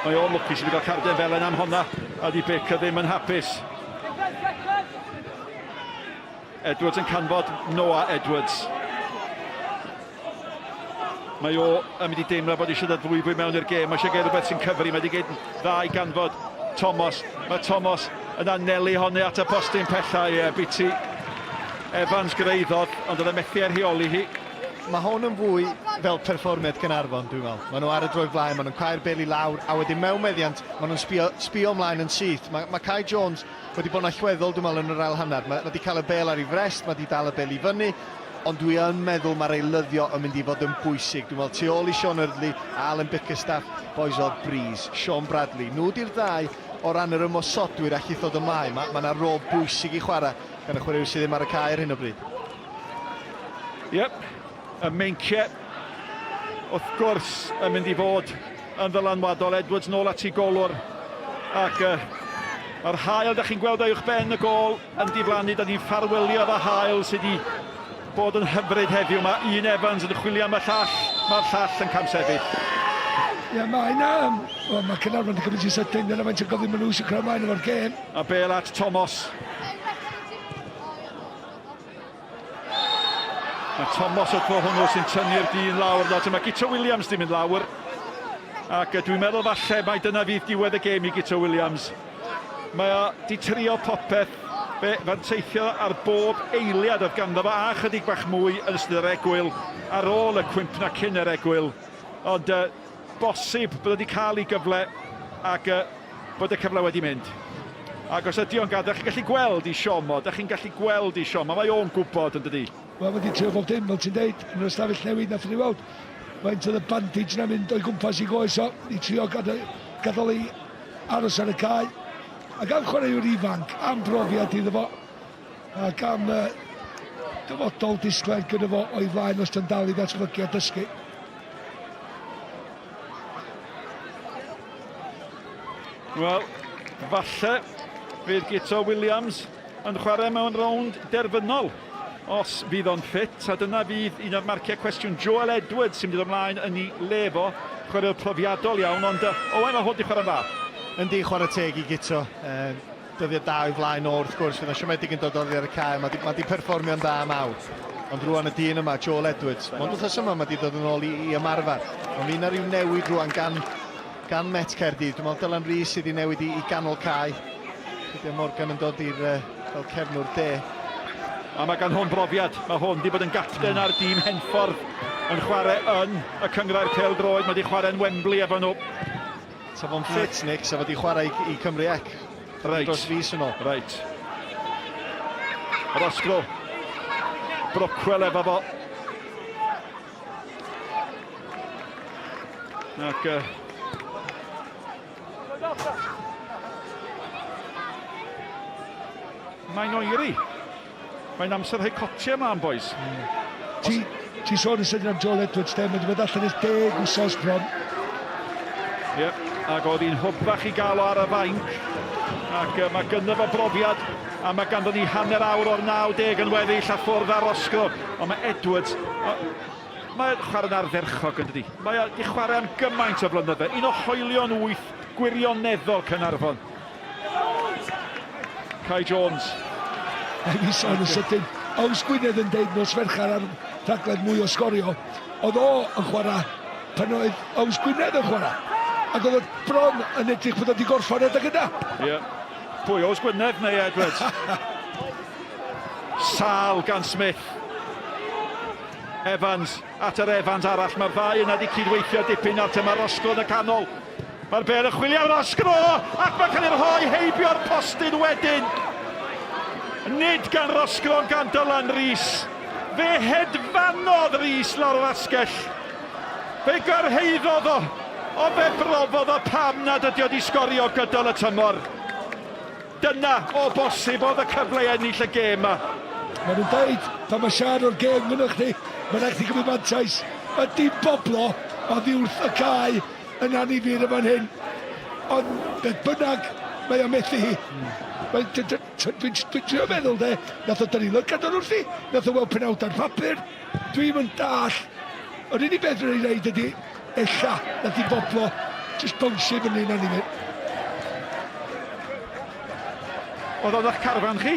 Mae o'n lwcus i fi gael Caerdydd felen am honna, a di Bic ddim yn hapus. Edwards yn canfod Noah Edwards. Mae o yn mynd i deimlo bod eisiau dod fwy mewn i'r gêm. Mae eisiau gael rhywbeth sy'n cyfri. Mae wedi gael ddau ganfod Thomas. Mae Thomas yn anelu honni at y postyn pellau. Biti Evans greiddodd, ond oedd e methu ar rheoli hi. Mae hwn yn fwy fel perfformiad Caernarfon, dwi'n meddwl. Maen nhw ar y droi flaen, maen nhw'n cael bel i lawr, a wedyn mewn meddiant, maen nhw'n sbio ymlaen yn syth. Mae Kai Jones wedi bod yn allweddol, dwi'n meddwl, yn yr ail hanner. Mae wedi cael y bel ar ei frest, mae wedi dal y bel i fyny, ond dwi yn meddwl mae'r eilyddio yn mynd i fod yn bwysig. Dwi'n meddwl, tu ôl i Sean Eardley, Alan Bickerstaff, boys o Breeze, Sean Bradley. Nhw di'r ddau o ran yr ymosodwyr a chithod ymlaen. Mae yna rôl bwysig i chwarae gan y chwaraewyr sydd ddim ar y cae ar hyn o bryd. Yep, y meinciau wrth gwrs yn mynd I fod yn ddylanwadol. Edwards nôl at ei golwr ac mae'r hael, da chi'n gweld uwch ben y gol yn diflannu. Da ni'n ffarwelio efo hael sydd wedi bod yn hyfryd heddiw. Mae un Evans yn chwilio am y llall, mae'r llall yn camsefyll. Ie, mae Caernarfon yn cymryd I sydyn, dyna faint o gofyn maen nhw eisiau creu mlaen efo'r gêm. A bel at Thomas. Mae Thomas wrth fo hwnnw sy'n tynnu'r dyn lawr. Mae Gito Williams di mynd lawr. Ac dwi'n meddwl falle mai dyna fydd diwedd y gêm I Gito Williams. Mae o di trio popeth. Fe fan teithio ar bob eiliad oedd ganddo fo a chydig bach mwy yn ystod yr egwyl ar ôl y cwymp na cyn yr egwyl. Ond bosib bod wedi cael ei gyfle ac bod y cyfle wedi mynd. Ac os ydy o'n gadael, da chi'n gallu gweld I Siomo, da chi'n gallu gweld I Siomo, mae o'n gwybod yn dydi. Wel, wedi trio bob dim, fel ti'n deud, yn yr ystafell newid nath ni weld. Faint oedd y bandage na mynd o'i gwmpas I goes o, I trio gadael ei aros ar y cae. Ac am chwaraewr ifanc, am brofiad iddo fo, ac am dyfodol disglair gyda fo o'i flaen os yn dal I ddatblygu a dysgu. Wel, falle fydd Gito Williams yn chwarae mewn rownd derfynol os fydd o'n ffit, a dyna fydd un o'r marciau cwestiwn. Joel Edwards sy'n mynd ymlaen yn ei lefo, chwarae'r profiadol iawn, ond Owen mae hwn I chwarae dda. Yndi chwarae teg I Gito. Dyddiau da I flaen o'r wrth gwrs, fydd siomedig yn dod oddi ar y cae. Mae di perfformio'n dda mawr. Ond rwan y dyn yma, Joel Edwards. Ond wrth yma mae di dod yn ôl I ymarfer. Ond un ar ryw newid rwan gan Met Caerdydd. Dwi'n meddwl Dylan Rhys sydd I newid I ganol cae. Dydy Morgan yn dod i'r fel cefnwr de. A mae gan hwn brofiad. Mae hwn di bod yn gapten ar dîm Henffordd yn chwarae yn y Cynghrair Pêl-droed. Mae di chwarae yn Wembley efo nhw. Sa fo'n ffit, Nick, sa fo di chwarae I Cymru Ec. Dros fis yn ôl. Reit. Yr osgro. Brockwell efo fo. Ac mae'n oeri. Mae'n amser hei cotiau yma am boes. Ti sôn yn sydyn am Joel Edwards, mae wedi bod allan ys 10 wsos bron. Ie, ac oedd hi'n hwbach I gael o ar y fainc. Ac mae gynno fo brofiad, a mae ganddo ni hanner awr o'r 90 yn weddill a ffwrdd ar osgro. Ond mae Edwards, mae'n chwarae'n arferchog yn dydi. Mae'n chwarae am gymaint o flynydde. Un o hoelion 8 gwirioneddol Caernarfon. Kai Jones. Mi sôn yn sydyn, Aws Gwynedd yn deud nos ferchar ar rhaglen mwy o sgorio. Oedd o yn chwarae pan oedd Aws Gwynedd yn chwarae. Ac oedd y bron yn edrych bod wedi gorffan edrych yna. Ie. Pwy, Aws Gwynedd neu Edwards? Sal gan Smith. Evans, at yr Evans arall. Mae'r ddau yna wedi cydweithio dipyn at yma'r osgro yn y canol. Mae'r bel yn chwilio ar osgro, ac mae'n cael ei rhoi heibio'r postyn wedyn. Nid gan Rosgro, gan Dylan Rhys. Fe hedfanodd Rhys lawr o'r asgell. Fe gyrhaeddodd o fe brofodd o pam nad ydi o di sgorio gydol y tymor. Dyna o bosib oedd y cyfle I ennill y gêm yma. Mae nhw'n dweud, pan mae siarad o'r gêm fyny chdi, mae'n eich di gymryd mantais. Ydy boblo oddi wrth y cae yn anifir yma'n hyn. Ond beth bynnag, mae o methu hi. Dwi'n trio meddwl de, nath o dynnu lygad o'n wrthi, nath o weld penawd ar papur. Dwi'n mynd dall. Yr unig beth rwy'n ei wneud ydy, ella, nath I boblo, just bwnsio fyny yn anifir. Oedd o'ch carfan chi?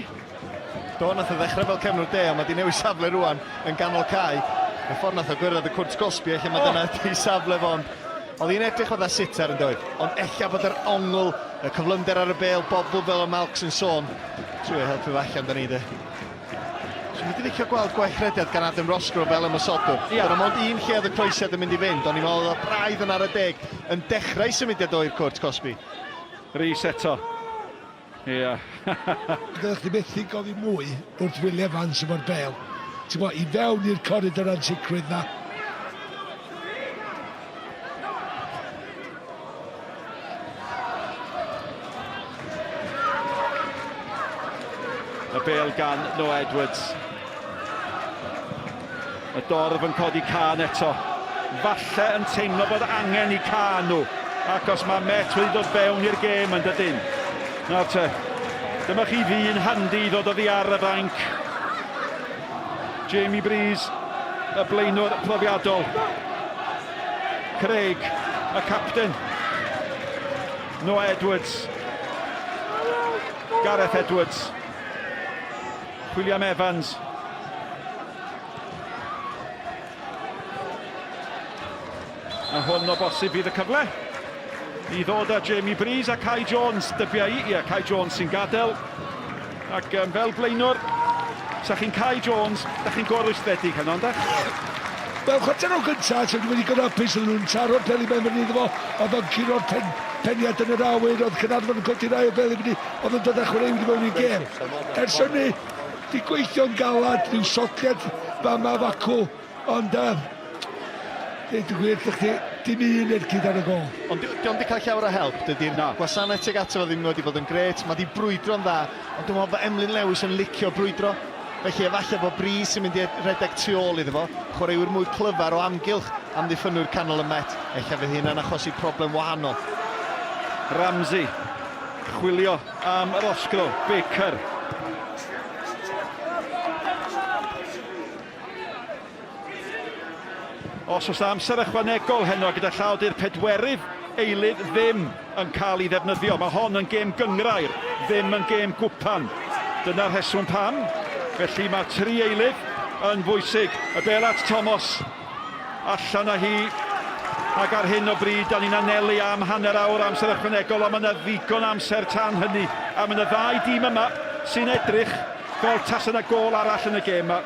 Do, nath o ddechrau fel cefnwr de, a mae di newid safle rwan yn ganol cae. Y ffordd nath o gyrraedd y cwrt Gosbi, lle mae dyna di safle fo'n. Oedd hi'n edrych o dda sitter yn dweud, ond ella bod yr ongl, y cyflymder ar y bel, bobl fel y Malcs yn sôn. Trwy helpu allan da ni de. So mi di licio gweld gweithrediad gan Adam Rosgro fel ymysodwr. Ie. Ond ond un lle oedd y croesiad yn mynd I fynd, ond i'n meddwl oedd y braidd yn ar y deg yn dechrau symudiad o'r cwrt Cosbi. Rhys eto. Ie. Ydych chi methu gofyn mwy wrth Will Evans efo'r bel. Ti'n gwybod, I fewn i'r corridor ansicrwydd na. Y bel gan Noah Edwards. Y dorf yn codi can eto. Falle yn teimlo bod angen I can nhw. Ac os mae Met wedi dod fewn i'r gêm yn dydyn. Nawr te, dyma chi ddyn handi ddod oddi ar y fainc. Jamie Breeze, y blaenwr profiadol. Craig, y capten. Noah Edwards. Gareth Edwards. William Evans. A hwn o bosib bydd y cyfle I ddod â Jamie Breeze a Kai Jones dybiau I. Ie, Kai Jones sy'n gadael. Ac fel blaenwr, sa chi'n Kai Jones, da chi'n gorwystredig hynny, ond Wel, chwarter o gyntaf, sy'n wedi gynhapus yn nhw'n taro'r peli mewn mynd iddo fo, oedd o'n curo'r peniad yn yr awyr, oedd Caernarfon yn codi rai o peli mynd oedd yn dod â chwarae wedi mewn i'r gêm. Ers hynny, di gweithio'n galad, rhyw sotiad fama facw, ond dwi'n gwir, dim un ergyd ar y gol. Ond di ond di cael llawer o help, dydy'r gwasanaeth tuag ato fo ddim wedi bod yn gret, mae di brwydro'n dda, ond dwi'n meddwl bod Emlyn Lewis yn licio brwydro. Felly efallai bod Breeze sy'n mynd I redeg tu ôl iddo fo, chwaraewyr mwy clyfar o amgylch am ddiffynwyr canol y Met. Eich fydd hynna'n achosi problem wahanol. Ramsey, chwilio am yr osgro, Baker. Os oes amser ychwanegol heno gyda llawdau'r pedwerydd eilydd ddim yn cael ei ddefnyddio. Mae hon yn gêm gynghrair, ddim yn gêm gwpan. Dyna'r rheswm pam. Felly mae 3 eilydd yn bwysig. Y bel at Thomas. Allan â hi. Ac ar hyn o bryd, da ni'n anelu am hanner awr amser ychwanegol, ond mae yna ddigon amser tan hynny. A mae yna 2 dîm yma sy'n edrych fel tas yna gol arall yn y gêm yma.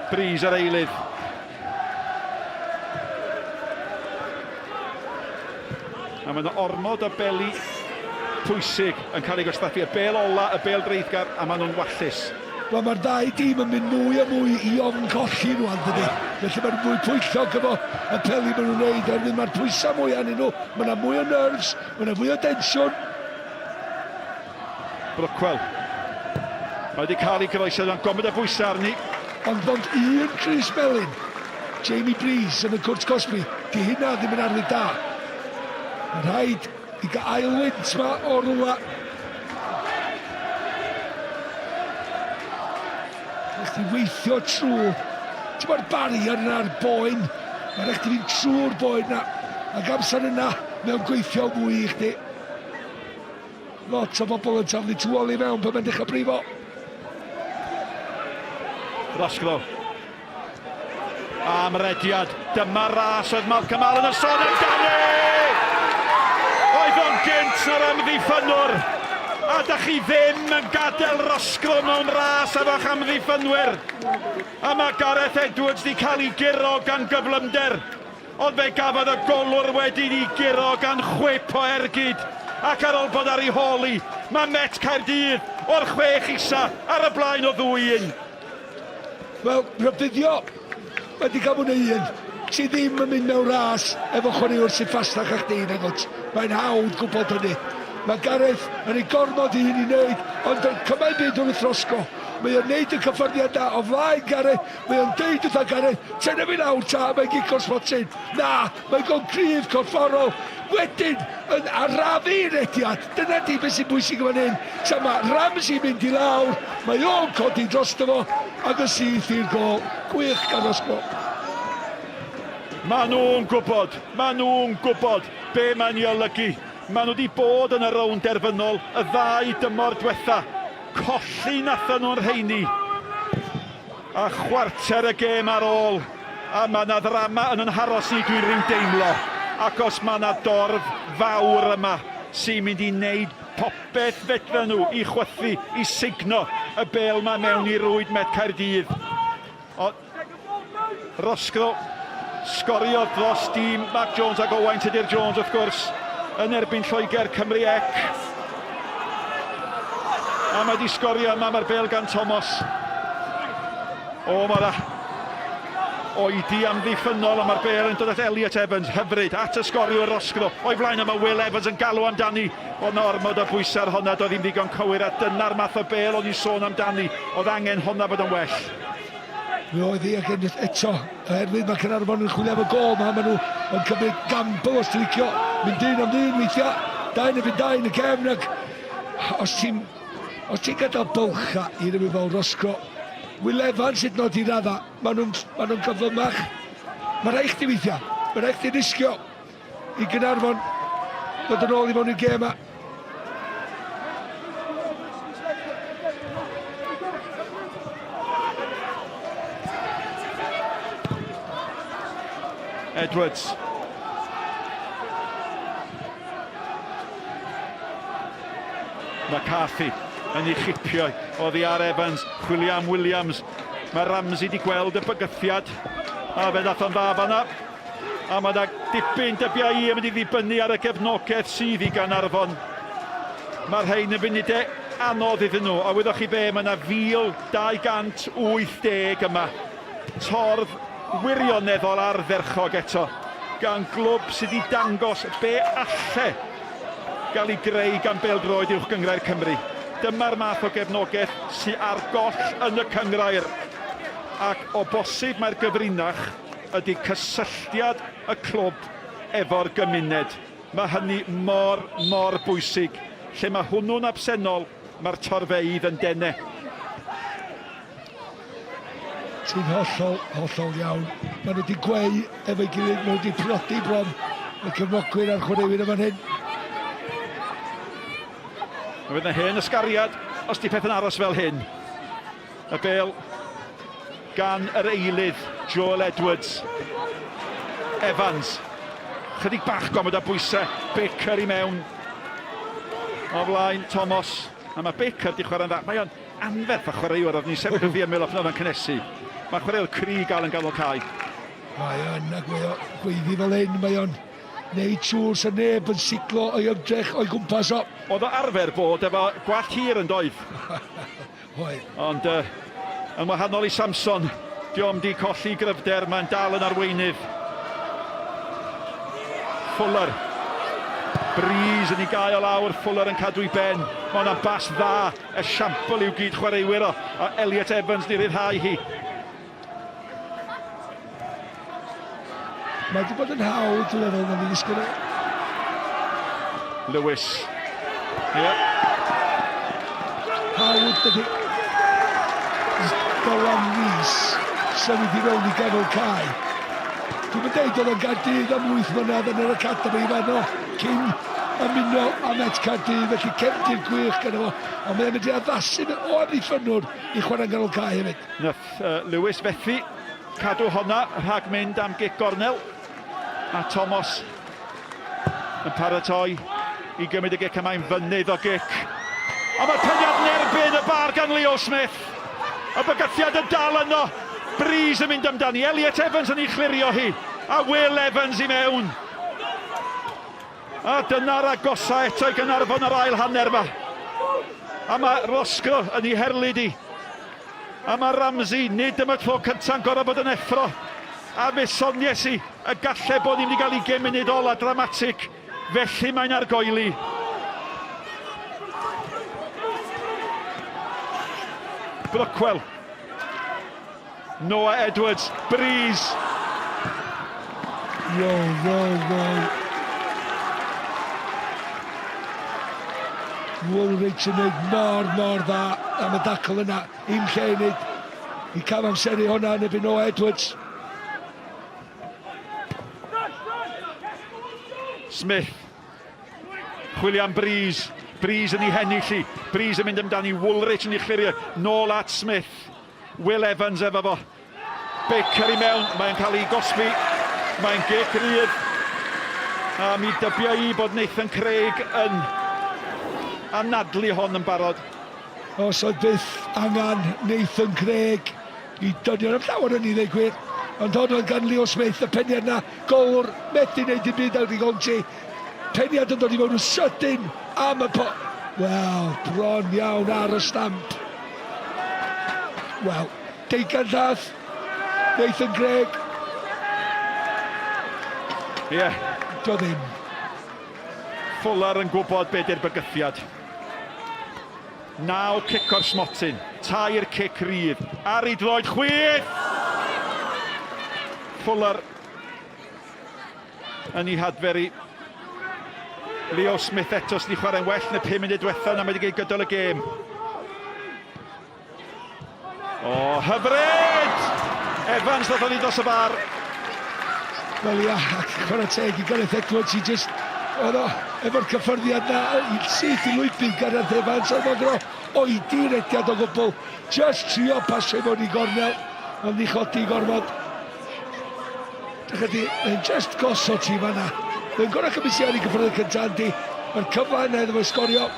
Breeze ar eilydd. A mae yna ormod o beli pwysig yn cael ei gostaffu. Y bel ola, y bel dreithgar, a maen nhw'n wallus. Wel, mae'r 2 dîm yn mynd mwy a mwy I ofn colli nhw dydy. Felly mae'n mwy pwyllog efo y peli maen nhw'n neud, ond mae'r pwysau mwy arnyn nhw. Mae yna mwy o nerves, mae yna mwy o tensiwn. Brookwell. Mae wedi cael ei gyfoesau, ond gomod o bwysau arni. Ond bod un Chris Mellin, Jamie Breeze yn y cwrt Cosby, di hynna ddim yn arwydd da. Mae'n rhaid I gael ailwynt yma o rwla. Rhaid I weithio trwy. Ti'n bod barrier yna'r boen. Mae'n rhaid I fynd trwy'r boen yna. Ac amser yna, mewn gweithio mwy I chdi. Lot o bobl yn taflu tu ôl I mewn pan mae'n dechrau brifo. Rosgro. Am rediad. Dyma ras oedd Malcolm Allen yn sôn amdani! Oedd o'n gynt ar amddiffynwr. A da chi ddim yn gadael Rosgro mewn ras efo'ch amddiffynwyr. A mae Gareth Edwards di cael ei giro gan gyflymder. Ond fe gafodd y golwr wedi ei giro gan chwip o ergyd. Ac ar ôl bod ar ei holi, mae Met Caerdydd o'r 6 isa ar y blaen o 2-1. Wel, rybuddio, mae di cael hwnna un. Ti ddim yn mynd mewn ras efo chwaraewr sy'n ffastach â chdi, nagwt. Mae'n hawdd gwybod hynny. Mae Gareth yn ei gormod I hyn I wneud, ond yn cymaint byd wrth Rosgo. Mae o'n neud y cyffyrddiad da o flaen Gareth, mae o'n deud wrtha Gareth, tena fi nawr ta, mae'n gico sbotyn. Na, mae'n gol cryf corfforol. Wedyn, yn arafu rediad, dyna di beth sy'n bwysig fan hyn. Ta mae Ramsey mynd I lawr, mae o'n codi drosto fo, ac yn syth i'r gol. Gwych gan Rosgo. Maen nhw'n gwybod be mae'n ei olygu. Maen nhw wedi bod yn y rownd derfynol y 2 dymor diwetha. Colli nathon nhw'n rheini. A chwarter y gêm ar ôl. A mae yna ddrama yn haros ni dwi'n rhyw deimlo. Ac os mae yna dorf fawr yma sy'n mynd I wneud popeth fedra nhw I chwythu, I signo y bel mae mewn I rwyd Met Caerdydd. Rosgro, sgorio dros dîm Mac Jones ac Owain Tudur Jones wrth gwrs yn erbyn Lloegr Cymru ec. A mae di sgorio yma, mae'r bel gan Thomas. O, mae'r oedi amddiffynol, a mae'r bel yn dod at Elliot Evans, hyfryd, at y Sgorio Rosgro. O'i flaen yma Will Evans yn galw amdani. Oedd na ormod o bwysau ar honna, doedd ddim ddigon cywir, a dyna'r math o bel o'n i'n sôn amdani. Oedd angen honna bod yn well. Mi oedd hi ac eto, oherwydd mae Caernarfon yn chwilio am y gol yma, maen nhw yn cymryd gamble os licio, mynd un am ddyn weithiau, dain efo'n dain y cefn, ac os ti'n gadael bylcha i'r ymwneud fel Rosgro, Will Evans hyd nod i radda, maen nhw'n gyflymach. Mae rhaid chdi weithiau, mae rhaid chdi risgio i Caernarfon dod yn ôl i mewn i'r gêm yma. Edwards. McCarthy yn ei chipio oddi ar Evans, chwilio am Williams. Mae Ramsey di gweld y bygythiad, a fe nath o'n dda fanna. A mae yna dipyn dybiau i yn mynd i ddibynnu ar y gefnogaeth sydd i Caernarfon. Mae'r rhain yn funudau anodd iddyn nhw, a wyddwch chi be, mae yna 1,280 yma. Torf wirioneddol ardderchog eto, gan glwb sydd wedi dangos be alle gael ei greu gan bêl-droed Uwch Gynghrair Cymru. Dyma'r math o gefnogaeth sydd ar goll yn y cynghrair. Ac o bosib mae'r gyfrinach ydy cysylltiad y clwb efo'r gymuned. Mae hynny mor bwysig. Lle mae hwnnw'n absennol, mae'r torfeydd yn dene. Ti'n hollol iawn. Maen nhw wedi gweu efo'i gilydd, maen nhw wedi priodi bron y cefnogwyr a'r chwaraewyr yma'n hyn. Mae fydd yna hen ysgariad os di peth yn aros fel hyn. Y bêl gan yr eilydd Joel Edwards. Evans. Chydig bach gomod o bwysau. Baker i mewn. O flaen Thomas. A mae Baker di chwarae'n dda. Mae o'n anferth o chwaraewr oedd ni sefyll yn fi ymwyl o'r yn cynnesu. Mae chwaraewr cri gael yn ganol cae. Mae o'n gweiddi fel hyn, mae o'n neud siŵr sy'n neb yn siglo o'i ymdrech o'i gwmpas o. Oedd o arfer bod efo gwallt hir yn doedd. Ond yn wahanol i Samson, diom di colli gryfder, mae'n dal yn arweinydd. Fuller. Breeze yn ei gael lawr, Fuller yn cadw i ben. Mae hwnna'n bas dda, esiampl i'w gyd chwaraewyr o, a Elliot Evans di ryddhau hi. Mae wedi bod yn hawdd, dwi'n meddwl, na fi'n ysgol. Lewis. Hawdd dydy. Dylan Rhys, symud i mewn i ganol cae. Dwi'n dweud oedd yn Caerdydd am 8 mlynedd yn yr academi fanno, cyn ymuno a Met Caerdydd, felly cefndir gwych gyda fo. Ond mae'n mynd i addasu o amddiffynwr i chwarae'n ganol cae hefyd. Nath Lewis fethu, cadw honna rhag mynd am gic gornel. A Thomas yn paratoi i gymryd y gic yma i'n fynydd o gic. A mae'r peniad nerbyn y bar gan Leo Smith. Y bygythiad yn dal yno. Breeze yn mynd amdani. Elliot Evans yn ei chlirio hi. A Will Evans i mewn. A dyna'r agosau eto i Caernarfon yr ail hanner yma. A mae Rosgro yn ei herlyd hi. A mae Ramsey, nid yma tro cynta'n gorau bod yn effro. A fe sonies i y galle bod ni'n mynd i gael 20 munud ola dramatig. Felly mae'n argoeli. Brookwell. Noah Edwards. Breeze. Wow. Woolrich yn neud mor dda am y dacl yna. Un lle i neud i cam amseru hwnna yn ebyn Noah Edwards. Smith. Chwilio am Breeze. Breeze yn ei hennill hi. Breeze yn mynd amdani. Woolrich yn ei chlirio. Nôl at Smith. Will Evans efo fo. Baker i mewn. Mae'n cael ei gosbi. Mae'n gic rydd. A mi dybio i bod Nathan Craig yn anadlu hon yn barod. Os oedd byth angen Nathan Craig i dynnu am llawer yn ei ddweud gwir. Ond hwn oedd gan Leo Smith, y peniad na, gowr, methu wneud dim byd ar ddigonti. Peniad yn dod i mewn yn sydyn am y Wel, bron iawn ar y stamp. Wel, deigan llath, Nathan Craig. Ie. Do ddim. Fuller yn gwybod beth yw'r bygythiad. 9 cic o'r smotyn. Tair cic rydd. Ar ei droed chwith! Fuller yn ei hadferu. Leo Smith eto sy'n chwarae'n well na 5 munud diwetha na wedi gael gydol y gêm. O, hyfryd! Evans ddoth o'n i dros y bar. Wel ia, chwarae teg i Gareth Edwards i just... Oedd o, efo'r cyffyrddiad na, i syth i lwybydd Gareth Evans, oedd o'n oedi rediad o gwbl. Just trio pasio mewn i gornel, ond i chodi i gormod. Mae'n just gosod ti fan'na. Mae'n gorau cymysio ar ei gyffredin cyntaf, yndi. Mae'r cyfle yna iddo fo sgorio.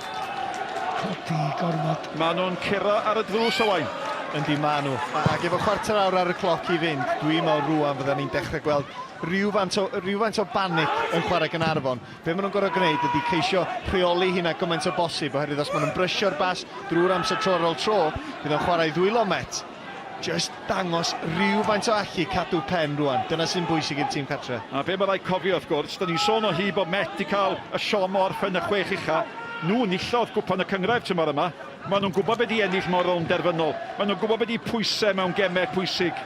Codi i gormod. Maen nhw'n curo ar y drws o wain. Yndi, maen nhw. Ac efo chwarter awr ar y cloc i fynd, dwi'n meddwl rwan fydden ni'n dechrau gweld rhywfaint o banic yn chwarae Caernarfon. Be maen nhw'n gorau gwneud ydy ceisio rheoli hynna gymaint o bosib, oherwydd os maen nhw'n brysio'r bas drwy'r amser tro ar ôl tro, bydd o'n chwarae ddwylo met. Just dangos rhywfaint o allu cadw pen rwan. Dyna sy'n bwysig i'r tîm cartre. A be mae rhaid cofio wrth gwrs, da ni'n sôn o hi bod Met i cael y siom orff yn y 6 ucha. Nhw nillodd gwpan y cyngrair tymor yma. Maen nhw'n gwybod beth i ennill mewn rownd derfynol. Maen nhw'n gwybod beth i pwysau mewn gemau pwysig.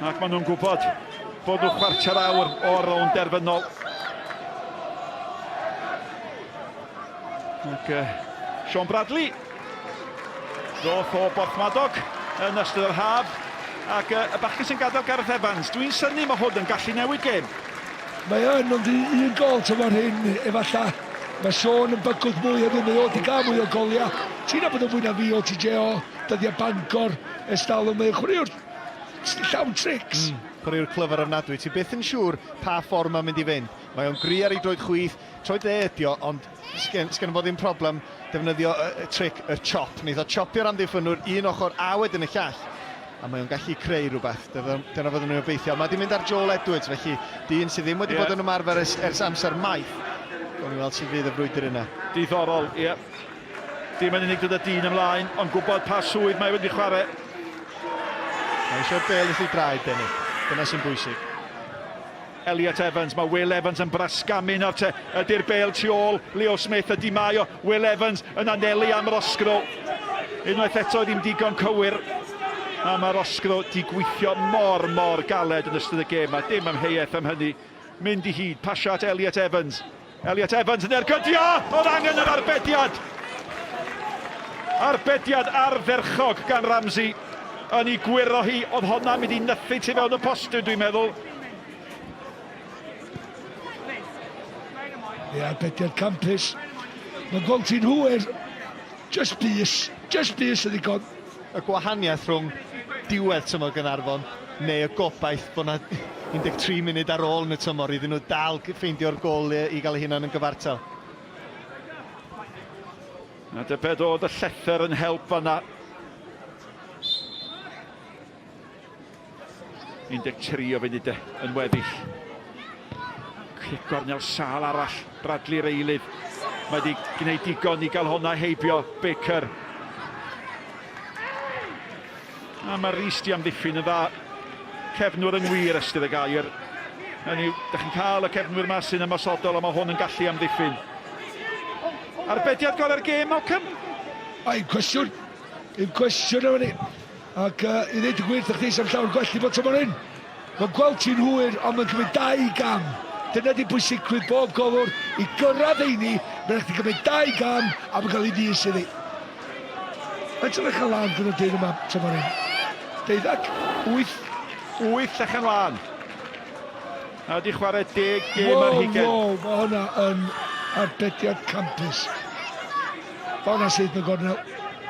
Ac maen nhw'n gwybod bod nhw'n chwarter awr o'r rownd derfynol. Ac Sean Bradley. Ddoth o Borthmadog yn ystod yr haf. Ac y bachgen sy'n gadael Gareth Evans. Dwi'n synnu mae hwn yn gallu newid gêm. Mae yn, ond un gol tymor hyn, efallai. Mae Sean yn bygwth mwy hefyd, mae o wedi cael mwy o goliau. Ti'n abod yn fwy na fi o TJO, dyddiau Bangor, estal yn mynd chwaraewr llawn trics. Chwaraewr clyfar ofnadwy. Ti byth yn siŵr pa ffordd mae'n mynd i fynd. Mae o'n gri ar ei droed chwith, troed e ydi o, ond sgen fod ddim problem defnyddio y tric, y chop. Neith o chopio'r amddiffynwr un ochr a wedyn y llall. A mae o'n gallu creu rhywbeth, dyna fod nhw'n obeithio. Mae wedi mynd ar Joel Edwards, felly dyn sydd ddim wedi bod yn ymarfer ers amser maith. Gawn ni weld sydd fydd y frwydr yna. Diddorol, ie. Dim yn unig dod y dyn ymlaen, ond gwybod pa swydd mae wedi chwarae. Mae eisiau'r bel i draed, Denny. Dyna sy'n bwysig. Elliot Evans, mae Will Evans yn brasgamu'n ar te. Ydy'r bel tu ôl, Leo Smith, ydy mae o. Will Evans yn anelu am Rosgro. Unwaith eto ddim digon cywir. A mae'r Rosgro di gweithio mor galed yn ystod y gêm. A dim amheuaeth am hynny. Mynd i hyd, pasio at Elliot Evans. Elliot Evans yn ergydio! Oedd angen yr arbediad! Arbediad arferchog gan Ramsey. Yn ei gwiro hi, oedd honna mynd i nythu tu fewn y postyn, dwi'n meddwl. Ie, arbediad campus. Mae'n gweld ti'n hwyr. Just bus yn ddigon. Y gwahaniaeth rhwng diwedd tymor Caernarfon neu y gobaith bod yna 13 munud ar ôl yn y tymor iddyn nhw dal ffeindio'r gol i gael eu hunain yn gyfartal. A debed oedd y llether yn help fanna. 13 o funud yn weddill. Cic gornel sal arall, Bradley'r eilydd. Mae wedi gwneud digon i gael hwnna heibio Baker. A mae Rhys di amddiffyn yn dda. Cefnwr yn wir ystyr y gair. Hynny yw, da chi'n cael y cefnwyr ma sy'n ymosodol a mae hwn yn gallu amddiffyn. Arbediad gorau'r gêm, Malcolm? Un cwestiwn. Un cwestiwn am hynny. Ac i ddweud y gwir, ddech chi sy'n llawer gwell i fod tymor hyn. Mae'n gweld ti'n hwyr, ond mae'n cymryd 2 gam. Dyna di bwysigrwydd bob golwr i gyrraedd eini. Mae'n eich cymryd 2 gam a mae'n cael ei ddys iddi. Mae'n ti'n eich lan gyda'r dyn yma tymor hyn. 8 lechan lan. A wedi chwarae 10 gêm ar hugen. Wow, mae hwnna yn arbediad campus. Mae hwnna sydd yn gornel.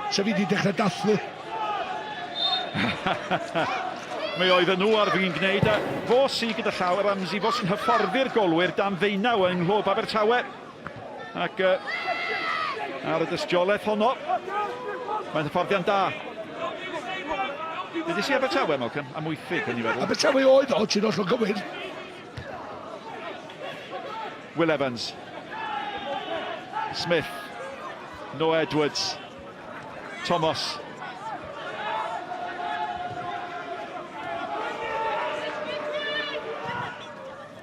So fi wedi dechrau dathlu. Mae oedd nhw ar fi'n gwneud a fo sy'n gyda llaw Ramsey, fo sy'n hyfforddi'r golwyr dan ddeunaw yng Nghlwb Abertawe. Ac ar y dystiolaeth honno, mae'n hyfforddian da. Ydy si Abertawe, Malcolm? Am 80, yn i feddwl. Abertawe oedd o, ti'n oll o gywir. Will Evans. Smith. No Edwards. Thomas.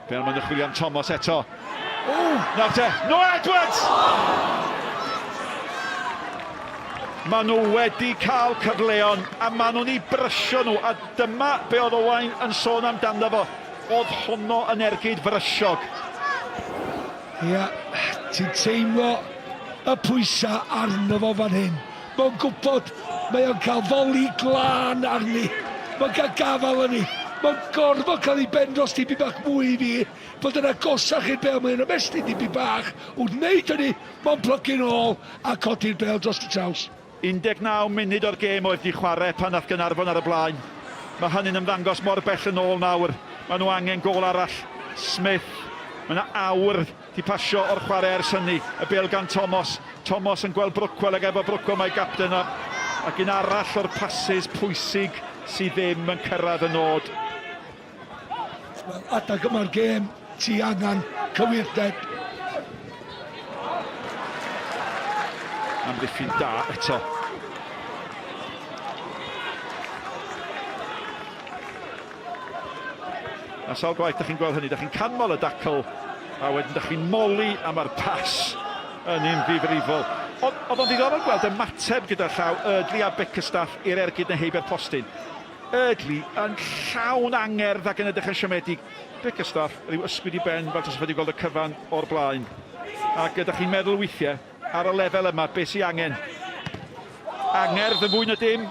Fel maen nhw'n chwilio am Thomas eto. Nawr te, no Edwards! Maen nhw wedi cael cyfleon a maen nhw'n ei brysio nhw, a dyma be oedd Owain yn sôn amdano fo. Oedd honno yn ergyd frysiog. Ia, ti'n teimlo y pwysau arno fo fan hyn. Mae'n gwybod, mae o'n cael foli glân arni. Mae'n cael gafal arni. Mae'n gorfod cael ei bendros dipyn bach mwy i fi, bod yn agosach i'r bel, mae'n ymestyn dipyn bach. Wrth wneud hynny, mae'n plygu'n ôl a codi'r bel dros y traws. 19 munud o'r gêm oedd di chwarae pan nath Caernarfon ar y blaen. Mae hynny'n ymddangos mor bell yn ôl nawr. Mae nhw angen gol arall. Smith. Mae yna awr di pasio o'r chwarae ers hynny. Y bel gan Thomas. Thomas yn gweld Brookwell ag efo Brookwell mae gapten ac un arall o'r passes pwysig sydd ddim yn cyrraedd y nod. Adag yma'r gêm, ti angen cywirdeb. Amddiffyn da eto. A sawl gwaith, da chi'n gweld hynny, da chi'n canmol y dacl, a wedyn da chi'n moli am yr pas yn un ddifrifol. Oedd o'n ddiddorol gweld ymateb gyda llaw Ydli a Bickerstaff i'r ergyd neu heibio'r postyn. Ydli yn llawn angerdd ac yn edrych yn siomedig. Bickerstaff, ryw ysgwyd i ben, fel tas wedi gweld y cyfan o'r blaen. Ac ydych chi'n meddwl weithiau, ar y lefel yma, beth sy'n angen? Angerdd yn fwy na dim?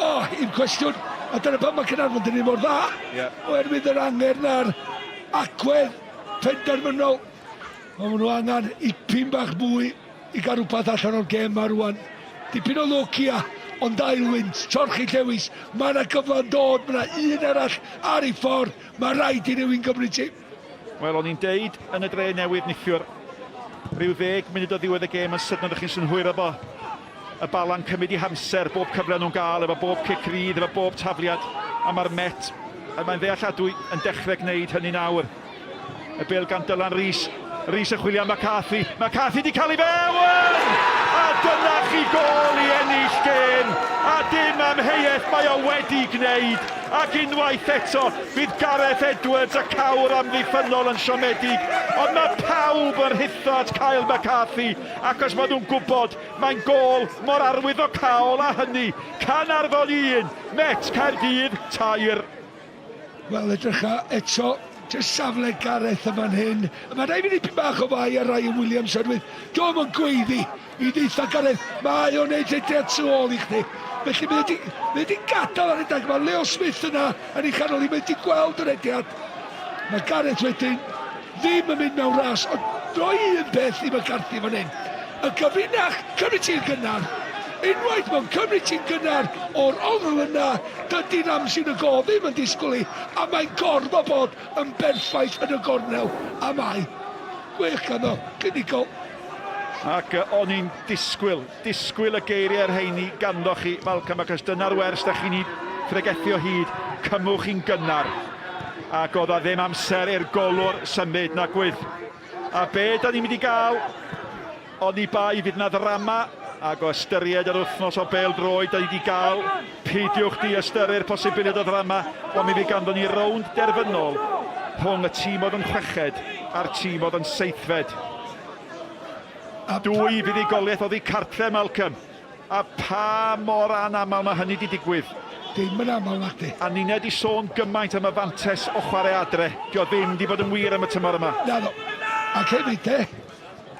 Un cwestiwn, a dyna pan mae Caernarfon dyn ni mor dda. Oherwydd yr angerdd na'r agwedd penderfynol. Mae nhw angen ipyn bach mwy i gael rhywbeth allan o'r gêm ma rwan. Dipyn o Lokia, ond ail wynt, torchi llewis. Mae yna gyfle'n dod, mae yna un arall ar ei ffordd. Mae rhaid i rywun gymryd ti. Wel, o'n i'n deud yn y dre newydd nithiwr, rhyw 10 munud o ddiwedd y gêm yn sydyn ydych chi'n synhwyr efo. Y bala'n cymryd i hamser, bob cyfle nhw'n gael, efo bob cic rydd, efo bob tafliad. A mae'r Met, mae'n ddealladwy yn dechrau gwneud hynny nawr. Y bêl gan Dylan Rhys. Rhys yn chwilio am McCarthy. McCarthy di cael ei fewn! A dyna chi gol i ennill gêm. A dim amheuaeth mae o wedi gwneud. Ac unwaith eto, fydd Gareth Edwards a cawr amddiffynol yn siomedig. Ond mae pawb yn hitho at Kyle McCarthy. Ac os maen nhw'n gwybod, mae'n gol mor arwyddocaol a hynny. Caernarfon 1, Met Caerdydd 2. Wel, edrycha eto, jyst safle Gareth yma'n hyn. Mae rhaid i ni pyn bach o fai a Ryan Williams oherwydd. Diolch yn gweiddi i ddeitha Gareth. Mae o'n neud edrad tu ôl i chdi. Felly mae wedi gadael ar y dag. Mae Leo Smith yna yn ei chanol i wedi gweld yr ediad. Mae Gareth wedyn ddim yn mynd mewn ras. Ond roi un beth i McCarthy fan hyn. Y gyfinach, cymryd ti'n gynnar. Unwaith mae'n cymryd ti'n gynnar o'r ongl yna, dydy'n amsyn y go ddim yn disgwyl i, a mae'n gorfod bod yn berffaith yn y gornel, a mae. Gwych ganddo, cynigol. Ac o'n i'n disgwyl y geiriau'r heini ganddo chi, Malcolm, ac os dyna'r wers da chi'n ei ffregethio hyd, cymwch chi'n gynnar. Ac oedd a ddim amser i'r golwr symud na gwydd. A be da ni'n mynd i gael? O'n i bai fydd na ddrama, ac o ystyried yr wythnos o bêl droed da ni wedi gael, peidiwch di ystyru'r posibiliad o ddrama, ond mi fi ganddo ni rownd derfynol rhwng y tîm oedd yn chweched a'r tîm oedd yn seithfed. Dwy fuddugoliaeth oedd ei cartre, Malcolm, a pa mor anamal mae hynny wedi digwydd. Dim yn aml na di. A ni'n wedi sôn gymaint am y fantes o chwarae adre, dio ddim wedi bod yn wir am y tymor yma. Na no, ac hefyd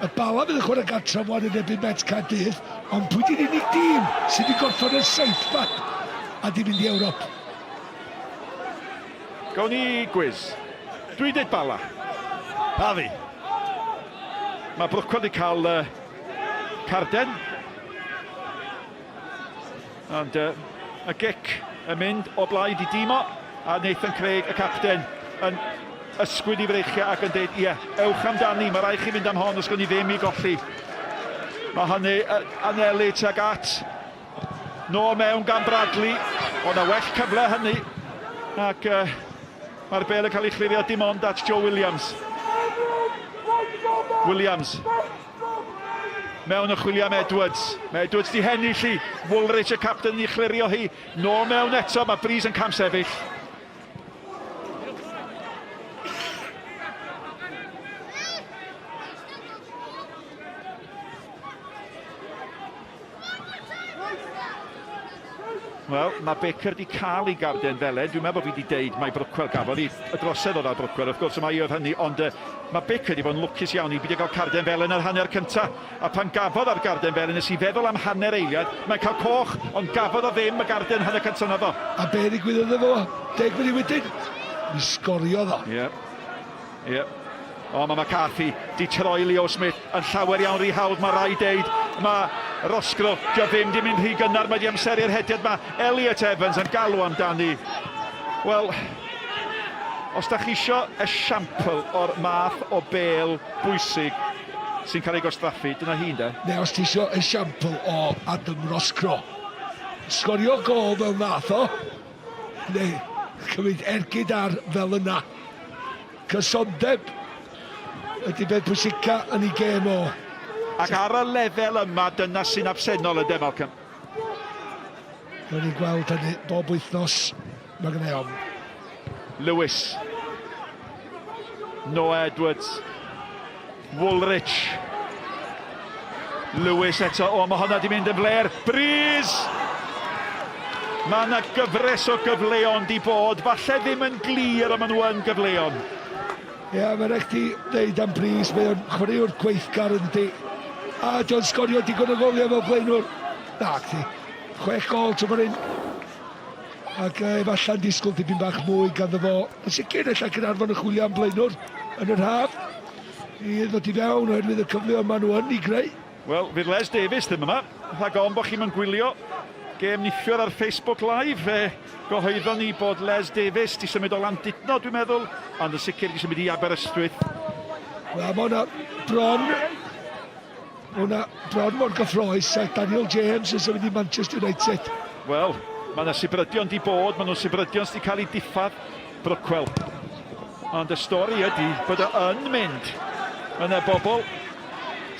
y bala fydd y chwarae gartref wan yn ebyn Met Caerdydd, ond pwy di'n unig dîm sydd wedi gorffod y seithfad a di mynd i Ewrop. Gawn ni gwiz. Dwi'n dweud bala. Pa fi? Mae Brookwell wedi cael carden. Ond y gic yn mynd o blaid i dîmo, a Nathan Craig, y capten, yn ysgwyd i freichiau ac yn dweud, ie, ewch amdani, mae rhaid chi mynd am hon os gwni ddim i golli. Mae hynny anelu tuag at nôl mewn gan Bradley, ond na well cyfle hynny. Ac mae'r bêl yn cael ei chlirio dim ond at Joe Williams. Williams. Mewn y chwilio am Edwards. Mae Edwards di hennill hi. Woolrich y capten i chlirio hi. Nôl mewn eto, mae Breeze yn camsefyll. Wel, mae Baker di cael ei garden fele. Dwi'n meddwl fi di deud mae Brookwell gafodd i y drosedd o'r Brookwell. Wrth gwrs, mae oedd hynny, ond mae Baker di bod yn lwcus iawn i beidio cael garden fele yn yr hanner cyntaf. A pan gafodd ar garden fele, nes i feddwl am hanner eiliad, mae'n cael coch, ond gafodd o ddim y garden hanner cyntaf na fo. A be ddigwyddodd efo? 10 munud wedyn? Mi sgorio ddo. Ie. O, mae McCarthy di troi Leo Smith yn llawer iawn rhy hawdd, mae rai deud. Mae Rosgro, dio ddim di mynd rhy gynnar, mae di amseru'r hediad ma. Elliot Evans yn galw amdani. Wel, os da chi isio esiampl o'r math o bêl bwysig sy'n cael ei gosgraffu, dyna hi, de? Neu os ti isio esiampl o Adam Rosgro. Sgorio gol fel nath o, neu cymryd ergyd ar fel yna. Cysondeb ydy beth pwysica yn ei gêm o. Ac ar y lefel yma, dyna sy'n absennol y Malcolm. Rwy'n ni'n gweld hynny bob wythnos. Mae gennau ofn. Lewis. Noah Edwards. Woolrich. Lewis eto. O, mae hwnna di mynd yn fler. Breeze! Mae yna gyfres o gyfleon di bod. Falle ddim yn glir am nhw yn gyfleon. Ie, mae'n rhaid ti ddeud am Breeze. Mae o'n chwaraewr gweithgar yn di. A John Sgorio digon o goliau fel blaenwr. Na, ti. 6 gol to fan hyn. Ac efallai'n disgwyl dipyn bach mwy ganddo fo. Yn sicr ella Caernarfon yn chwilio am blaenwr yn yr haf. I ddod i fewn oherwydd y cyfle yma nhw yn i greu. Wel, fydd Les Davies ddim yma. Rhag on bod chi'n mynd gwylio gêm nithiwr ar Facebook Live. Gohoeddon ni bod Les Davies di symud o Landudno, dwi'n meddwl. Ond yn sicr di symud i Aberystwyth. Wel, mae hwnna bron. Hwna bron mor gyffroes a Daniel James yn symud i Manchester United. Wel, mae yna sybrydion di bod, mae nhw'n sybrydion sydd wedi cael ei diffad Brookwell. Ond y stori ydy bod yn mynd. Mae yna bobl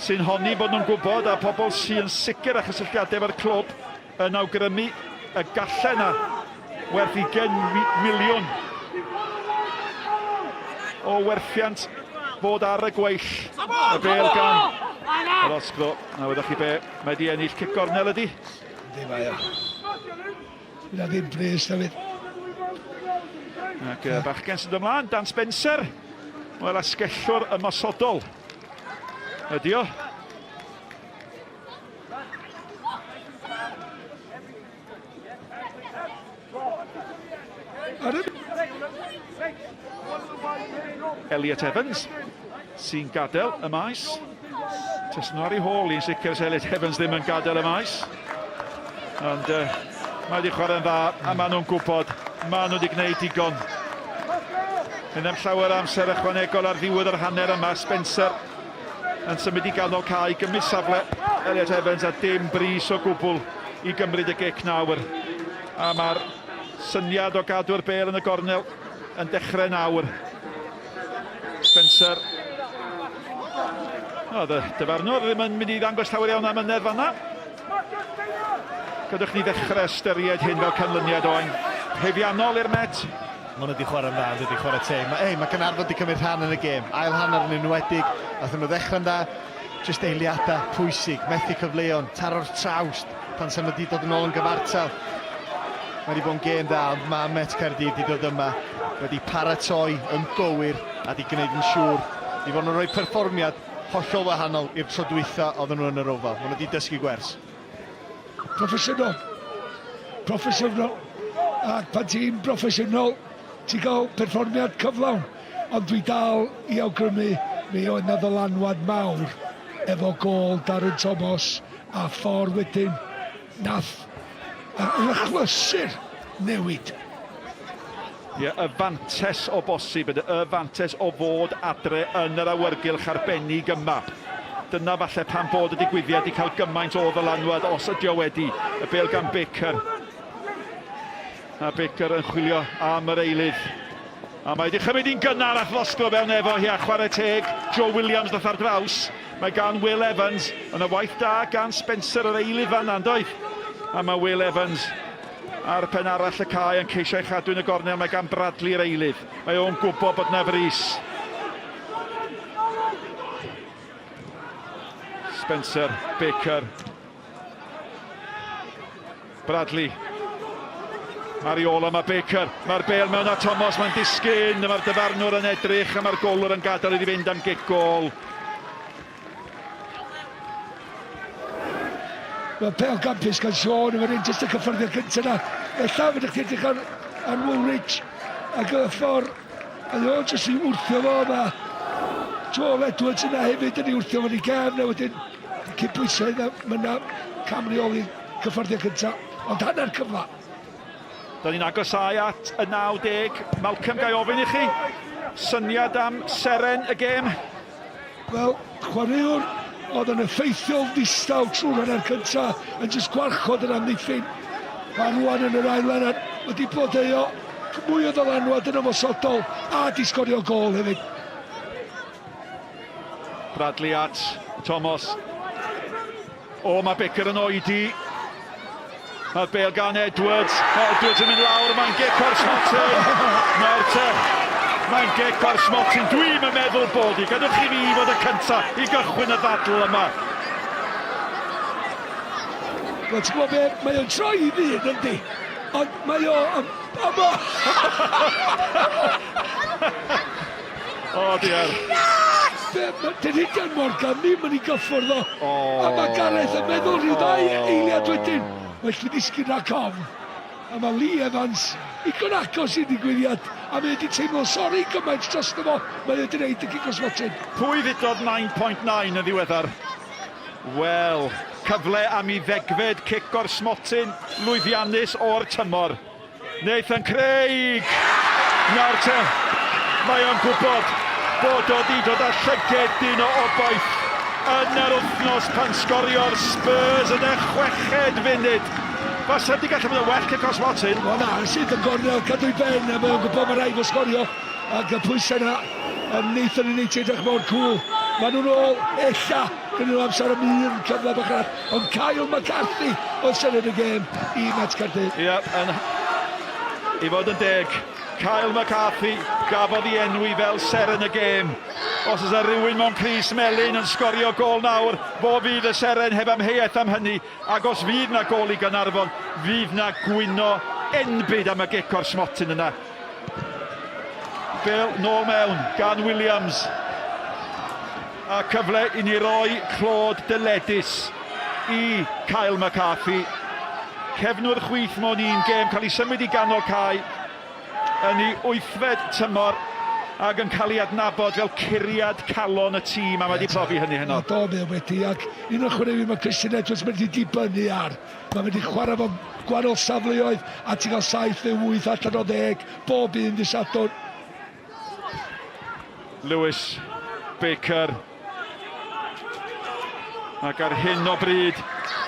sy'n honni bod nhw'n gwybod a pobl sy'n sicr a chysylltiadau efo'r clwb yn awgrymu y gallen na werth 20 miliwn o werthiant bod ar y gweill y bêl gan yr Osgro. A wedwch chi be, mae di ennill cic gornel ydi. Ydy mae o. Yna ddim pres na fydd. Ac bachgen sy'n dod ymlaen, Dan Spencer. Wel, asgellwr ymosodol ydi o. Elliot Evans sy'n gadael y maes. Tys nhw ar ei hôl i'n sicr os Elliot Evans ddim yn gadael y maes. Ond mae wedi chwarae'n dda a maen nhw'n gwybod maen nhw wedi gwneud digon. Yn am llawer amser ychwanegol ar ddiwedd yr hanner yma. Spencer yn symud i ganol cae, gymryd safle Elliot Evans a dim bris o gwbl i gymryd y gic nawr. A mae'r syniad o gadw'r bêl yn y gornel yn dechrau nawr. Spencer. O, dyfarnwr ddim yn mynd i ddangos llawer iawn am ynedd fanna. Gydwch ni ddechrau ystyried hyn fel canlyniad oen. Hefiannol i'r Met. Mae nhw wedi chwarae'n dda, wedi chwarae teg. Mae Caernarfon wedi cymryd rhan yn y gêm. Ail hanner yn enwedig. Nathon nhw ddechrau'n dda. Just eiliadau pwysig, methu cyfleon, taro'r trawst pan sy'n wedi dod yn ôl yn gyfartal. Mae wedi bod yn gêm dda, ond mae Met Caerdydd wedi dod yma. Wedi paratoi yn gywir a wedi gwneud yn siŵr i fod nhw'n rhoi perfformiad hollol wahanol i'r tro dwytha oedden nhw yn yr ofal. Mae nhw wedi dysgu gwers. Proffesiynol. Proffesiynol. Ac pan ti'n proffesiynol, ti'n cael perfformiad cyflawn. Ond dwi dal i awgrymu mi oedd na ddylanwad mawr efo gol Darren Thomas a ffordd wedyn nath yr achlysur newid. Ie, y fantes o bosib, y fantes o fod adre yn yr awyrgylch arbennig yma. Dyna falle pan bod y digwyddiad i cael gymaint o ddylanwad os ydi o wedi. Y bêl gan Baker. A Baker yn chwilio am yr eilydd. A mae wedi chymryd un gynnar a thlosglo fewn efo hi a chwarae teg. Joe Williams ddath ar draws. Mae gan Will Evans. Yn y waith da gan Spencer yr eilydd fan andoedd. A mae Will Evans ar pen arall y cae yn ceisio ei chadw yn y gornel. Mae gan Bradley'r eilydd. Mae o'n gwybod bod na frys. Spencer, Baker. Bradley. Ar ei ôl yma Baker, mae'r bel mewn a Thomas, mae'n disgyn, mae'r dyfarnwr yn edrych a mae'r golwr yn gadael iddi fynd am gic gol. Mae pêl campus gan Sean yn mynd jyst y cyffyrddiad cyntaf yna. Ella fydd eich edrych ar Woolwich ac y ffordd a o'n jyst i wrthio fo yma. Joel Edwards yna hefyd yn ei wrthio fo'n ei gefn a wedyn cydbwysau mae yna camrioli cyffyrddiad cyntaf, ond hanner cyfla. Da ni'n agosau at y 90. Malcolm, gai ofyn i chi, syniad am seren y gêm? Wel, chwaraewr oedd yn effeithiol ddistaw trwy'r hanner cyntaf yn jyst gwarchod yn amddiffyn. A rwan yn yr ail hanner wedi blodeuo mwy o ddylanwad yn ymosodol a di sgorio gol hefyd. Bradley at Thomas. O, mae Baker yn oedi. Mae'r bel gan Edwards. Edwards yn mynd lawr, mae'n gic o'r Smotin. Mae'n gic o'r Smotin. Dwi'n meddwl bod i. Gadwch chi fi fod y cyntaf i gychwyn y ddadl yma. Wel, ti'n gwybod be, mae o'n troi i ddyn, yndi? Ond mae o... O, diar. Dyn Hydian Morgan ddim yn ei gyffwrdd o. A mae Gareth yn meddwl rhyw ddau eiliad wedyn. Mae lle disgyn rhaid ofn. A mae Lee Evans i gynagos i'r digwyddiad. A mae wedi teimlo sori gymaint dros fo. Mae wedi gwneud y gic o Smotin. Pwy ddudodd 9.9 yn ddiweddar? Wel, cyfle am i ddegfed cic o'r Smotin, lwyddiannus o'r tymor. Nathan Craig! Nawr te, mae o'n gwybod bod o di dod â llygedyn o obaith yn yr wythnos pan sgorio'r Spurs yn y 6 funud. Fasa wedi gallu bod yn well cic o Smotin. O na, sydd yn gornel cadw i ben a mae o'n gwybod mae rhaid o sgorio. Ac y pwysau yna, Nathan yn ei edrych mor cwl. Maen nhw'n ôl, ella, gyda nhw amser y mîr, cyfle bach ar. Ond Kyle McCarthy oedd sefyll y gêm i Met Caerdydd. I fod yn deg, Kyle McCarthy gafodd ei enwi fel seren y gêm. Os oes rhywun mewn Chris Melin yn sgorio gol nawr, fo fydd y seren heb amheuaeth am hynny. Ac os fydd na gol i Caernarfon, fydd na gwyno enbyd am y gic o'r Smotin yna. Bill nôl mewn gan Williams. A cyfle i ni roi clod dyledus i Kyle McCarthy. Cefnwr chwith mewn un gêm, cael ei symud i ganol cae yn ei 8fed tymor ac yn cael ei adnabod fel curiad calon y tîm a mae wedi profi hynny heno. Do, mae wedi, ac un o'r chwaraewyr mae Christian Edwards wedi dibynnu ar. Mae wedi chwarae fo'n gwahanol safleoedd a ti'n cael 7 neu 8 allan o 10, bob un dysadwn. Lewis, Baker. Ac ar hyn o bryd,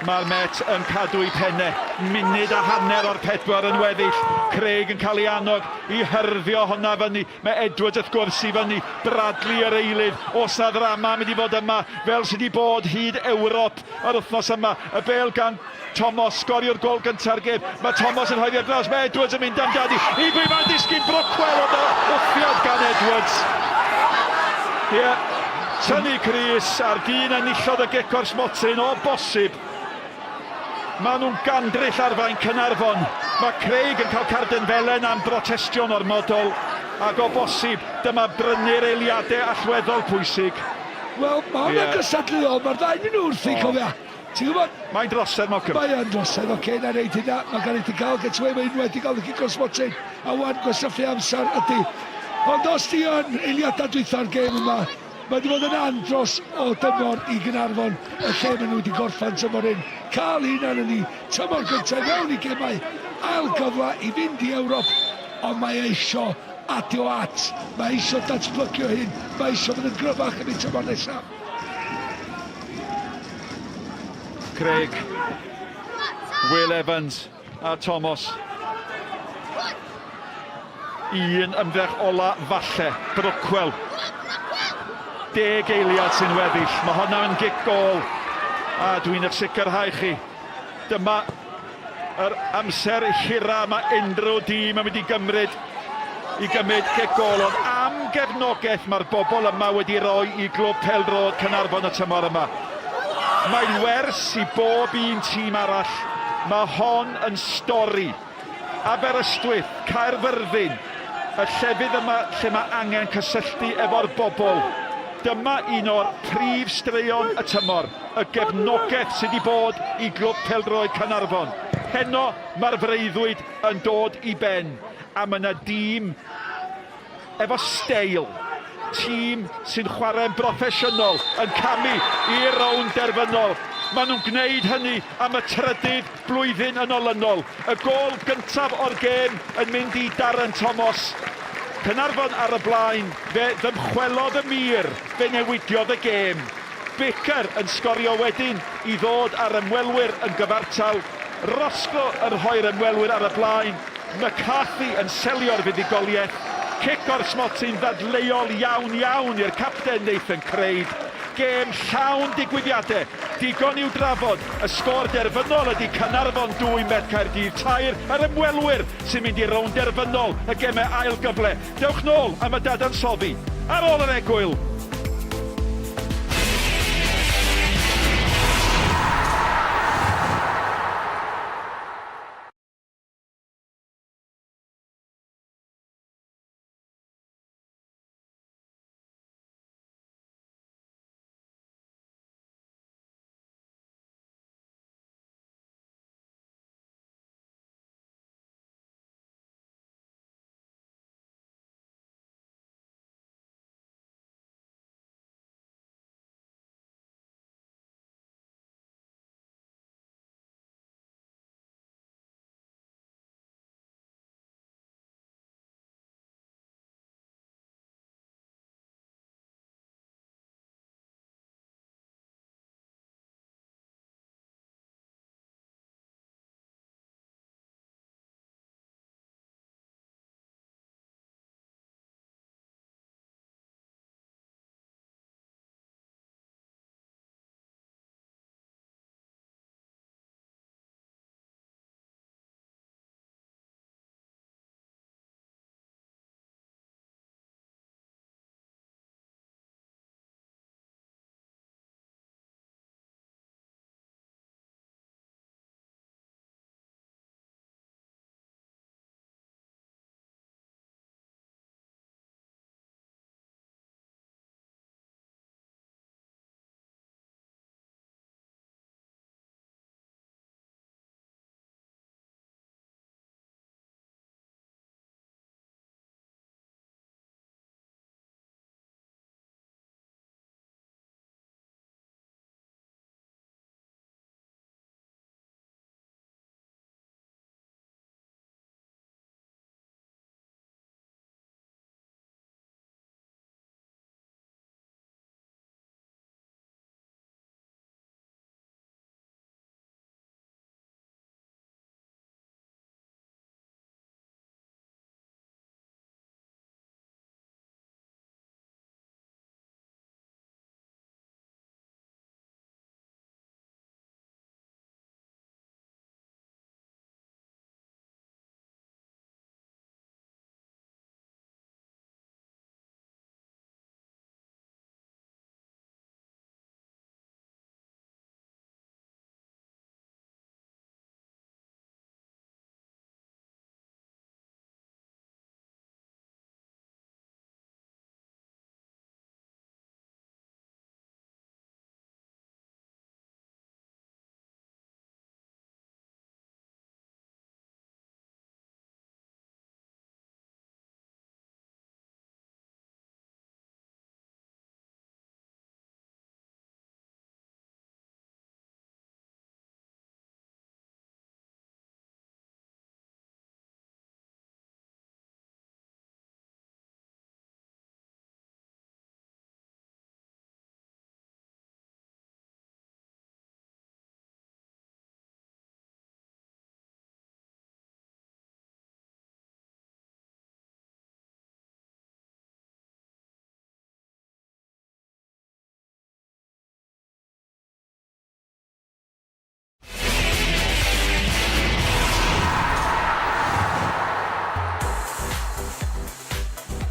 mae'r Met yn cadw i penne. Munud a hanner o'r 4 yn weddill. Craig yn cael ei annog i hyrddio honna fyny. Mae Edwards wrth gwrs i fyny. Bradley yr eilydd. Os na ddrama mynd i fod yma fel sydd wedi bod hyd Ewrop yr wythnos yma. Y bel gan Thomas, sgorio'r gol gynta'r gêm. Mae Thomas yn rhoi ar draws. Mae Edwards yn mynd am dadi. I bwy mae'n disgyn Brookwell o wffiad gan Edwards. Tynnu Chris ar dyn enillodd y gic o'r Smotin o bosib. Maen nhw'n gandryll ar fain Caernarfon. Mae Craig yn cael carden felen am brotestion o'r modol. Ac o bosib, dyma brynu'r eiliadau allweddol pwysig. Wel, mae hwnna'n gysadleuol, mae'r ddau yn wrth i cofia. Ti'n gwybod? Mae'n drosedd, Malcolm. Mae'n drosedd, oce, na reid hynna. Mae gan i ti cael getaway, mae'n wedi cael y gic o'r Smotin. A wan gwasaffu amser ydy. Ond os ti yn eiliadau dwytha'r gêm yma, mae wedi bod yn andros o dymor i Caernarfon y lle maen nhw wedi gorffan tymor hyn. Cael un arno ni, tymor gyntaf mewn i gemau, ail gyfle i fynd i Ewrop, ond mae eisio adio at, mae eisio datblygio hyn, mae eisio fod yn gryfach yn ei tymor nesaf. Craig, Will Evans a Thomas. Un ymdrech ola falle, Brookwell. 10 eiliad sy'n weddill, mae honna yn gic gol a dwi'n eich sicrhau chi. Dyma yr amser hira mae unrhyw dîm yn mynd i gymryd gic gol, ond am gefnogaeth mae'r bobl yma wedi rhoi i glwb pêl-drod Caernarfon y tymor yma. Mae'n wers i bob un tîm arall, mae hon yn stori Aberystwyth, Caerfyrddin, y llefydd yma lle mae angen cysylltu efo'r bobl. Dyma un o'r prif straeon y tymor, y gefnogaeth sydd wedi bod i glwb pêl-droed Caernarfon. Heno mae'r freuddwyd yn dod i ben, a mae yna dîm efo steil. Tîm sy'n chwarae'n broffesiynol yn camu i'r rownd derfynol. Maen nhw'n gwneud hynny am y trydydd blwyddyn yn olynol. Y gol gyntaf o'r gêm yn mynd i Darren Thomas. Caernarfon ar y blaen, fe ddymchwelodd y mur, fe newidiodd y gêm. Bicer yn sgorio wedyn i ddod ar ymwelwyr yn gyfartal. Rosgo yn rhoi'r ymwelwyr ar y blaen. McCarthy yn selio'r fuddugoliaeth. Cic o'r smotyn ddadleuol iawn i'r capten Nathan Craig. Gêm llawn digwyddiadau, digon i'w drafod. Y sgôr derfynol ydy Caernarfon 2 Met Caerdydd 3 yr ymwelwyr sy'n mynd i'r rownd derfynol y gemau ail gyfle. Dewch nôl am y dadansoddi ar ôl yr egwyl.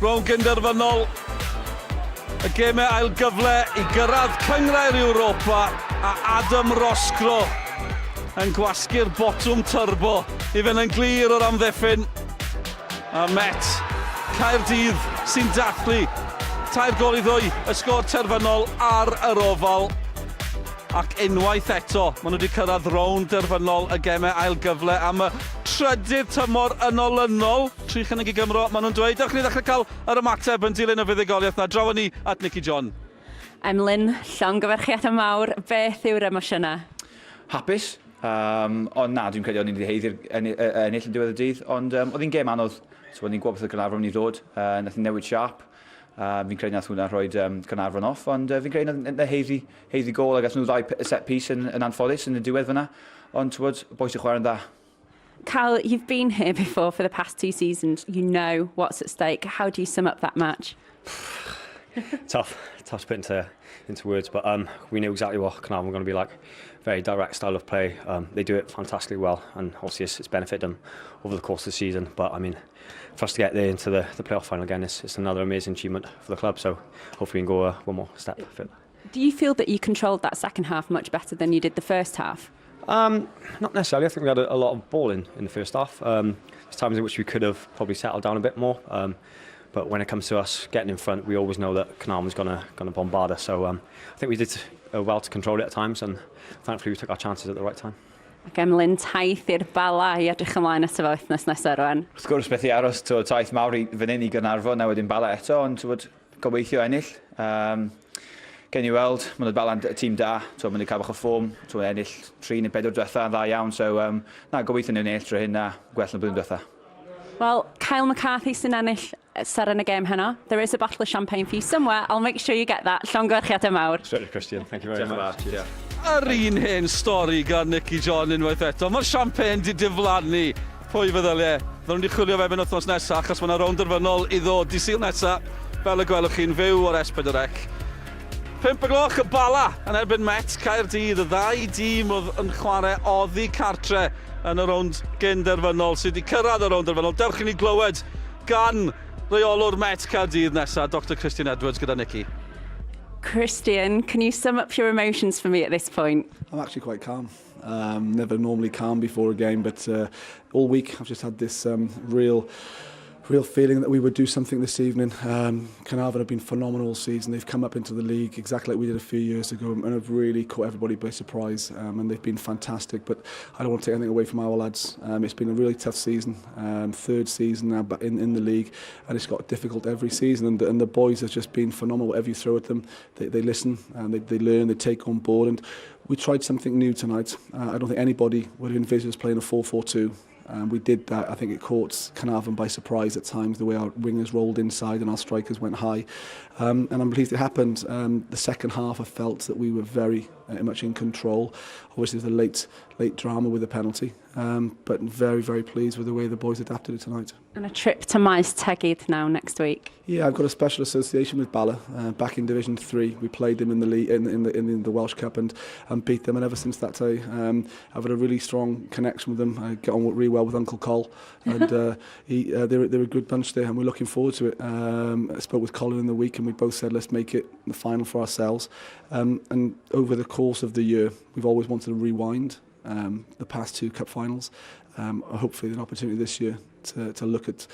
Rownd gynderfynol, y gemau ail gyfle i gyrraedd cyngrair Ewropa a Adam Rosgro yn gwasgu'r botwm turbo i fynd yn glir o'r amddiffyn. A Met Caerdydd sy'n dathlu 3 gol i 2, y sgôr terfynol ar yr ofal. Ac unwaith eto, maen nhw wedi cyrraedd rownd derfynol y gemau ail gyfle am y trydydd tymor yn olynol. 3 chynnig i Gymro, maen nhw'n dweud. Dewch ni ddechrau cael yr ymateb yn dilyn y fuddugoliaeth na. Draw ni at Nicky John. Emlyn, llongyfarchiadau mawr, beth yw'r emosiynau? Hapus, ond na, dwi'n credu o'n i'n ddiheiddi'r ennill yn diwedd y dydd, ond oedd hi'n gêm anodd, so o'n i'n gwybod beth y Caernarfon i ddod, nath hi'n newid siap, fi'n credu nath hwnna rhoi Caernarfon off, ond fi'n credu nath heiddi gol a gath nhw ddau set piece yn anffodus yn y diwedd fyna, ond twyd, boes i chwarae yn dda. Cal, you've been here before for the past 2 seasons, you know what's at stake. How do you sum up that match? Tough to put into words, but we knew exactly what Caernarfon were going to be like. Very direct style of play. They do it fantastically well, and obviously it's benefited them over the course of the season. But I mean, for us to get there into the playoff final again, it's another amazing achievement for the club. So hopefully we can go one more step. Do you feel that you controlled that second half much better than you did the first half? Not necessarily. I think we had a lot of ball in the first half. There's times in which we could have probably settled down a bit more. But when it comes to us getting in front, we always know that Caernarfon's going to bombard us. So I think we did well to control it at times, and thankfully we took our chances at the right time. Ac Emlyn, taith i'r Bala i edrych ymlaen at y wythnos nesaf rwan. Wrth gwrs beth i aros, taith mawr i fan hyn i Caernarfon, a wedyn Bala eto, ond gobeithio ennill. Gen i weld, mae'n Bala'n tîm da, mae'n wedi cael bach o ffôm, ennill 3 neu 4 diwetha yn dda iawn, so gobeithio nhw'n ennill drwy hyn a gwell yn blwyddyn diwetha. Well, Kyle McCarthy sy'n ennill ser yn y gêm heno. There is a bottle of champagne for you somewhere. I'll make sure you get that. Llongyfarchiadau mawr. Straight to Christian, thank you very much. Yr un hen stori gan Nicky John unwaith eto. Mae'r champagne di diflannu. Pwy feddyliau? Fydden nhw wedi chwilio fe yn wythnos nesaf, achos mae yna rownd derfynol i ddod di Sul nesaf. Fel y gwelwch chi'n fyw o'r S4C. 5 o'r y Bala yn erbyn Met Caerdydd. Y 2 dîm oedd yn chwarae oddi cartre yn y rownd gynderfynol sydd wedi cyrraedd y rownd derfynol. Dewch i ni glywed gan reolwr Met Caerdydd nesaf, Dr Christian Edwards gyda Nicky. Christian, can you sum up your emotions for me at this point? I'm actually quite calm. Never normally calm before a game, but all week I've just had this real feeling that we would do something this evening. Caernarfon have been phenomenal all season. They've come up into the league exactly like we did a few years ago and have really caught everybody by surprise, and they've been fantastic. But I don't want to take anything away from our lads. It's been a really tough season, 3rd season now in the league, and it's got difficult every season, and the boys have just been phenomenal. Whatever you throw at them, they listen and they learn, they take on board, and we tried something new tonight. I don't think anybody would have envisaged us playing a 4-4-2. We did that. I think it caught Caernarfon by surprise at times, the way our wingers rolled inside and our strikers went high. And I'm pleased it happened. The second half, I felt that we were very much in control. Obviously, there's a late drama with the penalty, but very, very pleased with the way the boys adapted it tonight. And a trip to Maes Caerdydd now next week. Yeah, I've got a special association with Bala, back in Division 3. We played them in the league, in the Welsh Cup and beat them, and ever since that day, I've had a really strong connection with them. I get on really well with Uncle Col, and they're a good bunch there, and we're looking forward to it. I spoke with Colin in the week, and we both said let's make it the final for ourselves. And over the course of the year, we've always wanted to rewind the past 2 cup finals. Hopefully, an opportunity this year to look at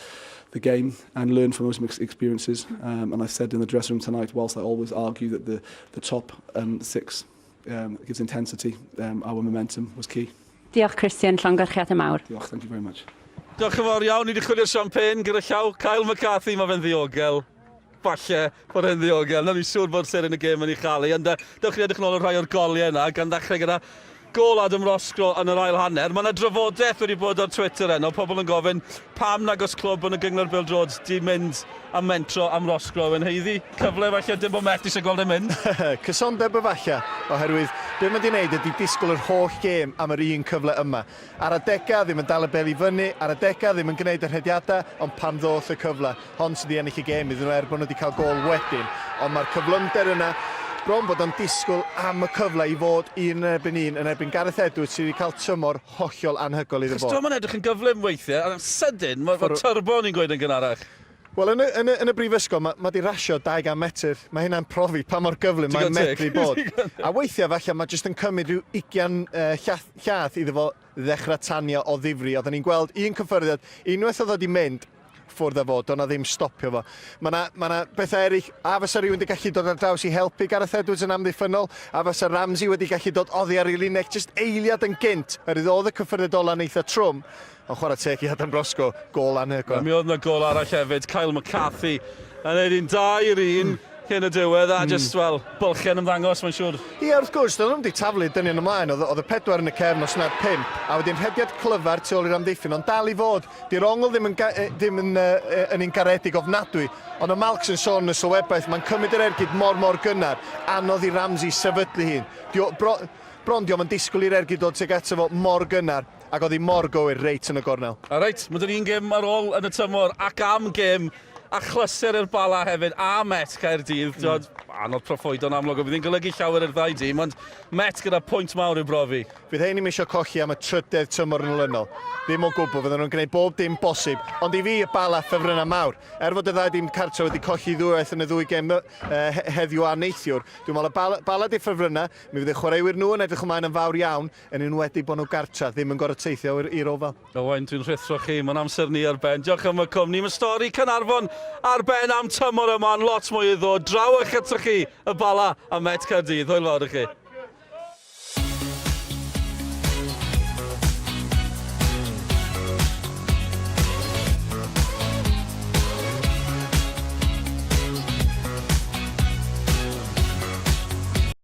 the game and learn from those experiences. And I said in the dressing room tonight, whilst I always argue that the top 6 gives intensity, our momentum was key. Diolch Christian, llongyfarchiadau mawr. Diolch, thank you very much. Diolch yn fawr iawn, ni wedi chwilio'r champagne gyda llaw Kyle McCarthy, mae fe'n ddiogel. Falle bod e'n ddiogel, na ni'n siŵr bod ser yn y gêm yn ei chael. Ond dewch chi edrych nôl o'r rhai o'r goliau yna, gan ddechrau gyda gol Adam Roscoe yn yr ail hanner. Mae yna drafodaeth wedi bod ar Twitter o pobl yn gofyn pam nag os clwb yn y Gyngor Bêl-droed di mynd a mentro am Roscoe yn heiddi. Cyfle falle dim bod Met eisiau gweld e'n mynd. Cysondeb falle, oherwydd be mae'n di wneud ydy disgwyl yr holl gêm am yr un cyfle yma. Ar adega ddim yn dal y bel i fyny, ar adega ddim yn gwneud y rhediadau, ond pan ddoth y cyfle. Hon sydd wedi ennill y gêm iddyn nhw bod nhw wedi cael gol wedyn. Ond mae'r cyflymder yna, bron bod o'n disgwyl am y cyfle i fod 1 yn erbyn Gareth Edwards sydd wedi cael tymor hollol anhygol iddo fo. Cos dwi'n edrych yn gyflym weithiau, a sydyn, mae'r turbo ni'n gweud yn gynharach. Wel, yn y brifysgol, mae di rasio 200 metr. Mae hynna'n profi pa mor gyflym mae'n medru bod. A weithiau falle mae jyst yn cymryd rhyw 20 llath iddo fo ddechrau tanio o ddifri. Oedden ni'n gweld un cyffyrddiad, unwaith oedd o di mynd ffwrdd o fod, doedd na ddim stopio fo. Mae na bethau eraill, a fysa rhywun wedi gallu dod ar draws i helpu Gareth Edwards yn amddiffynol, a fysa Ramsey wedi gallu dod oddi ar ei linell, jyst eiliad yn gynt, yr oedd y cyffyrddiad ola'n eitha trwm. Ond chwarae teg i Adam Brosco, gol anhygoel. Mi oedd yna gol arall hefyd, Kyle McCarthy yn neud un 2-1 cyn y diwedd, a just, wel, bylchen ymddangos, mae'n siŵr. Ie, wrth gwrs, doedd nhw'n di taflu dynion ymlaen, oedd y 4 yn y cefn os na'r 5, a wedyn hediad clyfar tu ôl i'r amddiffyn, ond dal i fod, di'r ongl ddim yn un garedig ofnadwy, ond y Malcs yn sôn yn y sylwebaeth, mae'n cymryd yr ergyd mor gynnar, anodd i Ramsey sefydlu hun. Bron diolch yn disgwyl i'r ergyd dod tuag ato fo mor gynnar, ac oedd hi mor gywir reit yn y gornel. A reit, mae dyn ni'n gêm ar ôl yn y tymor, ac am gêm a chlysur i'r Bala hefyd, a Met Caerdydd. Anodd proffwydo'n amlwg, o fydd hi'n golygu llawer i'r ddau dîm, ond Met gyda pwynt mawr i'w brofi. Bydd hein ddim eisiau colli am y trydedd tymor yn olynol. Ddim o gwbl, fydden nhw'n gwneud bob dim bosib. Ond i fi y Bala ffefrynnau mawr. Fod y ddau dîm cartre wedi colli ddwywaith yn y ddwy gêm heddiw a neithiwr. Dwi'n meddwl y Bala di ffefrynnau, mi fydd y chwaraewyr nhw yn edrych ymlaen yn fawr iawn, yn enwedig bod nhw gartre, ddim yn gorau teithio i'r ofal. Owain, dwi'n rhithro chi, mae'n amser ni ar ben. Diolch am y cwmni. Mae stori Caernarfon ar ben am tymor yma, lot mwy i ddod. Draw eich atoch chi, y Bala a Met Caerdydd. Hwyl fawr i chi.